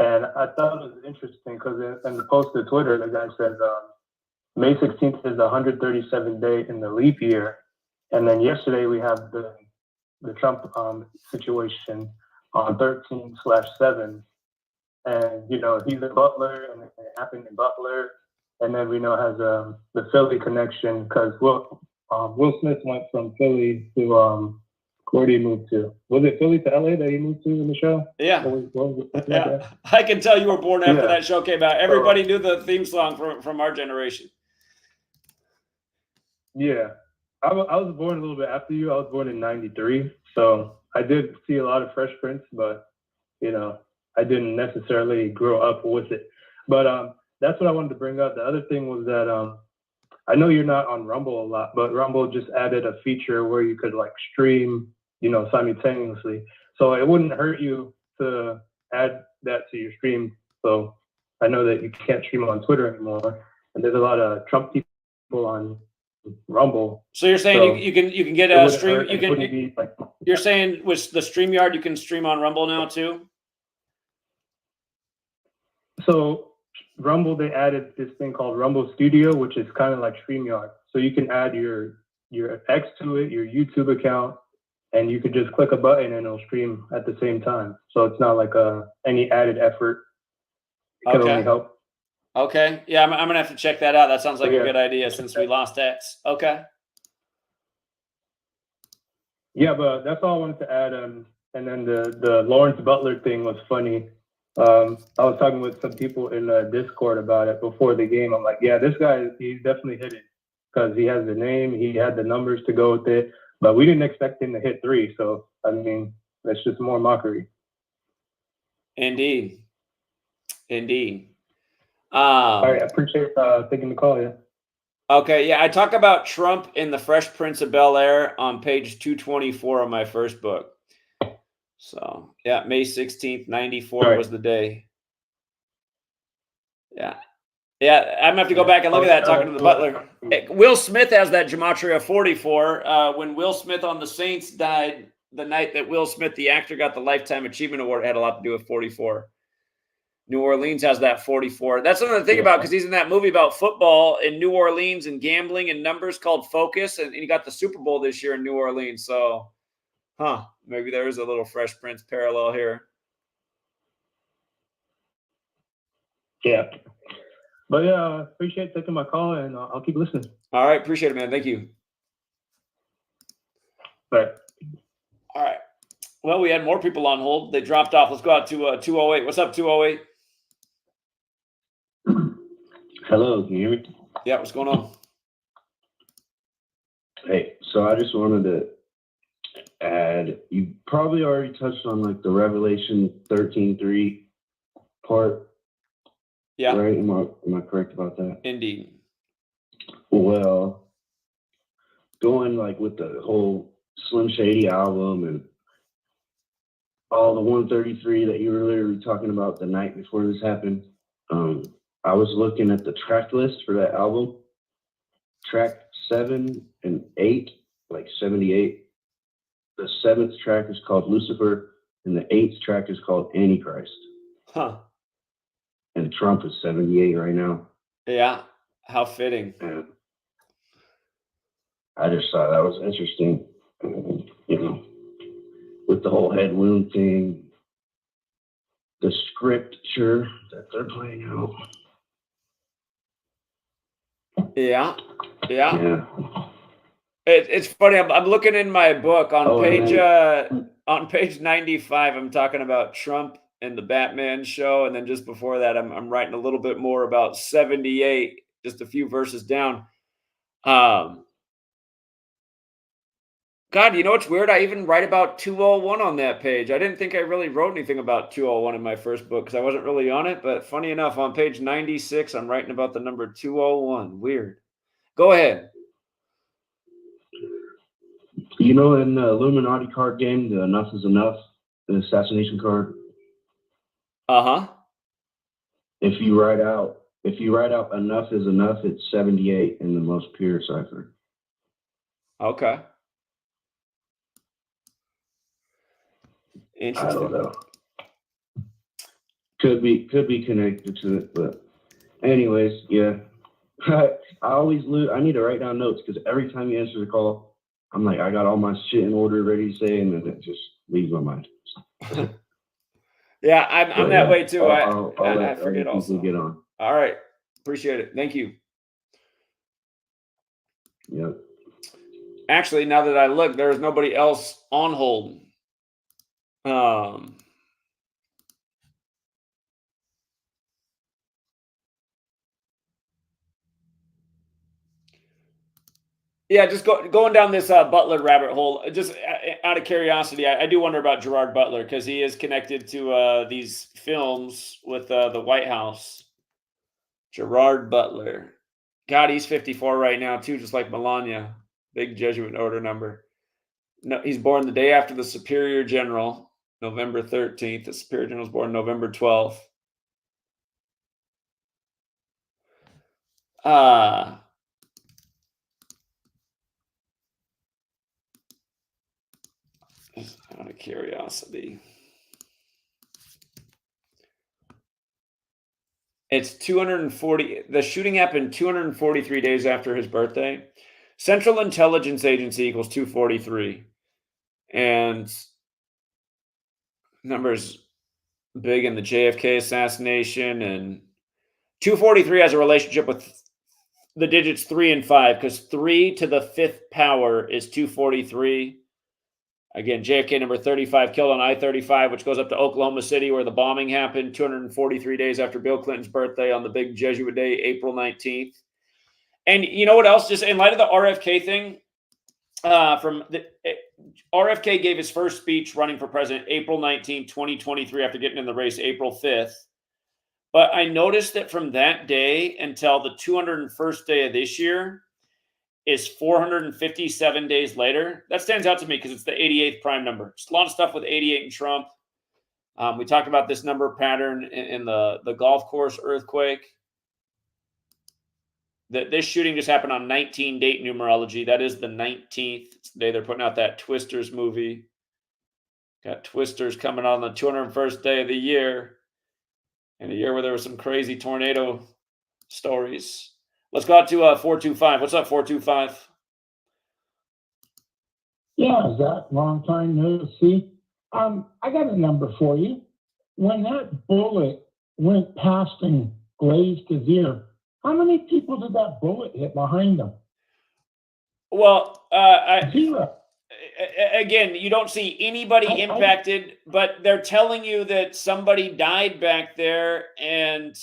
And I thought it was interesting because in the post to Twitter, the guy said May 16th is the 137th day in the leap year. And then yesterday we have the Trump situation on 13/7. And, you know, he's a butler, and it happened in Butler. And then we know it has the Philly connection because Will Smith went from Philly to where did he move to? Was it Philly to LA that he moved to in the show? Yeah. I can tell you were born after that show came out. Everybody knew the theme song from our generation. Yeah. I was born a little bit after you. I was born in 93. So I did see a lot of Fresh Prince, but, you know, I didn't necessarily grow up with it. But that's what I wanted to bring up. The other thing was that I know you're not on Rumble a lot, but Rumble just added a feature where you could like stream, you know, simultaneously. So it wouldn't hurt you to add that to your stream. So I know that you can't stream on Twitter anymore, and there's a lot of Trump people on Rumble. So you're saying you can get a stream? You're saying with the StreamYard you can stream on Rumble now too? So Rumble, they added this thing called Rumble Studio, which is kind of like StreamYard. So you can add your X to it, your YouTube account, and you could just click a button and it'll stream at the same time. So it's not like any added effort. It can only help. Okay. Yeah, I'm going to have to check that out. That sounds like a good idea since we lost X. Okay. Yeah, but that's all I wanted to add. And then the Lawrence Butler thing was funny. I was talking with some people in Discord about it before the game. I'm like, yeah, this guy, he's definitely hit it because he has the name, he had the numbers to go with it, but we didn't expect him to hit 3. So, I mean, that's just more mockery. Indeed. All right, I appreciate taking the call, yeah. Okay, yeah, I talk about Trump in the Fresh Prince of Bel-Air on page 224 of my first book. So, yeah, May 16th, 94 was the day. Yeah. Yeah, I'm going to have to go back and look at that, talking to the butler. Will Smith has that Gematria 44. When Will Smith on The Saints died, the night that Will Smith, the actor, got the Lifetime Achievement Award, it had a lot to do with 44. New Orleans has that 44. That's something to think about because he's in that movie about football in New Orleans and gambling and numbers called Focus, and he got the Super Bowl this year in New Orleans. So, maybe there is a little Fresh Prince parallel here. Yeah. But yeah, appreciate taking my call, and I'll keep listening. All right. Appreciate it, man. Thank you. Bye. All right. Well, we had more people on hold. They dropped off. Let's go out to 208. What's up, 208? Hello, can you hear me? Yeah, what's going on? Hey, so I just wanted to add, you probably already touched on like the Revelation 13:3 part. Yeah. Right? Am I correct about that? Indeed. Well, going like with the whole Slim Shady album and all the 133 that you were literally talking about the night before this happened, I was looking at the track list for that album. Track 7 and 8, like 78. The 7th track is called Lucifer, and the 8th track is called Antichrist. Huh. And Trump is 78 right now. Yeah. How fitting. And I just thought that was interesting. You know, with the whole head wound thing. the scripture that they're playing out. Yeah. Yeah. It's funny. I'm looking in my book on Oh, page 95. I'm talking about Trump and the Batman show, and then just before that, I'm writing a little bit more about 78, just a few verses down. God, you know what's weird? I even write about 201 on that page. I didn't think I really wrote anything about 201 in my first book because I wasn't really on it. But funny enough, on page 96, I'm writing about the number 201. Weird. Go ahead. You know, in the Illuminati card game, the Enough is Enough, the assassination card. Uh-huh. If you write out enough is enough, it's 78 in the most pure cipher. Okay. I Interesting. don't know. Could be connected to it, but anyways, yeah. I always lose. I need to write down notes because every time you answer the call, I'm like, I got all my shit in order, ready to say, and then it just leaves my mind. Yeah, I'm that way too. I forget people also. Get on. All right. Appreciate it. Thank you. Yep. Actually, now that I look, there's nobody else on hold. Yeah, just going down this Butler rabbit hole. Just out of curiosity, I do wonder about Gerard Butler because he is connected to these films with the White House. Gerard Butler. God, he's 54 right now too, just like Melania. Big Jesuit order number. No, he's born the day after the Superior General, November 13th. The Superior General was born November 12th. Out of curiosity. It's 240. The shooting happened 243 days after his birthday. Central Intelligence Agency equals 243. And numbers big in the JFK assassination. And 243 has a relationship with the digits 3 and 5 because 3 to the 5th power is 243. Again, JFK number 35 killed on I-35, which goes up to Oklahoma City where the bombing happened 243 days after Bill Clinton's birthday on the big Jesuit day, April 19th. And you know what else? Just in light of the RFK thing, RFK gave his first speech running for president April 19, 2023, after getting in the race April 5th. But I noticed that from that day until the 201st day of this year is 457 days later. That stands out to me because it's the 88th prime number. Just a lot of stuff with 88 and Trump. We talked about this number pattern in the golf course earthquake. This shooting just happened on 19 date numerology. That is the 19th. It's the day they're putting out that Twisters movie. Got Twisters coming on the 201st day of the year. In a year where there were some crazy tornado stories. Let's go out to 425. What's up, 425? Yeah, Zach, long time no see. I got a number for you. When that bullet went past and grazed his ear, how many people did that bullet hit behind him? Well, Zero. Again, you don't see anybody impacted, but they're telling you that somebody died back there. And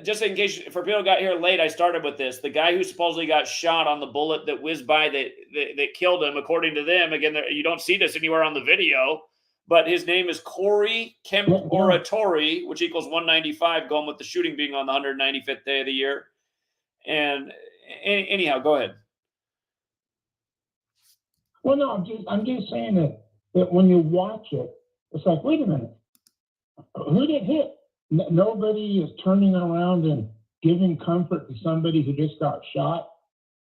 just in case, for people who got here late, I started with this. The guy who supposedly got shot on the bullet that whizzed by that killed him, according to them, again, you don't see this anywhere on the video, but his name is Corey Kemp-Oratori, which equals 195, going with the shooting being on the 195th day of the year. And anyhow, go ahead. Well, no, I'm just saying that when you watch it, it's like, wait a minute, who did it hit? Nobody is turning around and giving comfort to somebody who just got shot.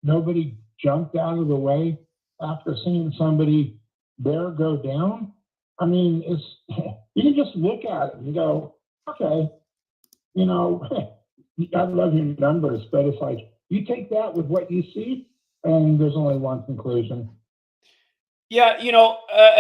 Nobody jumped out of the way after seeing somebody there go down. I mean, you can just look at it and go, okay, you know, I love your numbers, but it's like you take that with what you see, and there's only one conclusion. Yeah,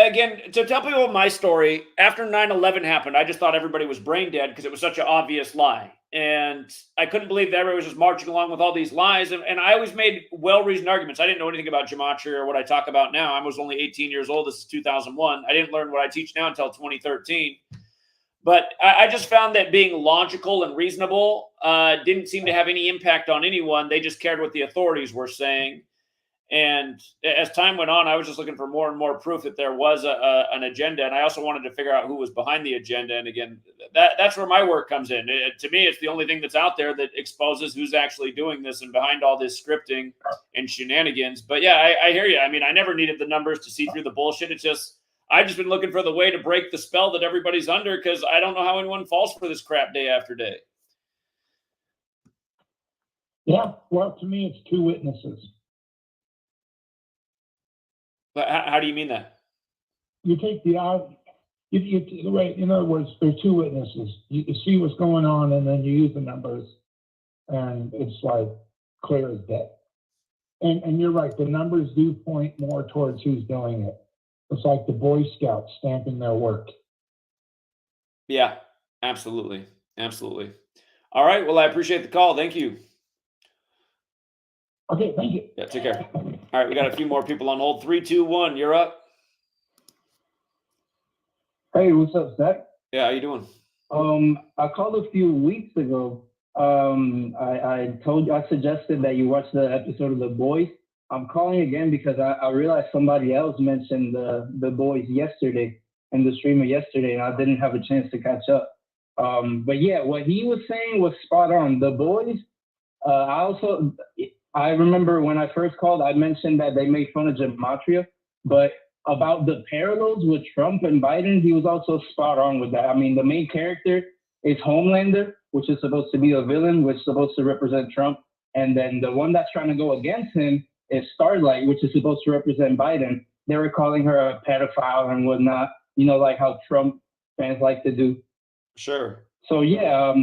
again, to tell people my story, after 9/11 happened, I just thought everybody was brain dead because it was such an obvious lie. And I couldn't believe that everybody was just marching along with all these lies. And I always made well-reasoned arguments. I didn't know anything about gematria or what I talk about now. I was only 18 years old. This is 2001. I didn't learn what I teach now until 2013. But I just found that being logical and reasonable didn't seem to have any impact on anyone. They just cared what the authorities were saying. And as time went on, I was just looking for more and more proof that there was an agenda. And I also wanted to figure out who was behind the agenda. And again, that's where my work comes in. To me, it's the only thing that's out there that exposes who's actually doing this and behind all this scripting and shenanigans. But yeah, I hear you. I mean, I never needed the numbers to see through the bullshit. It's just, I've just been looking for the way to break the spell that everybody's under, because I don't know how anyone falls for this crap day after day. Yeah, well, to me, it's two witnesses. But how do you mean that? You take the right. In other words, there's two witnesses. You see what's going on, and then you use the numbers, and it's like clear as day. And you're right. The numbers do point more towards who's doing it. It's like the Boy Scouts stamping their work. Yeah, absolutely, absolutely. All right. Well, I appreciate the call. Thank you. Okay, thank you. Yeah, take care. All right, we got a few more people on hold. 3, 2, 1, you're up. Hey, what's up, Zach? Yeah, how you doing? I called a few weeks ago. I suggested that you watch the episode of The Boys. I'm calling again because I realized somebody else mentioned the Boys yesterday in the streamer yesterday, and I didn't have a chance to catch up. But yeah, what he was saying was spot on. The Boys. I remember when I first called, I mentioned that they made fun of Gematria, but about the parallels with Trump and Biden, he was also spot on with that. I mean, the main character is Homelander, which is supposed to be a villain, which is supposed to represent Trump. And then the one that's trying to go against him is Starlight, which is supposed to represent Biden. They were calling her a pedophile and whatnot, like how Trump fans like to do. Sure. So yeah,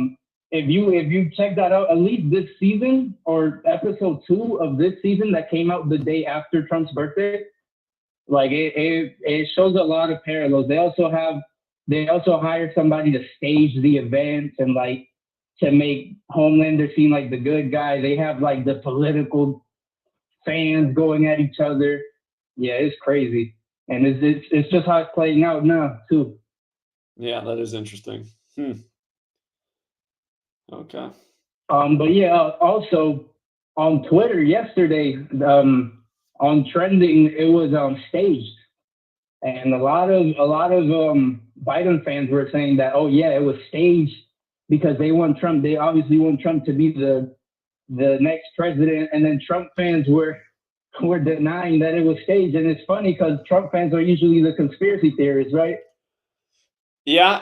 if you check that out, at least this season or episode 2 of this season that came out the day after Trump's birthday, like it shows a lot of parallels. They also hired somebody to stage the events and like to make Homelander seem like the good guy. They have like the political fans going at each other. Yeah, it's crazy, and it's just how it's playing out now too. Yeah, that is interesting. Okay. But yeah, also on Twitter yesterday, on trending, it was staged, and a lot of Biden fans were saying that, oh yeah, it was staged because they want Trump. They obviously want Trump to be the next president, and then Trump fans were denying that it was staged. And it's funny because Trump fans are usually the conspiracy theorists, right? Yeah.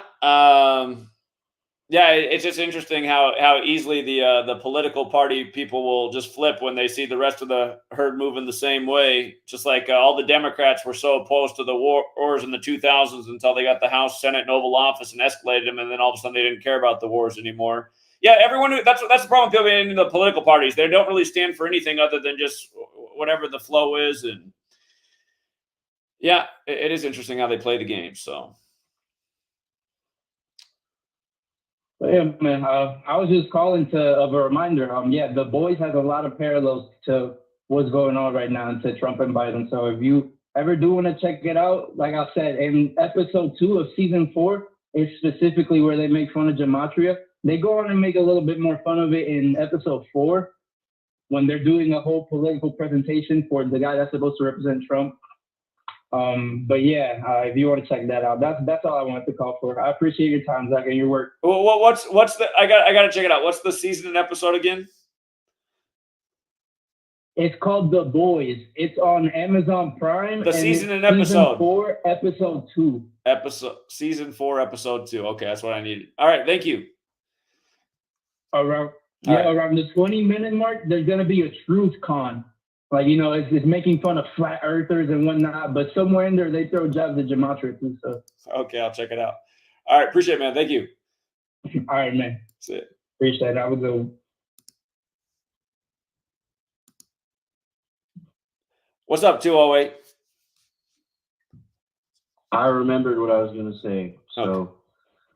Yeah, it's just interesting how easily the political party people will just flip when they see the rest of the herd moving the same way. Just like all the Democrats were so opposed to the wars in the 2000s until they got the House, Senate, and Oval Office and escalated them, and then all of a sudden they didn't care about the wars anymore. Yeah, that's the problem with people in the political parties. They don't really stand for anything other than just whatever the flow is. And yeah, it is interesting how they play the game. So. Yeah, man. I was just calling of a reminder. Yeah, The Boys has a lot of parallels to what's going on right now and to Trump and Biden. So if you ever do want to check it out, like I said, in episode 2 of season 4 is specifically where they make fun of Gematria. They go on and make a little bit more fun of it in episode 4 when they're doing a whole political presentation for the guy that's supposed to represent Trump. But yeah, if you want to check that out, that's all I wanted to call for. I appreciate your time, Zach, and your work. Well, what's the? I got to check it out. What's the season and episode again? It's called The Boys. It's on Amazon Prime. The season and episode. Season 4, episode 2. Season 4, episode 2. Okay, that's what I needed. All right, thank you. Around the 20-minute mark, there's gonna be a truth con. Like, it's making fun of flat earthers and whatnot, but somewhere in there they throw jabs at Gematria too. So okay, I'll check it out. All right, appreciate it, man. Thank you. All right, man. That's it. Appreciate it. Have a good one. What's up, 208? I remembered what I was going to say. So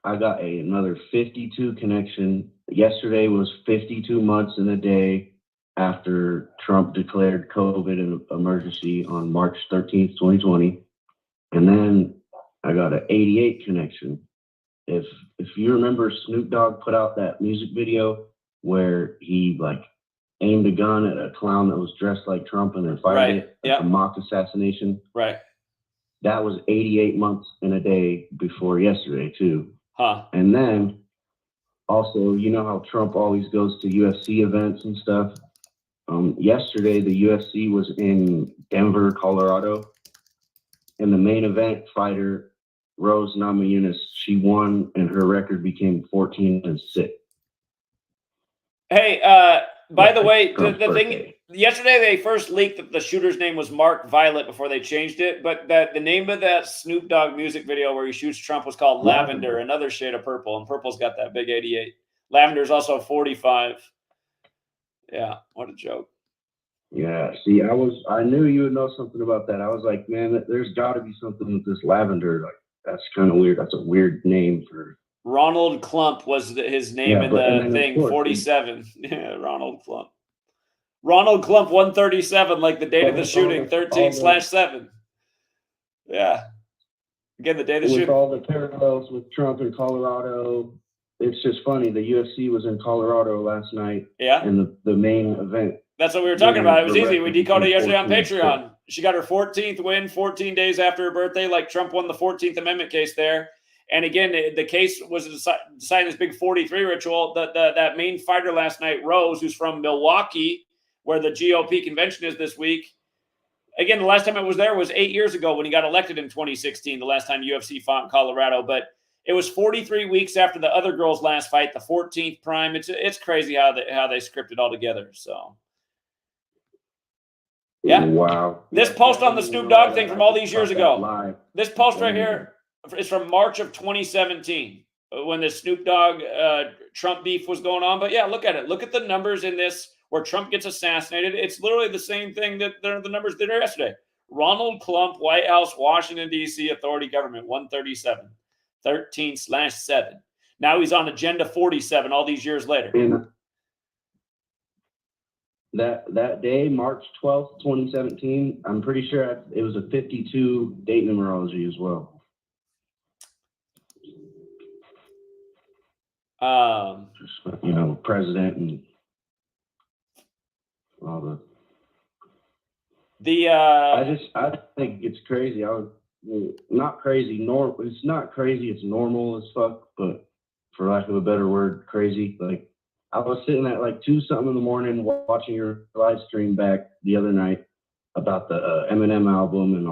I got another 52 connection. Yesterday was 52 months and a day after Trump declared COVID an emergency on March 13th, 2020. And then I got an 88 connection. If you remember, Snoop Dogg put out that music video where he like aimed a gun at a clown that was dressed like Trump and then fired it, like a mock assassination. Right. That was 88 months and a day before yesterday too. Huh. And then also, you know how Trump always goes to UFC events and stuff? Yesterday, the UFC was in Denver, Colorado. And the main event fighter, Rose Namajunas, she won and her record became 14-6. Hey, by the way, Trump's the thing birthday. yesterday they first leaked that the shooter's name was Mark Violet before they changed it, but the name of that Snoop Dogg music video where he shoots Trump was called Lavender, another shade of purple, and purple's got that big 88. Lavender's also 45. Yeah, what a joke. Yeah, see, I knew you would know something about that. I was like, man, there's got to be something with this lavender. Like, that's kind of weird. That's a weird name for. Ronald Klump was his name in the thing. 47. Yeah, Ronald Klump. Ronald Klump 137, like the date of the shooting, 13/7. Yeah. Again, the day of the shooting. With all the parallels with Trump in Colorado, it's just funny. The UFC was in Colorado last night. Yeah. And the main event. That's what we were talking about. It was easy. We decoded yesterday on Patreon. She got her 14th win 14 days after her birthday, like Trump won the 14th Amendment case there. And again, the case was deciding this big 43 ritual. That main fighter last night, Rose, who's from Milwaukee, where the GOP convention is this week. Again, the last time it was there was 8 years ago when he got elected in 2016, the last time UFC fought in Colorado. But it was 43 weeks after the other girl's last fight, the 14th prime. It's crazy how they script it all together. So, yeah. Wow. This post on the Snoop Dogg thing from all these years ago. This post right here is from March of 2017 when the Snoop Dogg Trump beef was going on. But yeah, look at it. Look at the numbers in this where Trump gets assassinated. It's literally the same thing that the numbers did yesterday. Ronald Klump, White House, Washington, D.C., authority government, 137, 13/7. Now he's on agenda 47 all these years later. And that day, March 12th, 2017, I'm pretty sure it was a 52 date numerology as well. Just, you know, president and all I think it's crazy. Not crazy. It's not crazy. It's normal as fuck, but for lack of a better word, crazy. Like, I was sitting at like 2-something in the morning watching your live stream back the other night about the Eminem album and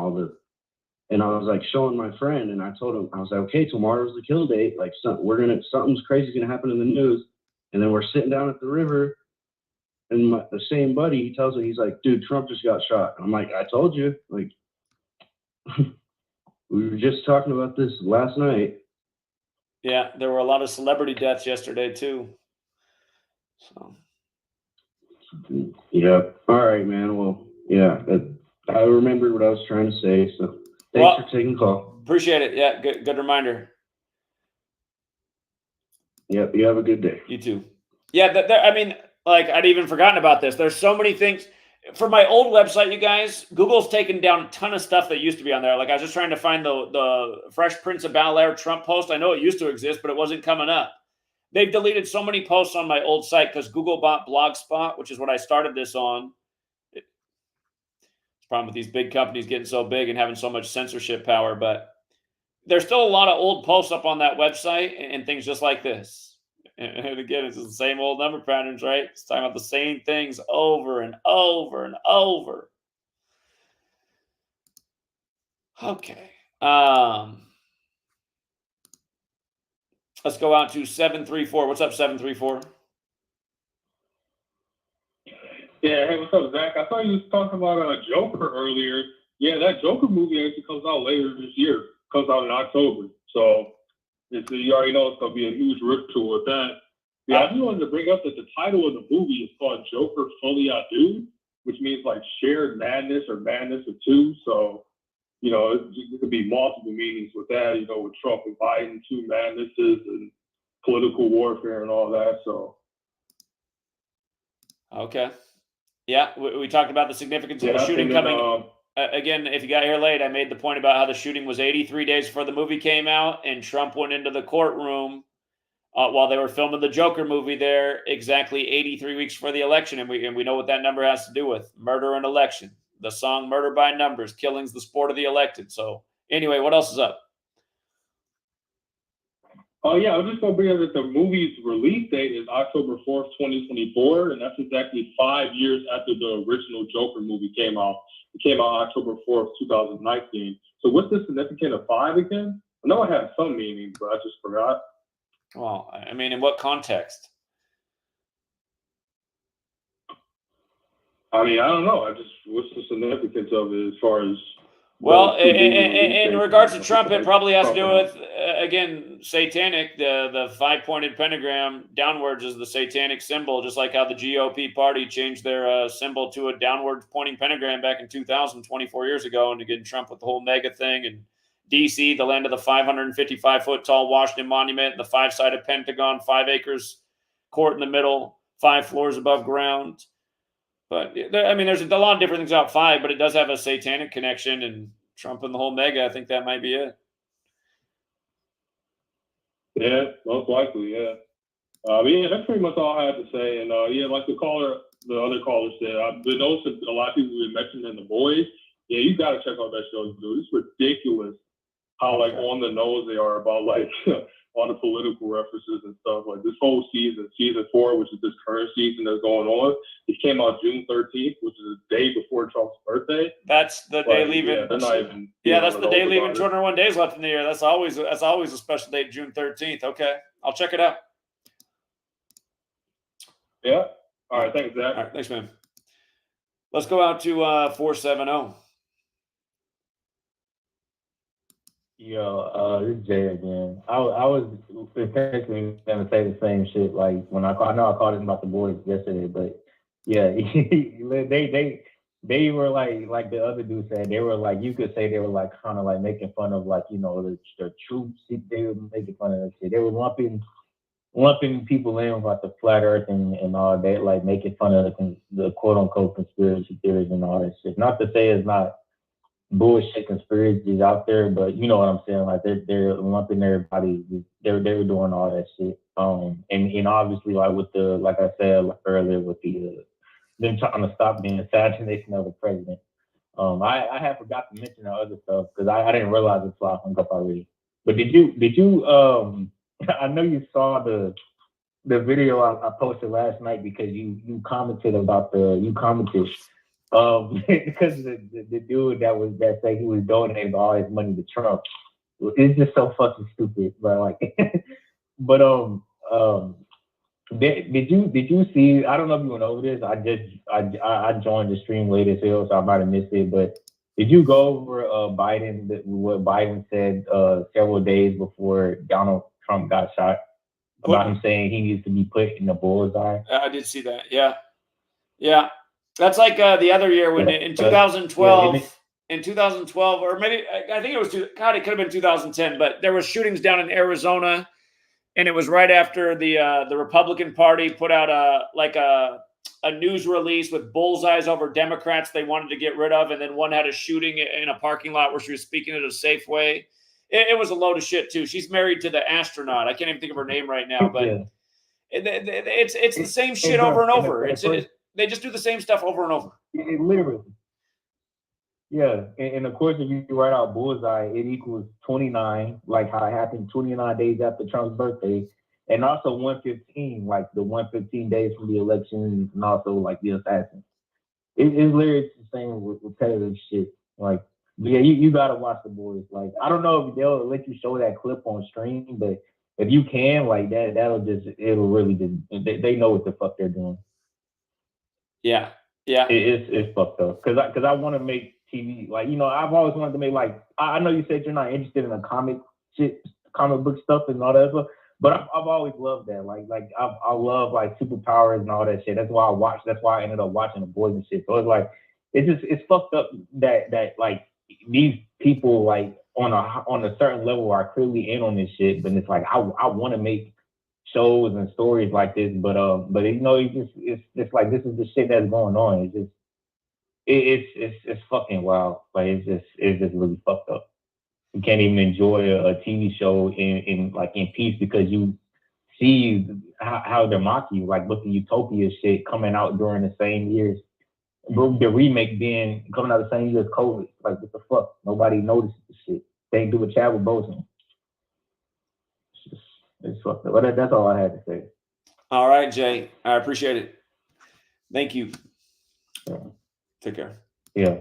and I was like showing my friend, and I told him, I was like, okay, tomorrow's the kill date. Like, something's crazy gonna happen in the news. And then we're sitting down at the river, and the same buddy, he tells me, he's like, dude, Trump just got shot. And I'm like, I told you, like, we were just talking about this last night. Yeah, there were a lot of celebrity deaths yesterday too. So. Yeah. All right, man. Well, yeah, I remembered what I was trying to say. So thanks for taking the call. Appreciate it. Yeah, good reminder. Yep. You have a good day. You too. Yeah, I mean, like, I'd even forgotten about this. There's so many things. For my old website, you guys, Google's taken down a ton of stuff that used to be on there. Like, I was just trying to find the Fresh Prince of Bel-Air Trump post. I know it used to exist, but it wasn't coming up. They've deleted so many posts on my old site because Google bought Blogspot, which is what I started this on. It's the problem with these big companies getting so big and having so much censorship power. But there's still a lot of old posts up on that website and things just like this. And again, it's the same old number patterns, right? It's talking about the same things over and over and over. Okay. Let's go out to 734. What's up, 734? Yeah, hey, what's up, Zach? I thought you was talking about Joker earlier. Yeah, that Joker movie actually comes out later this year. Comes out in October. So you already know it's going to be a huge ritual with that. Yeah, I just wanted to bring up that the title of the movie is called Joker Folie à Deux, which means like shared madness or madness of two. So you know, it could be multiple meanings with that, you know, with Trump and Biden, two madnesses and political warfare and all that. So, Okay. Yeah, we talked about the significance of the shooting and then, coming. Again, if you got here late, I made the point about how the shooting was 83 days before the movie came out, and Trump went into the courtroom while they were filming the Joker movie there, exactly 83 weeks before the election, and we know what that number has to do with murder and election. The song "Murder by Numbers," killing's the sport of the elected. So, anyway, what else is up? Oh, yeah, I was just going to bring up that the movie's release date is October 4th, 2024, and that's exactly 5 years after the original Joker movie came out. It came out October 4th, 2019. So what's the significance of 5 again? I know it had some meaning, but I just forgot. Well, I mean, in what context? I mean, I don't know. What's the significance of it as far as... Well, in regards to Trump, it probably has to do with, again, satanic. The 5-pointed pentagram downwards is the satanic symbol, just like how the GOP party changed their symbol to a downward pointing pentagram back in 2000, 24 years ago. And again, Trump with the whole mega thing. And D.C., the land of the 555-foot tall Washington Monument, the 5-sided Pentagon, 5 acres, court in the middle, 5 floors above ground. But I mean, there's a lot of different things about 5, but it does have a satanic connection, and Trump and the whole mega. I think that might be it. Yeah, most likely, yeah. But yeah, that's pretty much all I had to say. And yeah, like the other caller said, I've been noticing a lot of people have mentioned in The Boys. Yeah, you got to check out that show, dude. It's ridiculous how like on the nose they are about like all the political references and stuff. Like this whole season 4, which is this current season that's going on, it came out June 13th, which is the day before Trump's birthday. That's the day leaving. Yeah, they're not even. Yeah, that's the day leaving. 201 days left in the year. That's always a special date, June 13th. Okay, I'll check it out. Yeah. All right. Thanks, Zach. All right. Thanks, man. Let's go out to 470. Yo, this is Jay again. I was essentially gonna say the same shit. Like when I know I called him about The Boys yesterday, but yeah, they were like the other dude said, they were like, you could say they were like kind of like making fun of like, you know, the troops. They were making fun of that shit. They were lumping people in about the flat earth and all that, like making fun of the quote unquote conspiracy theories and all that shit. Not to say it's not bullshit conspiracies out there, but you know what I'm saying. Like they're lumping everybody. They're doing all that shit. And obviously like with the, like I said earlier, with the them trying to stop the assassination of the president. I had forgot to mention the other stuff because I didn't realize it's I hung up already. But did you I know you saw the video I posted last night because you commented about because the dude that said he was donating all his money to Trump. It's just so fucking stupid, but like, but did you see? I don't know if you went over this. I joined the stream late as hell, so I might have missed it. But did you go over what Biden said several days before Donald Trump got shot about him saying he needs to be put in the bullseye? I did see that. Yeah. That's like the other year when in 2012, or maybe I think it was it could have been 2010, but there was shootings down in Arizona, and it was right after the Republican Party put out a news release with bullseyes over Democrats they wanted to get rid of, and then one had a shooting in a parking lot where she was speaking at a Safeway. It was a load of shit too. She's married to the astronaut. I can't even think of her name right now, but it's the same shit over and over. They just do the same stuff over and over. It literally. Yeah, and of course, if you write out bullseye, it equals 29, like how it happened 29 days after Trump's birthday, and also 115, like the 115 days from the election, and also like the assassin. It's literally the same repetitive shit. Like, yeah, you gotta watch The Boys. Like, I don't know if they'll let you show that clip on stream, but if you can, like it'll really just, they know what the fuck they're doing. Yeah. It's fucked up because I want to make TV, like, you know, I've always wanted to make, like, I know you said you're not interested in the comic book stuff and all that stuff, but I've always loved that. Like I love like superpowers and all that shit. That's why I ended up watching The Boys and shit. So it's like it's fucked up that like these people like on a certain level are clearly in on this shit, but it's like I want to make shows and stories like this, but it's just like this is the shit that's going on. It's just it's fucking wild. Like it's just really fucked up. You can't even enjoy a TV show in peace because you see how they're mocking you, like with the Utopia shit coming out during the same years. The remake coming out the same year as COVID. Like, what the fuck? Nobody noticed the shit. They ain't do a Chadwick Boseman. It's fucked up. But that's all I had to say. All right, Jay. I appreciate it. Thank you. Yeah. Take care. Yeah.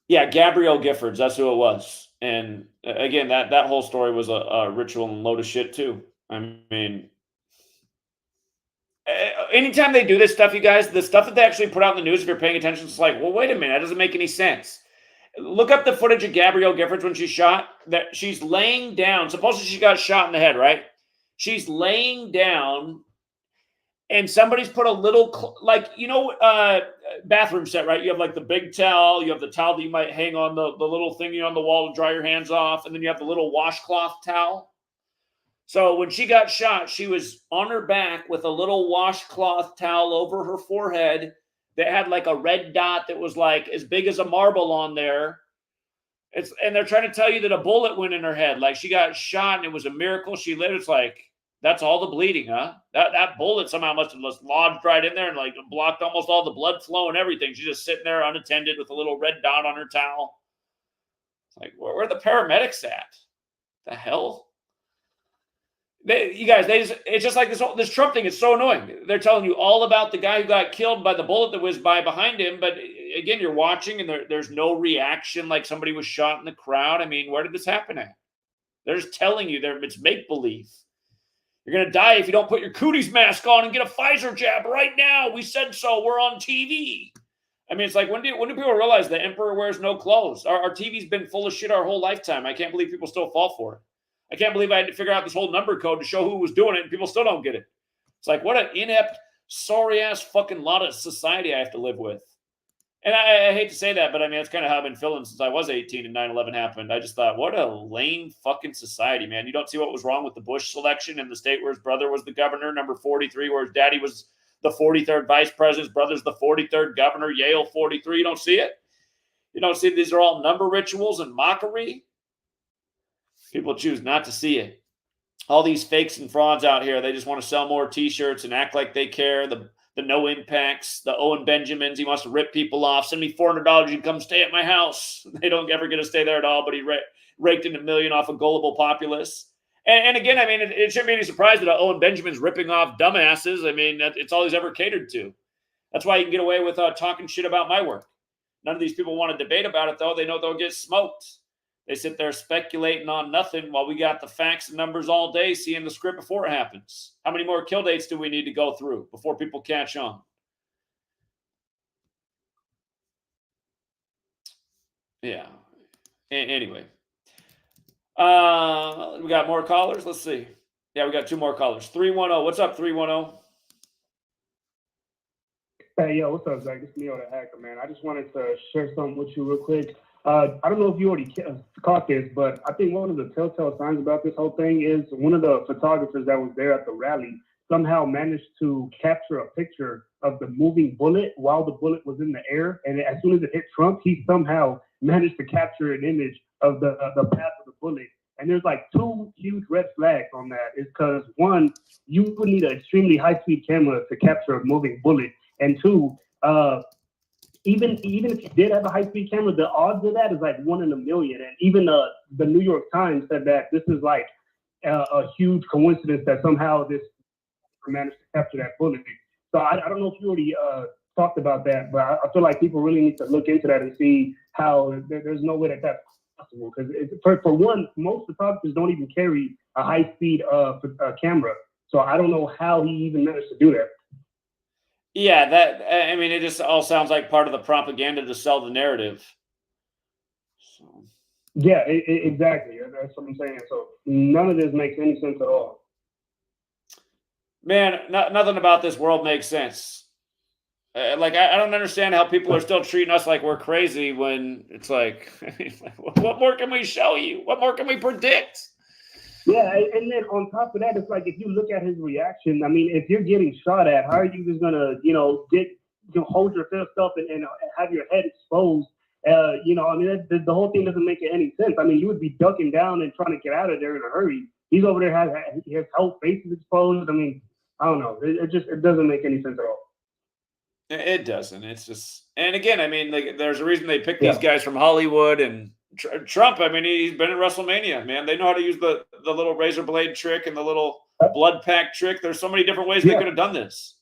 Yeah, Gabrielle Giffords, that's who it was. And again, that whole story was a ritual and load of shit too. I mean, anytime they do this stuff, you guys, the stuff that they actually put out in the news, if you're paying attention, it's like, well, wait a minute, that doesn't make any sense. Look up the footage of Gabrielle Giffords when she's shot. That she's laying down. Supposedly she got shot in the head, right? She's laying down, and somebody's put a little, bathroom set, right? You have like the big towel. You have the towel that you might hang on the little thingy on the wall to dry your hands off. And then you have the little washcloth towel. So when she got shot, she was on her back with a little washcloth towel over her forehead that had like a red dot that was like as big as a marble on there. And they're trying to tell you that a bullet went in her head. Like she got shot and it was a miracle she lived. It's like, that's all the bleeding, huh? That bullet somehow must have just lodged right in there and like blocked almost all the blood flow and everything. She's just sitting there unattended with a little red dot on her towel. It's like, where are the paramedics at? The hell? It's just like this Trump thing is so annoying. They're telling you all about the guy who got killed by the bullet that whizzed by behind him. But again, you're watching and there's no reaction like somebody was shot in the crowd. I mean, where did this happen at? They're just telling you it's make-believe. You're going to die if you don't put your cooties mask on and get a Pfizer jab right now. We said so. We're on TV. I mean, it's like, when do people realize the emperor wears no clothes? Our TV's been full of shit our whole lifetime. I can't believe people still fall for it. I can't believe I had to figure out this whole number code to show who was doing it, and people still don't get it. It's like, what an inept, sorry-ass fucking lot of society I have to live with. And I hate to say that, but I mean, that's kind of how I've been feeling since I was 18 and 9/11 happened. I just thought, what a lame fucking society, man. You don't see what was wrong with the Bush selection in the state where his brother was the governor, number 43, where his daddy was the 43rd vice president, his brother's the 43rd governor, Yale 43. You don't see it? You don't see these are all number rituals and mockery? People choose not to see it. All these fakes and frauds out here, they just want to sell more T-shirts and act like they care. The no impacts, the Owen Benjamins, he wants to rip people off. Send me $400, you can come stay at my house. They don't ever get to stay there at all, but he raked in $1 million off a gullible populace. And again, I mean, it shouldn't be any surprise that Owen Benjamin's ripping off dumbasses. I mean, it's all he's ever catered to. That's why you can get away with talking shit about my work. None of these people want to debate about it, though. They know they'll get smoked. They sit there speculating on nothing while we got the facts and numbers all day, seeing the script before it happens. How many more kill dates do we need to go through before people catch on? Yeah. Anyway. We got more callers. Let's see. Yeah, we got 2 more callers. 310. What's up, 310? Hey, yo, what's up, Zach? It's Niro the Hacker, man. I just wanted to share something with you real quick. I don't know if you already caught this, but I think one of the telltale signs about this whole thing is one of the photographers that was there at the rally somehow managed to capture a picture of the moving bullet while the bullet was in the air. And as soon as it hit Trump, he somehow managed to capture an image of the path of the bullet. And there's like 2 huge red flags on that. Is because 1, you would need an extremely high-speed camera to capture a moving bullet. And 2, even if you did have a high-speed camera, the odds of that is like 1 in a million. And even the New York Times said that this is like a huge coincidence that somehow this managed to capture that bullet. So I don't know if you already talked about that, but I feel like people really need to look into that and see how there's no way that that's possible. Because for one, most photographers don't even carry a high-speed camera. So I don't know how he even managed to do that. Yeah, I mean, it just all sounds like part of the propaganda to sell the narrative. So. Yeah, exactly. That's what I'm saying. So none of this makes any sense at all. Man, nothing about this world makes sense. Like, I don't understand how people are still treating us like we're crazy when it's like, what more can we show you? What more can we predict? Yeah, and then on top of that, it's like if you look at his reaction. I mean, if you're getting shot at, how are you just gonna, hold yourself up and have your head exposed? I mean, the whole thing doesn't make any sense. I mean, you would be ducking down and trying to get out of there in a hurry. He's over there, his whole face is exposed. I mean, I don't know. It doesn't make any sense at all. It doesn't. It's just, and again, I mean, like, there's a reason they pick these guys from Hollywood and Trump. I mean, he's been at WrestleMania, man. They know how to use the little razor blade trick and the little blood pack trick. There's so many different ways they could have done this.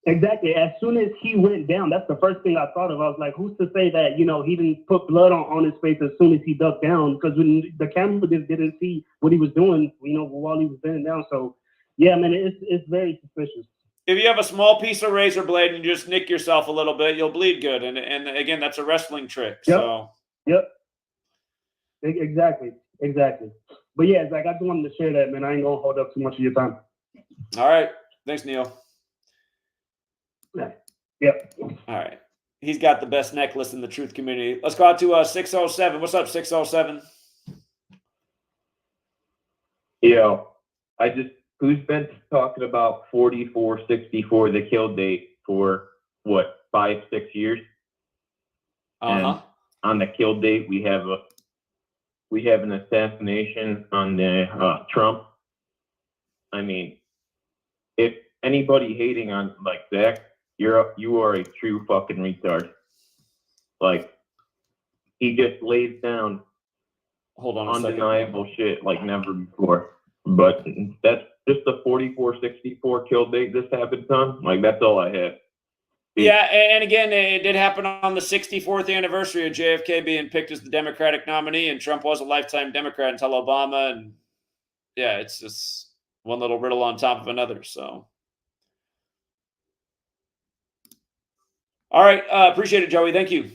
Exactly. As soon as he went down, that's the first thing I thought of. I was like, who's to say that, he didn't put blood on his face as soon as he ducked down? Because when the camera just didn't see what he was doing, while he was bending down. So, yeah, man, it's very suspicious. If you have a small piece of razor blade and you just nick yourself a little bit, you'll bleed good. And again, that's a wrestling trick. Yep. So. Yep. Exactly. But yeah, Zach, I just wanted to share that, man. I ain't gonna hold up too much of your time. All right. Thanks, Neil. Yep. All right. He's got the best necklace in the truth community. Let's go out to 607. What's up, 607? Yo, who's been talking about 4464, the kill date, for what, 5-6 years? And on the kill date, we have an assassination on the Trump. I mean, if anybody hating on like Zach, you are a true fucking retard. Like, he just lays down undeniable shit like never before. But that's just the 4464 kill date this happened on. Like, that's all I have. Yeah, and again, it did happen on the 64th anniversary of JFK being picked as the Democratic nominee, and Trump was a lifetime Democrat until Obama. And yeah, it's just one little riddle on top of another. So, all right, appreciate it, Joey. Thank you.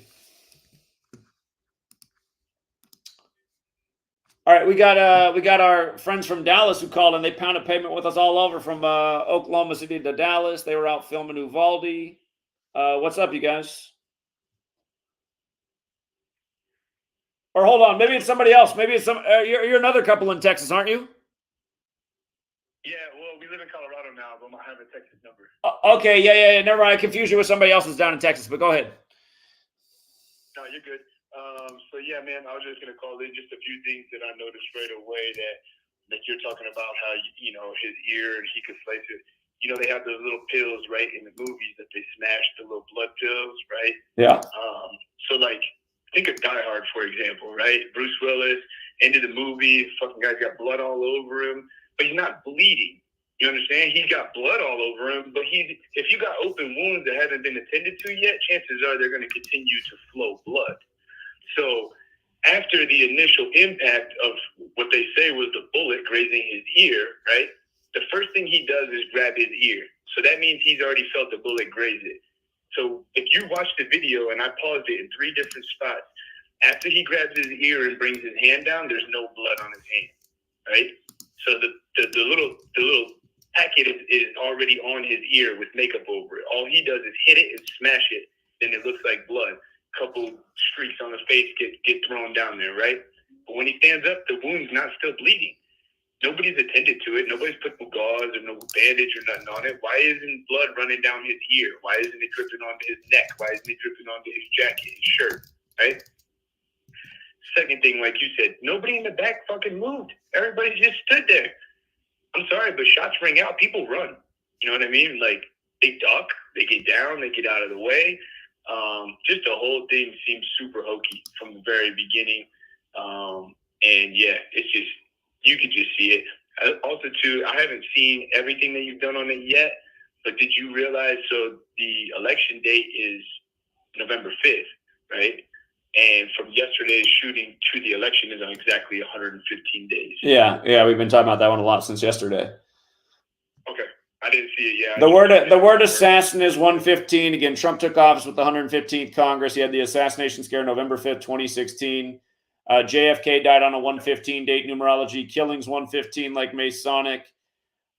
All right, we got our friends from Dallas who called, and they pounded pavement with us all over from Oklahoma City to Dallas. They were out filming Uvalde. What's up, you guys? Or hold on, maybe it's somebody else. Maybe it's you're another couple in Texas, aren't you? Yeah, well, we live in Colorado now, but I have a Texas number. Okay, yeah. Never mind. I confused you with somebody else who's down in Texas, but go ahead. No, you're good. So yeah, man, I was just gonna call in just a few things that I noticed right away that you're talking about how his ear and he could slice it. They have those little pills, right, in the movies that they smash, the little blood pills, right? Yeah. So like, think of Die Hard, for example, right? Bruce Willis, end of the movie, fucking guy's got blood all over him, but he's not bleeding. You understand? He's got blood all over him, but if you got open wounds that haven't been attended to yet, chances are they're going to continue to flow blood. So after the initial impact of what they say was the bullet grazing his ear, right? The first thing he does is grab his ear. So that means he's already felt the bullet graze it. So if you watch the video, and I paused it in 3 different spots, after he grabs his ear and brings his hand down, there's no blood on his hand, right? So the little packet is already on his ear with makeup over it. All he does is hit it and smash it, then it looks like blood. Couple streaks on the face get thrown down there, right? But when he stands up, the wound's not still bleeding. Nobody's attended to it. Nobody's put no gauze or no bandage or nothing on it. Why isn't blood running down his ear? Why isn't it dripping onto his neck? Why isn't it dripping onto his jacket, his shirt, right? Second thing, like you said, nobody in the back fucking moved. Everybody just stood there. I'm sorry, but shots ring out, people run. You know what I mean? Like, they duck, they get down, they get out of the way. Just the whole thing seems super hokey from the very beginning. And yeah, it's just, you can just see it. Also, too, I haven't seen everything that you've done on it yet, but did you realize, so the election date is November 5th, right? And from yesterday's shooting to the election is on exactly 115 days. Yeah, we've been talking about that one a lot since yesterday. Okay. I didn't see it yet. The word assassin is 115. Again, Trump took office with the 115th Congress. He had the assassination scare November 5th, 2016. JFK died on a 115 date numerology. Killings 115 like Masonic.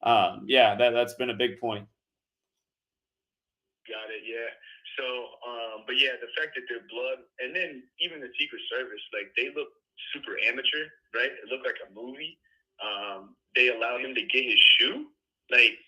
Yeah, that's been a big point. Got it. Yeah. So, but yeah, the fact that they're blood, and then even the Secret Service, like they look super amateur, right? It looked like a movie. They allowed him to get his shoe, like,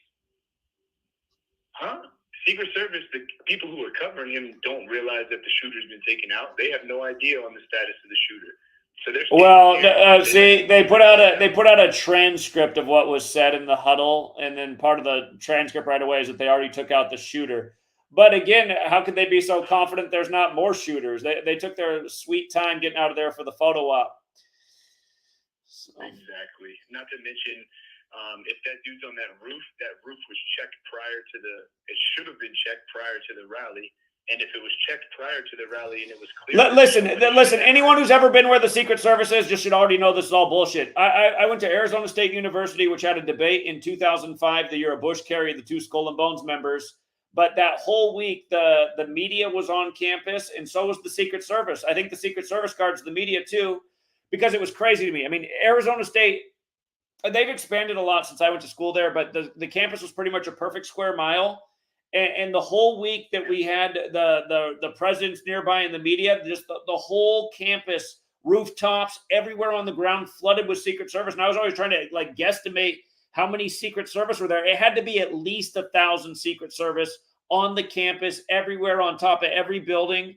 huh? Secret Service, the people who are covering him don't realize that the shooter's been taken out. They have no idea on the status of the shooter. So they're see, they put out a transcript of what was said in the huddle, and then part of the transcript right away is that they already took out the shooter. But again, how could they be so confident there's not more shooters? They took their sweet time getting out of there for the photo op. So. Exactly. Not to mention, if that dude's on that roof was checked prior to it should have been checked prior to the rally. And if it was checked prior to the rally and it was clear. Listen, anyone who's ever been where the Secret Service is just should already know this is all bullshit. I went to Arizona State University, which had a debate in 2005, the year of Bush carried the two Skull and Bones members. But that whole week, the media was on campus, and so was the Secret Service. I think the Secret Service guards the media too, because it was crazy to me. I mean, Arizona State, they've expanded a lot since I went to school there, but the campus was pretty much a perfect square mile. And the whole week that we had the presidents nearby in the media, just the whole campus, rooftops, everywhere on the ground flooded with Secret Service. And I was always trying to like guesstimate how many Secret Service were there. It had to be at least 1,000 Secret Service on the campus, everywhere on top of every building.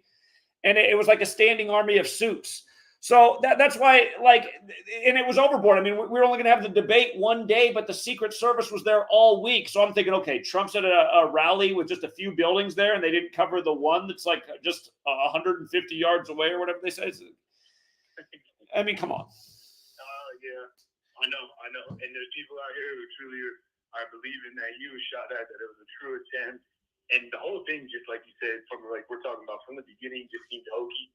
And it was like a standing army of suits. So that's why, like, and it was overboard. I mean, we were only going to have the debate one day, but the Secret Service was there all week. So I'm thinking, okay, Trump's at a rally with just a few buildings there, and they didn't cover the one that's like just 150 yards away or whatever they say. I mean, come on. Yeah, I know. And there's people out here who truly are believing that he was shot at, that it was a true attempt. And the whole thing, just like you said, from like we're talking about from the beginning, just seemed hokey.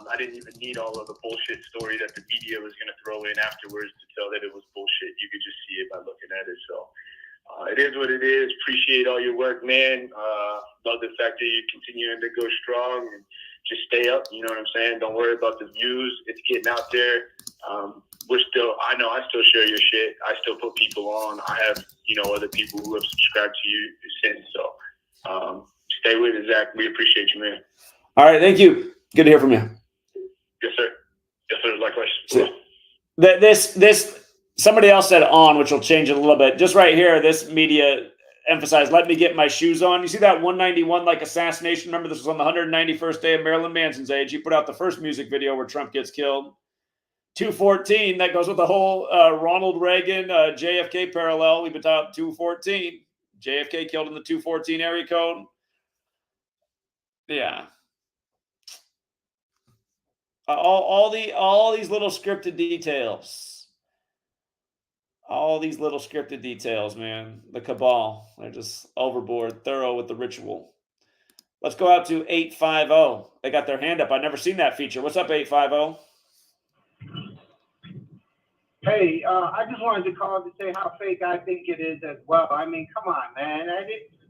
I didn't even need all of the bullshit story that the media was going to throw in afterwards to tell that it was bullshit. You could just see it by looking at it. So it is what it is. Appreciate all your work, man. Love the fact that you're continuing to go strong and just stay up. You know what I'm saying? Don't worry about the views. It's getting out there. I know I still share your shit. I still put people on. I have, other people who have subscribed to you since. So stay with it, Zach. We appreciate you, man. All right. Thank you. Good to hear from you. Yes, sir. Yes, sir. Likewise. This somebody else said on, which will change it a little bit. Just right here, this media emphasized, let me get my shoes on. You see that 191 like assassination? Remember, this was on the 191st day of Marilyn Manson's age. He put out the first music video where Trump gets killed. 214, that goes with the whole Ronald Reagan, JFK parallel. We've been talking 214. JFK killed in the 214 area code. Yeah. All these little scripted details. All these little scripted details, man. The cabal. They're just overboard, thorough with the ritual. Let's go out to 850. They got their hand up. I've never seen that feature. What's up, 850? Hey, I just wanted to call to say how fake I think it is as well. I mean, come on, man.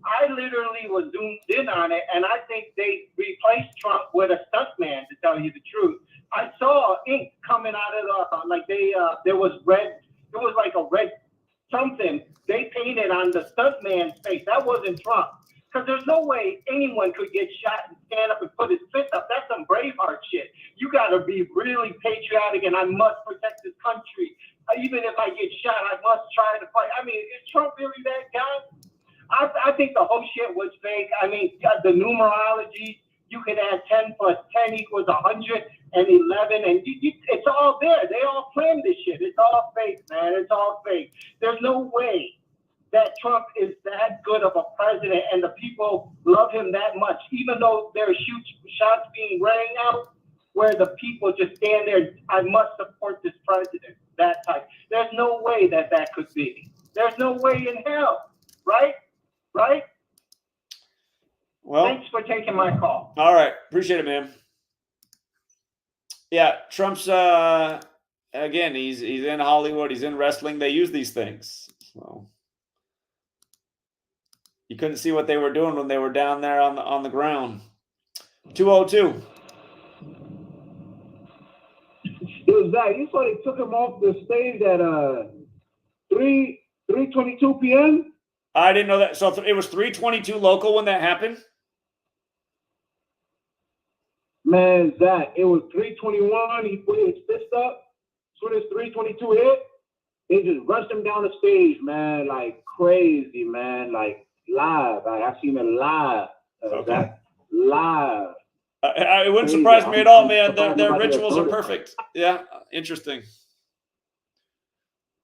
I literally was zoomed in on it, and I think they replaced Trump with a stuntman, to tell you the truth. I saw ink coming out of there was red. It was like a red something they painted on the stuntman's face. That wasn't Trump. Because there's no way anyone could get shot and stand up and put his fist up. That's some Braveheart shit. You got to be really patriotic, and I must protect this country. Even if I get shot, I must try to fight. I mean, is Trump really that guy? I think the whole shit was fake. I mean, the numerology, you could add 10 plus 10 equals 100 and 11, and it's all there. They all planned this shit. It's all fake, man. It's all fake. There's no way that Trump is that good of a president and the people love him that much, even though there's shots being rang out where the people just stand there, I must support this president, that type. There's no way that could be. There's no way in hell, right? Right? Well, thanks for taking my call. All right. Appreciate it, man. Yeah, Trump's, again, he's in Hollywood. He's in wrestling. They use these things. So you couldn't see what they were doing when they were down there on the ground. 202. Yo, Zach, you saw they took him off the stage at 3:22 p.m. I didn't know that. So it was 322 local when that happened? Man, Zach, it was 321. He put his fist up. As soon as 322 hit, they just rushed him down the stage, man, like crazy, man, like live. I seen it live. Zach, live. It wouldn't Crazy. surprise me at all, I'm man. surprised Their nobody rituals are else perfect. Yeah, interesting.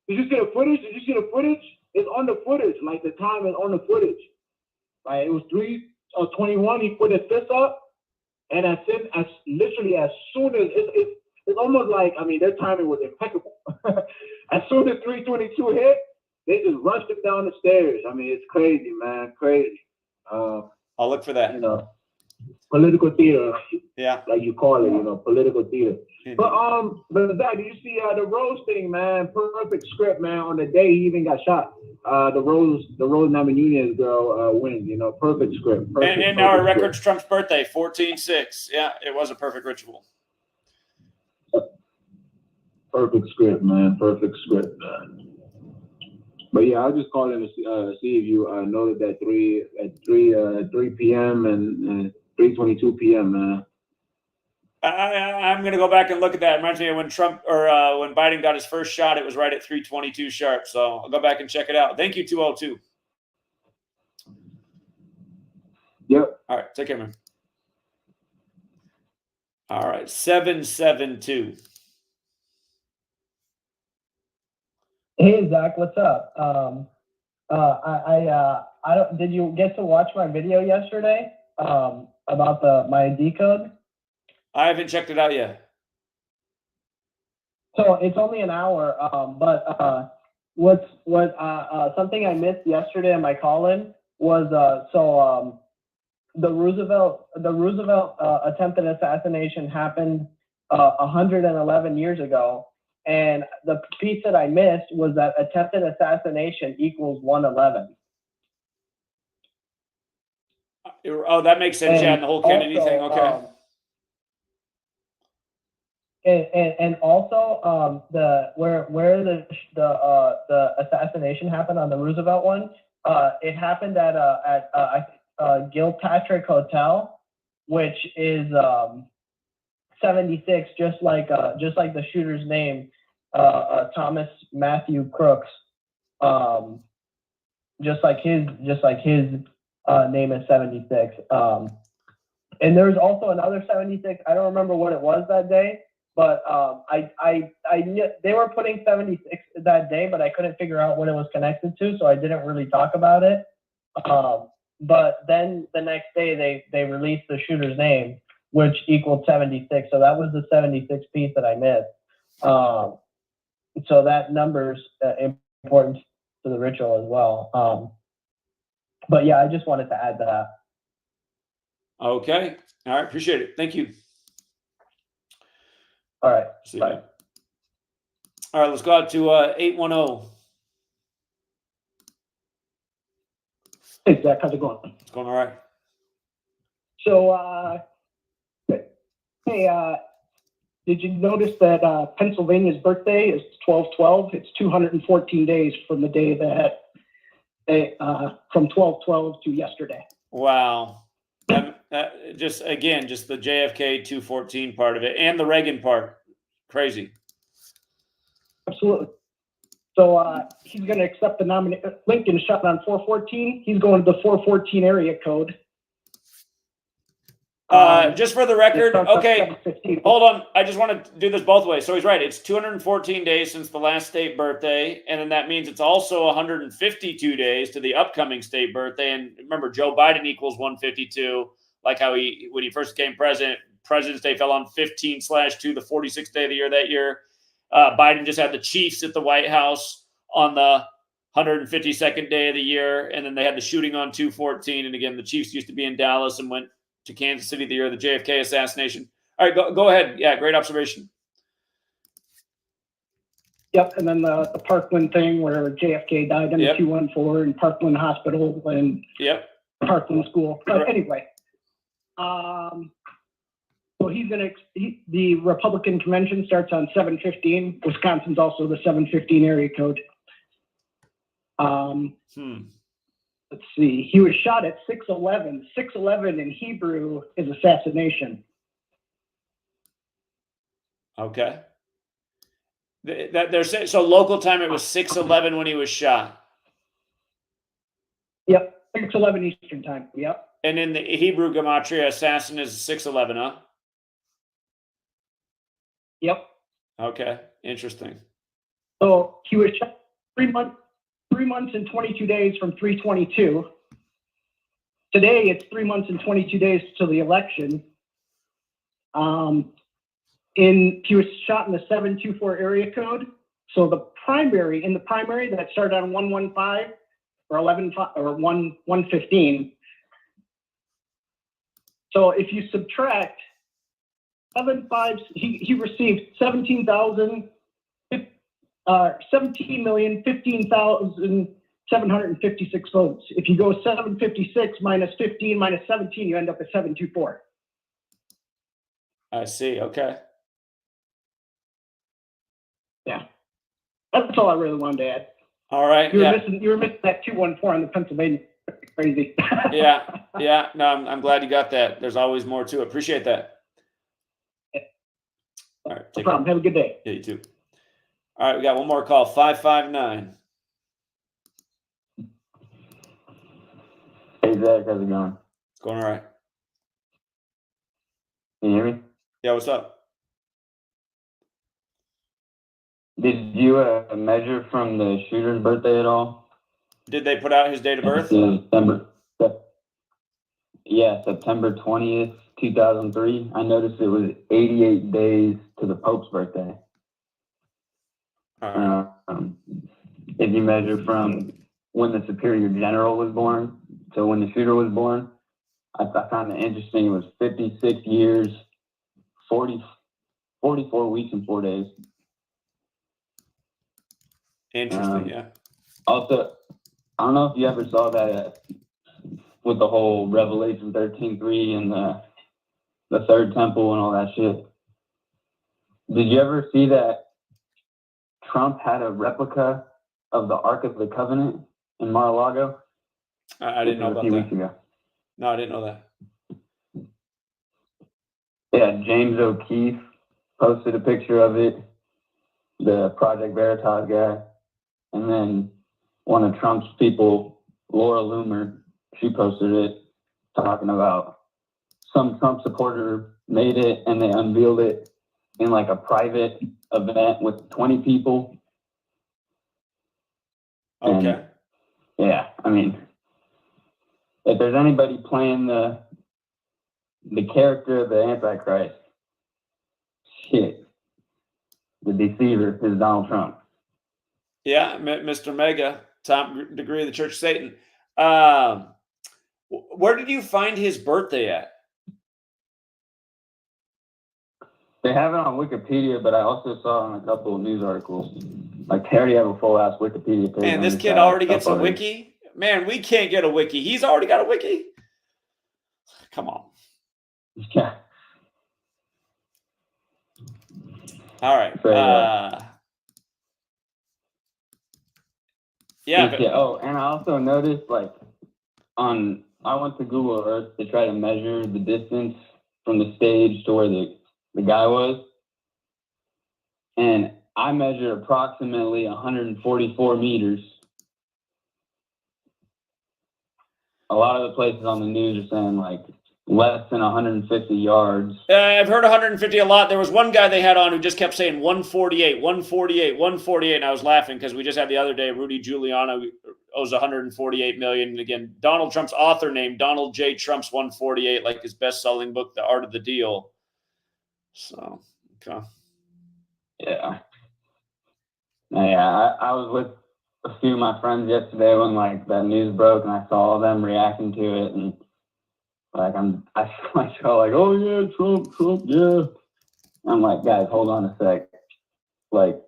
Did you see the footage? Did you see the footage? It's on the footage. Like the time is on the footage. Like it was 3:21. He put his fist up, and literally as soon as it's almost like, I mean, their timing was impeccable. As soon as 322 hit, they just rushed him down the stairs. I mean, it's crazy, man, crazy. I'll look for that. You know, political theater. Yeah, like you call it, you know, political theater. But Zach, did you see the Rose thing, man? Perfect script, man. On the day he even got shot, the Rose Namajunas girl wins. You know, perfect script. And now our record's Trump's birthday, 14/6. Yeah, it was a perfect ritual. Perfect script, man. Perfect script. But yeah, I was just calling to see if you noted that 3 p.m. and 3:22 p.m. man. I'm going to go back and look at that. It reminds me of when Trump or when Biden got his first shot, it was right at 3:22 sharp. So I'll go back and check it out. Thank you, 202. Yep. All right. Take care, man. All right. 772. Hey, Zach, what's up? I don't. Did you get to watch my video yesterday about my decode? I haven't checked it out yet. So it's only an hour, but something I missed yesterday in my call-in was the Roosevelt attempted assassination happened 111 years ago, and the piece that I missed was that attempted assassination equals 111. Oh, that makes sense. Yeah, and the whole Kennedy thing. Okay. And also where the assassination happened on the Roosevelt one, it happened at Gilpatrick Hotel, which is 76, just like the shooter's name, Thomas Matthew Crooks, just like his name is 76. And there's also another 76. I don't remember what it was that day. But I knew they were putting 76 that day, but I couldn't figure out what it was connected to, so I didn't really talk about it. But then the next day they released the shooter's name, which equaled 76. So that was the 76 piece that I missed. So that number's important to the ritual as well. But yeah, I just wanted to add that. Okay. All right. Appreciate it. Thank you. All right. See Bye. you. All right, let's go out to 810. Hey, Zach, how's it going? It's going all right. So, hey, did you notice that Pennsylvania's birthday is 12/12? It's 214 days from the day that from 12/12 to yesterday. Wow. Just the JFK 214 part of it and the Reagan part. Crazy. Absolutely. So he's going to accept the nomination. Lincoln shot on 414. He's going to the 414 area code. Just for the record, okay, hold on. I just want to do this both ways. So he's right. It's 214 days since the last state birthday, and then that means it's also 152 days to the upcoming state birthday. And remember, Joe Biden equals 152, like how when he first became president, President's Day fell on 15/2, the 46th day of the year that year. Biden just had the Chiefs at the White House on the 152nd day of the year, and then they had the shooting on 214. And again, the Chiefs used to be in Dallas and went to Kansas City the year of the JFK assassination. All right, go ahead. Yeah, great observation. Yep, and then the Parkland thing where JFK died in the 214 and Parkland Hospital and Parkland School. But anyway, so the Republican convention starts on 7/15. Wisconsin's also the 7/15 area code. let's see, he was shot at 6:11. 6:11 in Hebrew is assassination. Okay. So local time, it was 6:11 when he was shot. Yep, 6:11 Eastern time. Yep. And in the Hebrew Gematria, assassin is 6:11, huh? Yep. Okay, interesting. So he was shot 3 months and 22 days from 3/22. Today it's 3 months and 22 days to the election. He was shot in the 724 area code. So the primary that started on 115 or 11 or 115. So if you subtract 7.5, he received 17,015,756 votes. If you go 756 minus 15 minus 17, you end up at 724. I see. Okay. Yeah, that's all I really wanted to add. All right. You were missing that 214 on the Pennsylvania. Crazy. Yeah. No, I'm glad you got that. There's always more to it. Appreciate that. All right. No problem. Have a good day. Yeah, you too. All right, we got one more call. 559. Hey Zach, how's it going? It's going all right. Can you hear me? Yeah, what's up? Did you measure from the shooter's birthday at all? Did they put out his date of birth? September 20th, 2003. I noticed it was 88 days to the Pope's birthday. If you measure from when the Superior General was born to when the shooter was born, I found it interesting. It was 56 years, 44 weeks and 4 days. Interesting, yeah. Also, I don't know if you ever saw that with the whole Revelation 13:3 and the third temple and all that shit. Did you ever see that Trump had a replica of the Ark of the Covenant in Mar-a-Lago? I didn't know about a few that. weeks ago. No, I didn't know that. Yeah, James O'Keefe posted a picture of it, the Project Veritas guy, and then one of Trump's people, Laura Loomer, she posted it talking about some Trump supporter made it and they unveiled it in like a private event with 20 people. Okay. And, yeah, I mean, if there's anybody playing the character of the Antichrist, shit, the deceiver is Donald Trump. Yeah, Mr. Mega, top degree of the Church of Satan. Where did you find his birthday at? They have it on Wikipedia, but I also saw it on a couple of news articles. Like, they already have a full-ass Wikipedia page. Man, this kid already gets a wiki? Man, we can't get a wiki. He's already got a wiki? Come on. Yeah. All right. Yeah. Oh, and I also noticed, like, I went to Google Earth to try to measure the distance from the stage to where the guy was. And I measured approximately 144 meters. A lot of the places on the news are saying, like, less than 150 yards. I've heard 150 a lot. There was one guy they had on who just kept saying 148, 148, 148, and I was laughing because we just had the other day Rudy Giuliani owes 148 million. And again, Donald Trump's author name, Donald J. Trump's 148, like his best-selling book, The Art of the Deal. So, okay. Yeah. Yeah, I was with a few of my friends yesterday when, like, that news broke, and I saw them reacting to it, and like I feel like, oh yeah, Trump, yeah. I'm like, guys, hold on a sec. Like,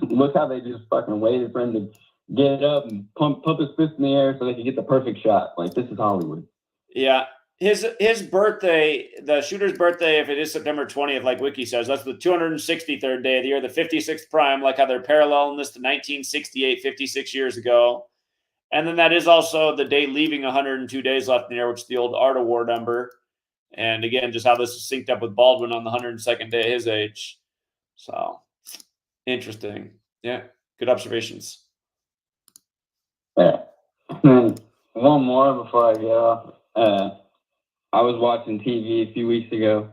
look how they just fucking waited for him to get up and pump his fist in the air so they could get the perfect shot. Like, this is Hollywood. Yeah. His birthday, the shooter's birthday, if it is September 20th, like Wiki says, that's the 263rd day of the year, the 56th prime, like how they're paralleling this to 1968, 56 years ago. And then that is also the day leaving 102 days left in the year, which is the old Art of War number. And again, just how this is synced up with Baldwin on the 102nd day of his age. So interesting. Yeah, good observations. Yeah. And one more before I get off. I was watching TV a few weeks ago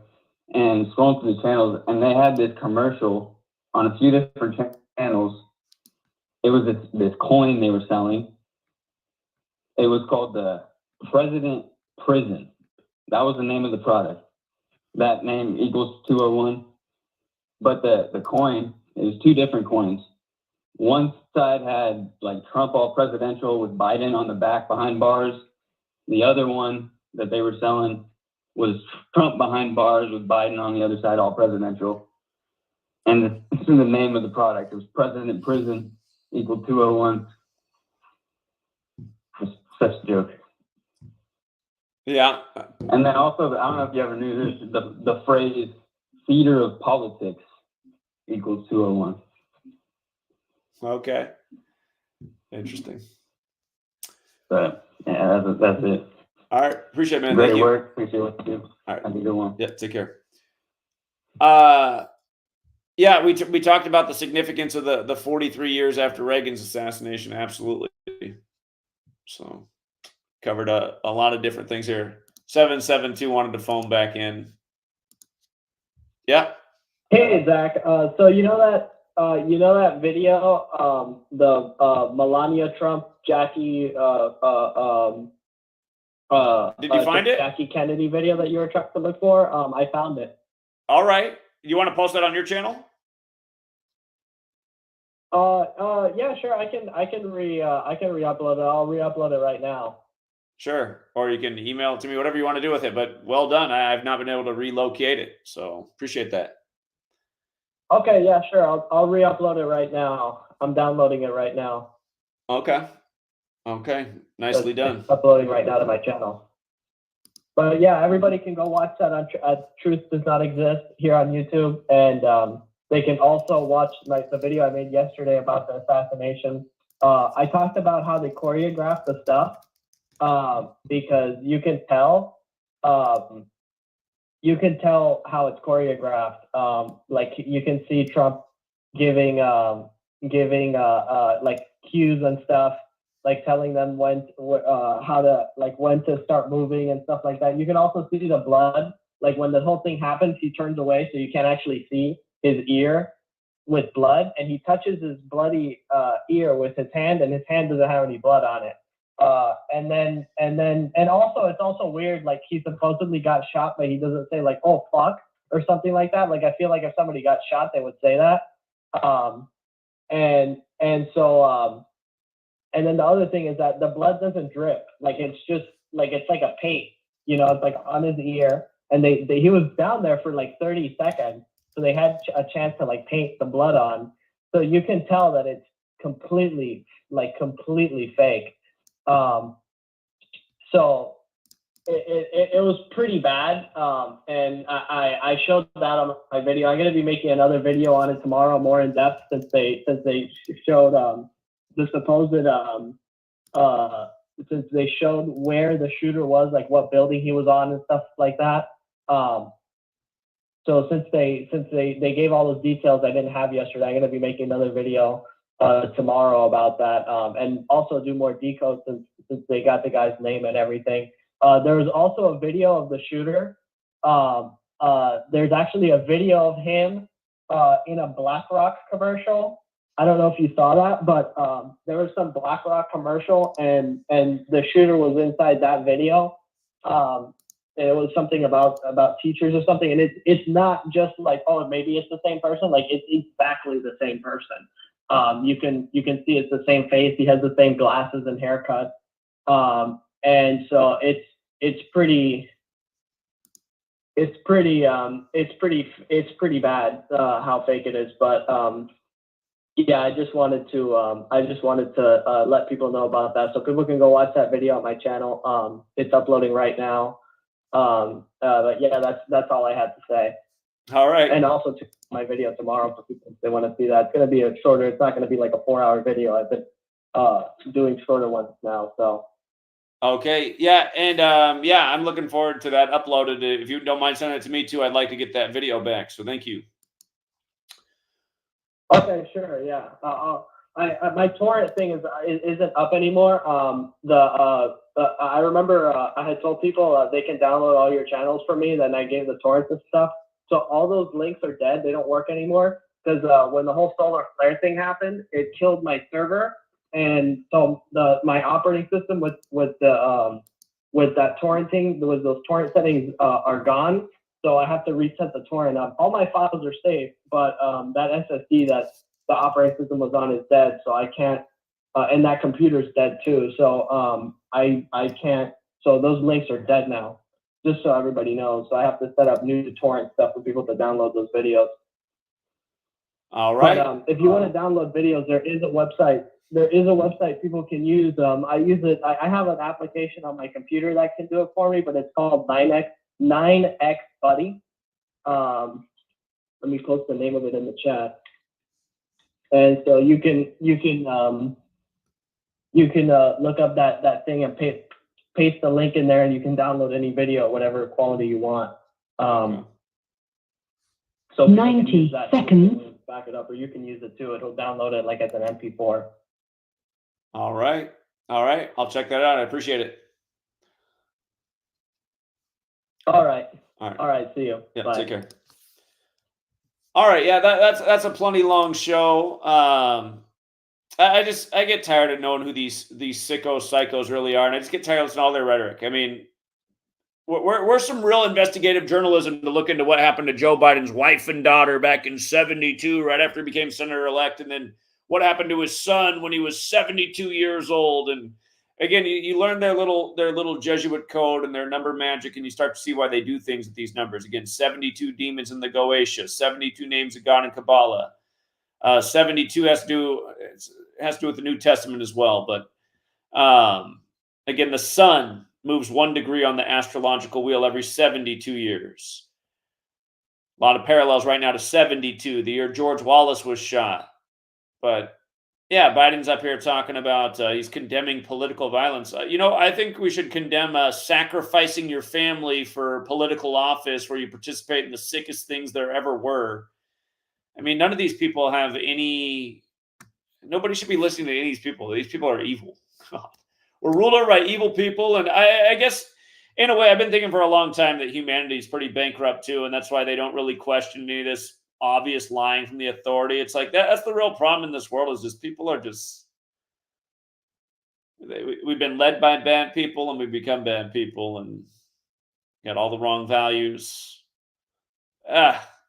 and scrolling through the channels, and they had this commercial on a few different channels. It was this coin they were selling. It was called the President Prison. That was the name of the product. That name equals 201. But the coin, it was two different coins. One side had like Trump all presidential with Biden on the back behind bars. The other one that they were selling was Trump behind bars with Biden on the other side, all presidential. And this is the name of the product. It was President Prison equal 201. It's such a joke. Yeah. And then also, I don't know if you ever knew this, the phrase theater of politics equals 201. Okay. Interesting. But yeah, that's it. All right. Appreciate it, man. Great Thank you. work. Appreciate what you do. All right. Have a good one. Yeah, take care. Yeah, we talked about the significance of the 43 years after Reagan's assassination. Absolutely. So covered a lot of different things here. 772 wanted to phone back in. Yeah. Hey, Zach. So you know that video, the Melania Trump, Jackie, Did you find it? Jackie Kennedy video that you were trying to look for? I found it. All right. You want to post that on your channel? Yeah, sure. I can re-upload it. I'll re-upload it right now. Sure. Or you can email it to me, whatever you want to do with it. But well done. I've not been able to relocate it. So appreciate that. Okay, yeah, sure. I'll re-upload it right now. I'm downloading it right now. Okay. Okay. Nicely done. It's uploading right now to my channel. But yeah, everybody can go watch that on Truth Does Not Exist here on YouTube. And they can also watch the video I made yesterday about the assassination. I talked about how they choreographed the stuff because you can tell how it's choreographed. Like you can see Trump giving like cues and stuff, like telling them when to start moving and stuff like that. You can also see the blood. Like when the whole thing happens, he turns away so you can't actually see his ear with blood, and he touches his bloody ear with his hand, and his hand doesn't have any blood on it. And also it's also weird, like he supposedly got shot, but he doesn't say like, oh fuck, or something like that. Like I feel like if somebody got shot, they would say that. And then the other thing is that the blood doesn't drip. Like it's just like it's like a paint, it's like on his ear. And he was down there for like 30 seconds, so they had a chance to like paint the blood on. So you can tell that it's completely fake. So it was pretty bad. And I showed that on my video. I'm gonna be making another video on it tomorrow, more in depth, since they showed the supposed since they showed where the shooter was, like what building he was on and stuff like that. So since they gave all those details I didn't have yesterday, I'm going to be making another video tomorrow about that, and also do more decodes since they got the guy's name and everything. There was also a video of the shooter. There's actually a video of him in a BlackRock commercial. I don't know if you saw that, but there was some BlackRock commercial, and the shooter was inside that video. It was something about teachers or something, and it's not just like, oh, maybe it's the same person. Like it's exactly the same person. You can see it's the same face. He has the same glasses and haircut, and so it's pretty bad how fake it is. But yeah, I just wanted to let people know about that, so people can go watch that video on my channel. It's uploading right now. But yeah, that's all I had to say. All right. And also to my video tomorrow for people if they want to see that. It's going to be a shorter. It's not going to be like a 4-hour video. I've been doing shorter ones now. So. Okay. Yeah. And yeah, I'm looking forward to that uploaded. If you don't mind sending it to me too, I'd like to get that video back. So thank you. Okay, sure. Yeah. My torrent thing isn't up anymore. I remember I had told people they can download all your channels for me. Then I gave the torrents and stuff. So all those links are dead. They don't work anymore because when the whole solar flare thing happened, it killed my server. And so my operating system with that torrenting, those torrent settings are gone. So I have to reset the torrent. All my files are safe, but that SSD that the operating system was on is dead. So I can't, and that computer's dead too. So I can't. So those links are dead now, just so everybody knows. So I have to set up new torrent stuff for people to download those videos. All right. But, if you want to download videos, there is a website. There is a website people can use. I use it. I have an application on my computer that can do it for me, but it's called 9X Buddy. Let me post the name of it in the chat. And so you can look up that thing and paste the link in there, and you can download any video at whatever quality you want. So 90 seconds. Back it up, or you can use it too. It'll download it like as an MP4. All right. All right. I'll check that out. I appreciate it. All right. All right. All right. See you. Yeah. Bye. Take care. All right. Yeah. That's a plenty long show. I get tired of knowing who these psychos really are, and I just get tired of listening to all their rhetoric. I mean, we're some real investigative journalism to look into what happened to Joe Biden's wife and daughter back in '72, right after he became senator-elect, and then what happened to his son when he was 72 years old. And again, you learn their little Jesuit code and their number magic, and you start to see why they do things with these numbers. Again, 72 demons in the Goetia, 72 names of God in Kabbalah. 72 has to do with the New Testament as well. But again, the sun moves 1 degree on the astrological wheel every 72 years. A lot of parallels right now to 72, the year George Wallace was shot. But yeah, Biden's up here talking about he's condemning political violence. I think we should condemn sacrificing your family for political office where you participate in the sickest things there ever were. I mean, none of these people have any... Nobody should be listening to any of these people. These people are evil. We're ruled over by evil people. And I guess, in a way, I've been thinking for a long time that humanity is pretty bankrupt too. And that's why they don't really question any of this obvious lying from the authority. It's like that's the real problem in this world, is just people are just... We've been led by bad people and we've become bad people and got all the wrong values.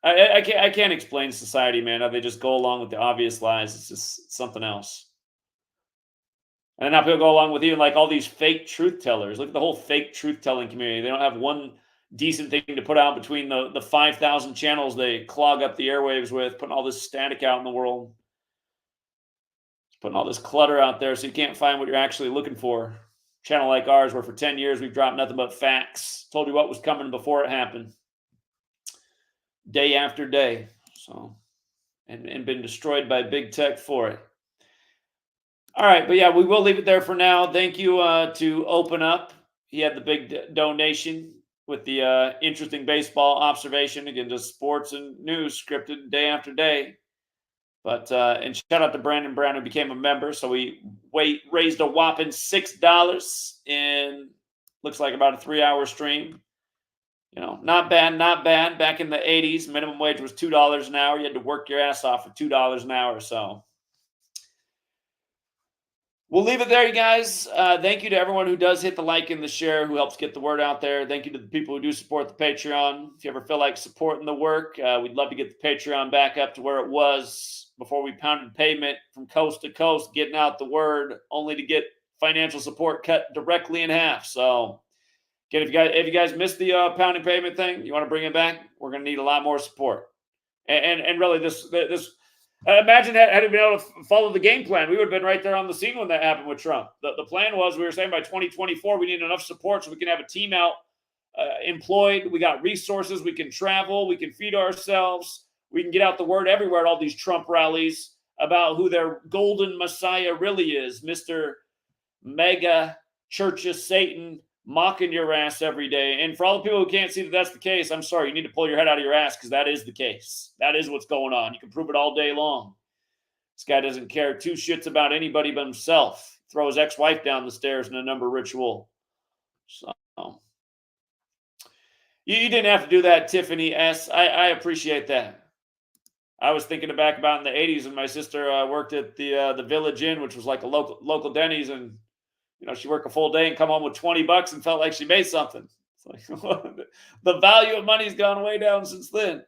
I can't explain society, man. How they just go along with the obvious lies. It's just something else. And now people go along with even like all these fake truth tellers. Look at the whole fake truth telling community. They don't have one decent thing to put out between the 5,000 channels they clog up the airwaves with, putting all this static out in the world. Putting all this clutter out there so you can't find what you're actually looking for. Channel like ours, where for 10 years we've dropped nothing but facts. Told you what was coming before it happened. Day after day. So, and been destroyed by big tech for it. All right, but yeah, we will leave it there for now. Thank you to Open Up. He had the big donation with the interesting baseball observation. Again, just sports and news scripted day after day. But and shout out to Brandon Brown, who became a member. So we raised a whopping $6 in, looks like about a 3-hour stream. Not bad, not bad. Back in the 80s, minimum wage was $2 an hour. You had to work your ass off for $2 an hour. So we'll leave it there, you guys. Thank you to everyone who does hit the like and the share, who helps get the word out there. Thank you to the people who do support the Patreon. If you ever feel like supporting the work, we'd love to get the Patreon back up to where it was before we pounded pavement from coast to coast, getting out the word, only to get financial support cut directly in half. So again, if you guys missed the pounding pavement thing, you want to bring it back, we're going to need a lot more support. And really, this imagine had we been able to follow the game plan, we would have been right there on the scene when that happened with Trump. The plan was, we were saying by 2024, we need enough support so we can have a team out employed. We got resources. We can travel. We can feed ourselves. We can get out the word everywhere at all these Trump rallies. about who their golden Messiah really is, Mr. Mega Church of Satan, mocking your ass every day. And for all the people who can't see that that's the case, I'm sorry, you need to pull your head out of your ass, because that is the case. That is what's going on. You can prove it all day long. This guy doesn't care two shits about anybody but himself. Throw his ex-wife down the stairs in a number ritual. So you didn't have to do that, Tiffany S. I appreciate that. I was thinking back about in the 80s when my sister worked at the Village Inn, which was like a local Denny's, and she worked a full day and come home with $20 and felt like she made something. It's like the value of money's gone way down since then.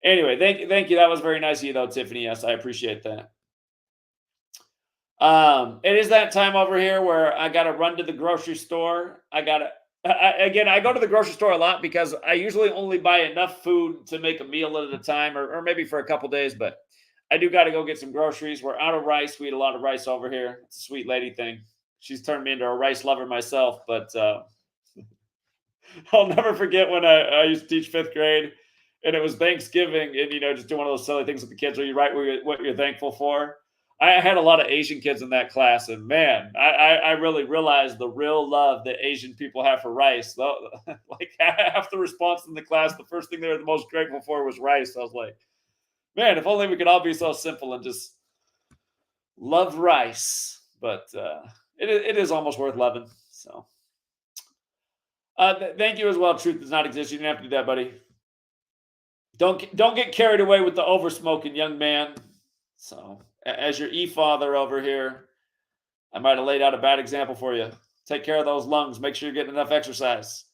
Anyway, thank you. That was very nice of you, though, Tiffany. Yes, I appreciate that. It is that time over here where I got to run to the grocery store. I go to the grocery store a lot because I usually only buy enough food to make a meal at a time, or maybe for a couple days, but I do got to go get some groceries. We're out of rice. We eat a lot of rice over here. It's a sweet lady thing. She's turned me into a rice lover myself, but I'll never forget when I used to teach 5th grade, and it was Thanksgiving, and just do one of those silly things with the kids where you write what you're thankful for. I had a lot of Asian kids in that class, and man, I really realized the real love that Asian people have for rice. Like half the response in the class, the first thing they were the most grateful for was rice. I was like, man, if only we could all be so simple and just love rice. But it is almost worth loving. So thank you as well. Truth does not exist. You didn't have to do that, buddy. Don't get carried away with the over smoking, young man. So as your e-father over here, I might have laid out a bad example for you. Take care of those lungs. Make sure you're getting enough exercise.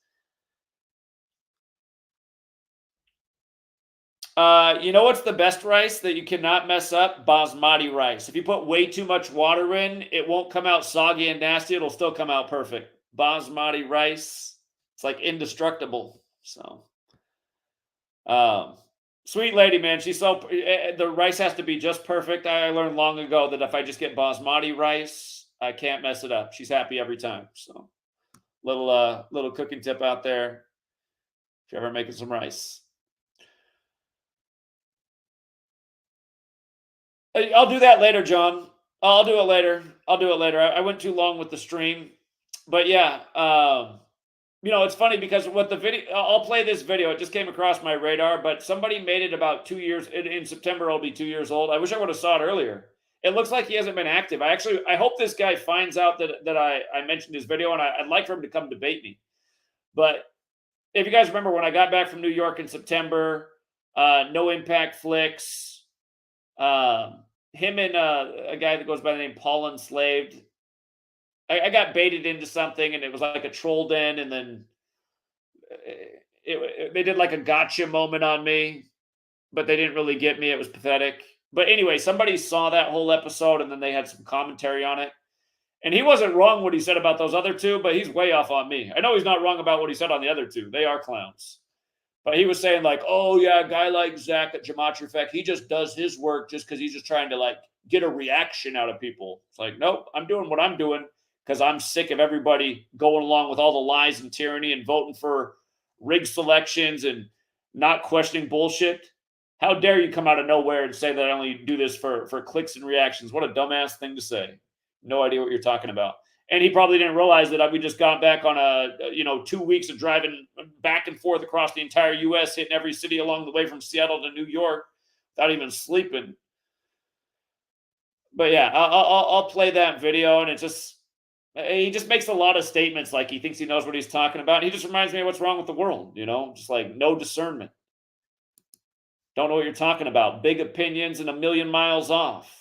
You know what's the best rice that you cannot mess up? Basmati rice. If you put way too much water in, it won't come out soggy and nasty. It'll still come out perfect. Basmati rice, it's like indestructible. So, sweet lady, man. The rice has to be just perfect. I learned long ago that if I just get basmati rice, I can't mess it up. She's happy every time. So, little cooking tip out there if you're ever making some rice. I'll do that later, John. I'll do it later. I went too long with the stream, but yeah, it's funny because what the video, I'll play this video. It just came across my radar, but somebody made it about 2 years. In September, it'll be 2 years old. I wish I would have saw it earlier. It looks like he hasn't been active. I hope this guy finds out that I mentioned his video, and I'd like for him to come debate me. But if you guys remember when I got back from New York in September, No Impact Flicks, him and a guy that goes by the name Paul Enslaved, I got baited into something, and it was like a troll den, and then they did like a gotcha moment on me, but they didn't really get me. It was pathetic. But anyway, somebody saw that whole episode, and then they had some commentary on it. And he wasn't wrong what he said about those other two, but he's way off on me. I know he's not wrong about what he said on the other two. They are clowns. But he was saying like, oh, yeah, a guy like Zach at Gematria Effect, he just does his work just because he's just trying to like get a reaction out of people. It's like, nope, I'm doing what I'm doing because I'm sick of everybody going along with all the lies and tyranny and voting for rigged selections and not questioning bullshit. How dare you come out of nowhere and say that I only do this for clicks and reactions? What a dumbass thing to say. No idea what you're talking about. And he probably didn't realize that we just got back on 2 weeks of driving back and forth across the entire U.S., hitting every city along the way from Seattle to New York without even sleeping. But yeah, I'll play that video, and he just makes a lot of statements like he thinks he knows what he's talking about. And he just reminds me of what's wrong with the world, just like no discernment. Don't know what you're talking about. Big opinions and a million miles off.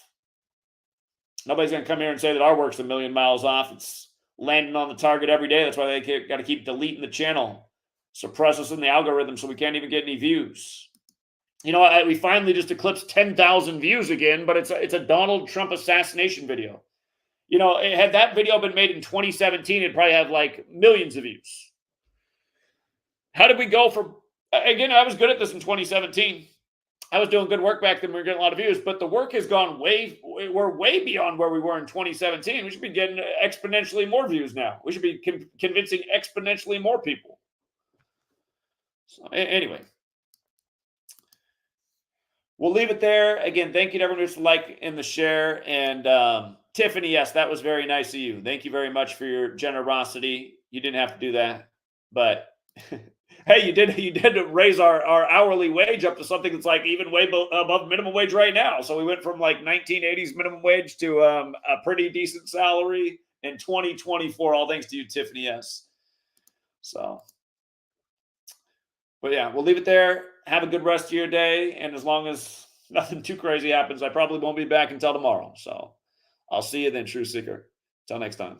Nobody's going to come here and say that our work's a million miles off. It's landing on the target every day. That's why they got to keep deleting the channel, suppress us in the algorithm so we can't even get any views. We finally just eclipsed 10,000 views again, but it's a Donald Trump assassination video. Had that video been made in 2017, it'd probably have like millions of views. How did we go from, again, I was good at this in 2017. I was doing good work back then. We were getting a lot of views, but the work has gone we're way beyond where we were in 2017. We should be getting exponentially more views now. We should be convincing exponentially more people. So anyway, we'll leave it there. Again, thank you to everyone who's like and the share. And Tiffany, yes, that was very nice of you. Thank you very much for your generosity. You didn't have to do that, but hey, you did raise our hourly wage up to something that's like even way above minimum wage right now. So we went from like 1980s minimum wage to a pretty decent salary in 2024. All thanks to you, Tiffany S. So, but yeah, we'll leave it there. Have a good rest of your day. And as long as nothing too crazy happens, I probably won't be back until tomorrow. So I'll see you then, True Seeker. Till next time.